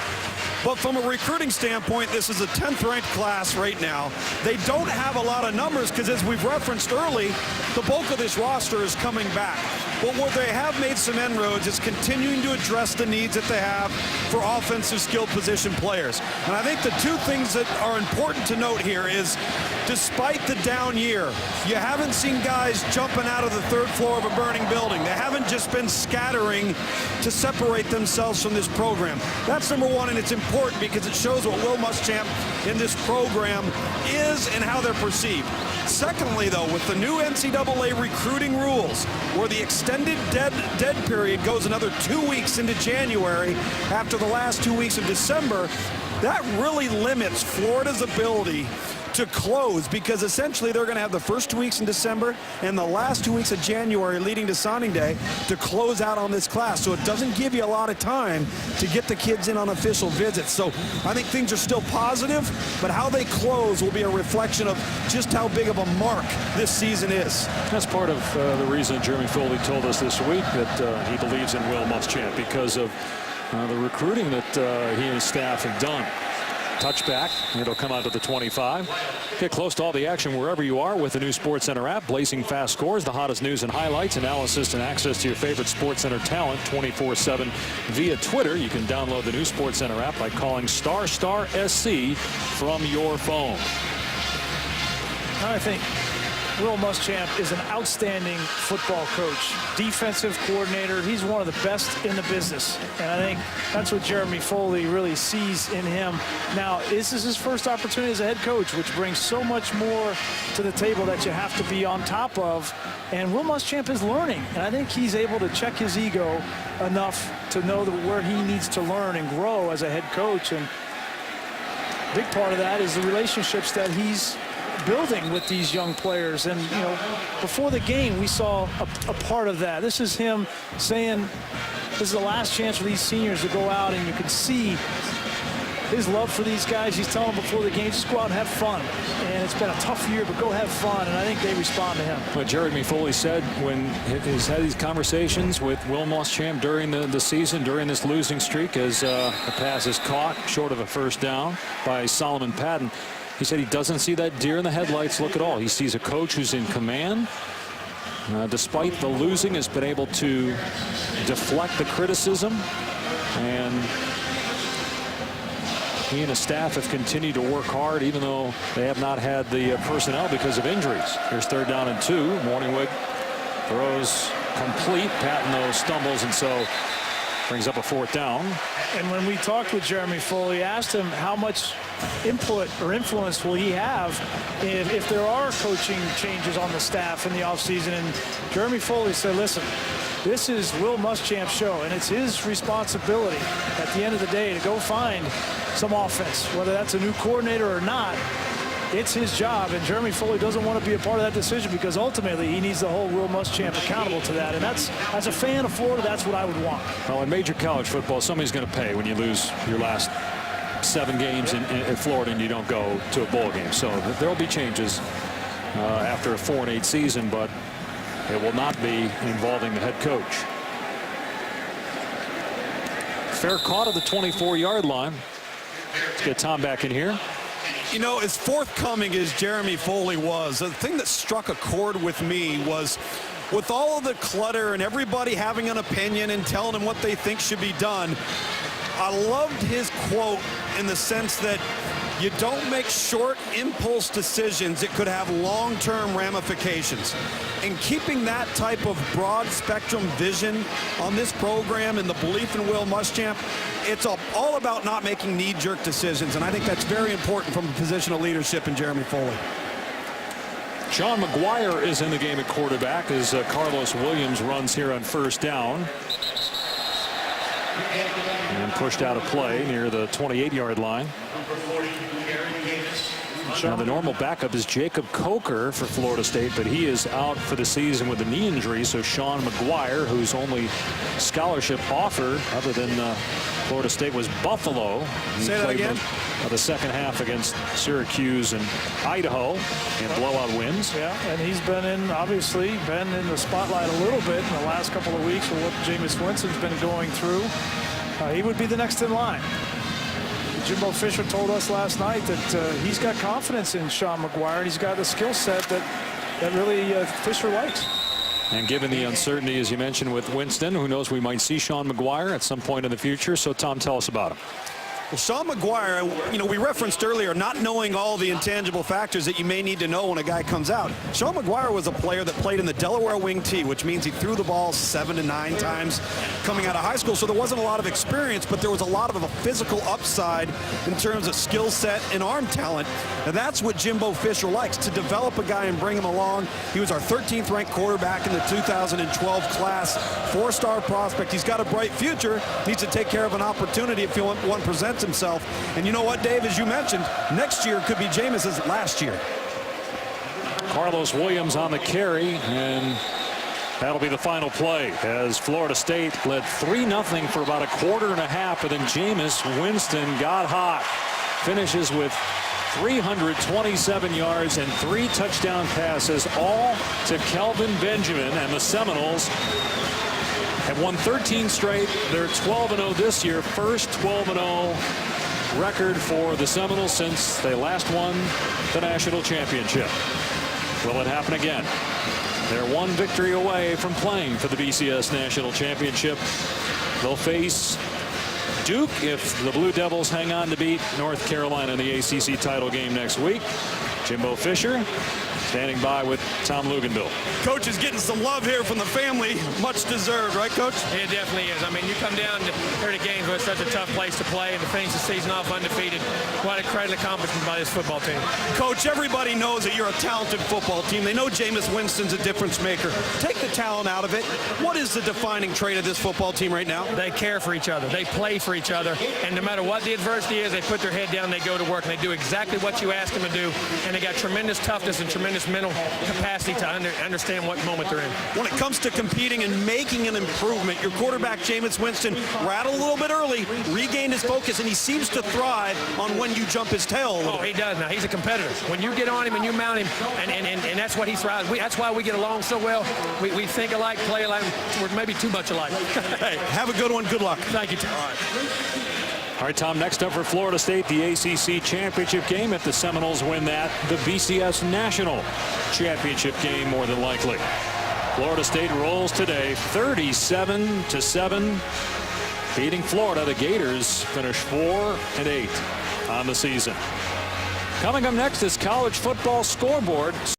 Speaker 3: But from a recruiting standpoint, this is a 10th-ranked class right now. They don't have a lot of numbers because, as we've referenced early, the bulk of this roster is coming back. But where they have made some inroads is continuing to address the needs that they have for offensive skilled position players. And I think the two things that are important to note here is, despite the down year, you haven't seen guys jumping out of the third floor of a burning building. They haven't just been scattering to separate themselves from this program. That's number one, and it's important because it shows what Will Muschamp in this program is and how they're perceived. Secondly, though, with the new NCAA recruiting rules, where the extended dead period goes another 2 weeks into January after the last 2 weeks of December, that really limits Florida's ability to close, because essentially they're going to have the first 2 weeks in December and the last 2 weeks of January leading to signing day to close out on this class. So it doesn't give you a lot of time to get the kids in on official visits. So I think things are still positive, but how they close will be a reflection of just how big of a mark this season is.
Speaker 1: That's part of the reason Jeremy Foley told us this week that he believes in Will Muschamp, because of the recruiting that he and his staff have done. Touchback. It'll come out to the 25. Get close to all the action wherever you are with the new SportsCenter app. Blazing fast scores, the hottest news and highlights, analysis, and access to your favorite SportsCenter talent 24/7 via Twitter. You can download the new SportsCenter app by calling *SC from your phone.
Speaker 2: I think Will Muschamp is an outstanding football coach, defensive coordinator. He's one of the best in the business, and I think that's what Jeremy Foley really sees in him. Now, this is his first opportunity as a head coach, which brings so much more to the table that you have to be on top of, and Will Muschamp is learning, and I think he's able to check his ego enough to know that where he needs to learn and grow as a head coach, and a big part of that is the relationships that he's building with these young players. And, you know, before the game, we saw a part of that. This is him saying this is the last chance for these seniors to go out, and you can see his love for these guys. He's telling them before the game, just go out and have fun. And it's been a tough year, but go have fun. And I think they respond to him.
Speaker 1: What Jeremy Foley said when he's had these conversations with Will Muschamp during the season, during this losing streak, as a pass is caught short of a first down by Solomon Patton. He said he doesn't see that deer in the headlights look at all. He sees a coach who's in command. Despite the losing, has been able to deflect the criticism. And he and his staff have continued to work hard, even though they have not had the personnel because of injuries. Here's 3rd down and 2. Morningwig throws complete. Patton, though, stumbles, and so brings up a 4th down.
Speaker 2: And when we talked with Jeremy Foley, asked him how much input or influence will he have if there are coaching changes on the staff in the offseason. And Jeremy Foley said, listen, this is Will Muschamp's show, and it's his responsibility at the end of the day to go find some offense, whether that's a new coordinator or not. It's his job, and Jeremy Foley doesn't want to be a part of that decision, because ultimately he needs to hold Will Muschamp accountable to that. And that's, as a fan of Florida, that's what I would want.
Speaker 1: Well, in major college football, somebody's going to pay when you lose your last next 7 games in Florida and you don't go to a bowl game. So there will be changes after a 4-8 season, but it will not be involving the head coach. Fair caught at the 24-yard line. Let's get Tom back in here.
Speaker 3: You know, as forthcoming as Jeremy Foley was, the thing that struck a chord with me was, with all of the clutter and everybody having an opinion and telling him what they think should be done, I loved his quote in the sense that you don't make short impulse decisions that could have long-term ramifications. And keeping that type of broad spectrum vision on this program and the belief in Will Muschamp, it's all about not making knee-jerk decisions. And I think that's very important from the position of leadership in Jeremy Foley.
Speaker 1: Sean McGuire is in the game at quarterback as Carlos Williams runs here on first down. And pushed out of play near the 28-yard line. Now the normal backup is Jacob Coker for Florida State, but he is out for the season with a knee injury. So Sean McGuire, whose only scholarship offer other than Florida State was Buffalo.
Speaker 3: Say that again.
Speaker 1: The second half against Syracuse and Idaho in blowout wins.
Speaker 2: Yeah, and he's obviously been in the spotlight a little bit in the last couple of weeks with what Jameis Winston's been going through. He would be the next in line. Jimbo Fisher told us last night that he's got confidence in Sean McGuire, and he's got a skill set that really Fisher likes.
Speaker 1: And given the uncertainty, as you mentioned, with Winston, who knows, we might see Sean McGuire at some point in the future. So, Tom, tell us about him.
Speaker 3: Well, Sean McGuire, you know, we referenced earlier not knowing all the intangible factors that you may need to know when a guy comes out. Sean McGuire was a player that played in the Delaware Wing T, which means he threw the ball 7 to 9 times coming out of high school. So there wasn't a lot of experience, but there was a lot of a physical upside in terms of skill set and arm talent. And that's what Jimbo Fisher likes, to develop a guy and bring him along. He was our 13th ranked quarterback in the 2012 class, 4-star prospect. He's got a bright future, needs to take care of an opportunity if one presents himself. And you know what, Dave, as you mentioned, next year could be Jameis's last year.
Speaker 1: Carlos Williams on the carry, and that'll be the final play as Florida State led 3-0 for about a quarter and a half, but then Jameis Winston got hot. Finishes with 327 yards and 3 touchdown passes, all to Kelvin Benjamin, and the Seminoles have won 13 straight. They're 12-0 this year, first 12-0 record for the Seminoles since they last won the national championship. Will it happen again? They're one victory away from playing for the BCS national championship. They'll face Duke if the Blue Devils hang on to beat North Carolina in the ACC title game next week. Jimbo Fisher standing by with Tom Luginbill.
Speaker 3: Coach is getting some love here from the family. Much deserved, right, Coach?
Speaker 11: It definitely is. I mean, you come down here to games where it's such a tough place to play and to finish the season off undefeated. What a credit accomplishment by this football team.
Speaker 3: Coach, everybody knows that you're a talented football team. They know Jameis Winston's a difference maker. Take the talent out of it. What is the defining trait of this football team right now?
Speaker 11: They care for each other. They play for each other. And no matter what the adversity is, they put their head down, they go to work, and they do exactly what you ask them to do. And they got tremendous toughness and tremendous mental capacity to understand what moment they're in.
Speaker 3: When it comes to competing and making an improvement, your quarterback, Jameis Winston, rattled a little bit early, regained his focus, and he seems to thrive on when you jump his tail a little bit.
Speaker 11: He does now. He's a competitor. When you get on him and you mount him, and that's what he thrives. That's why we get along so well. We think alike, play alike. We're maybe too much alike.
Speaker 3: Hey, have a good one. Good luck.
Speaker 11: Thank you, Tom.
Speaker 1: All right, Tom, next up for Florida State, the ACC championship game. If the Seminoles win that, the BCS national championship game more than likely. Florida State rolls today 37-7, beating Florida. The Gators finish 4-8 on the season. Coming up next is college football scoreboard.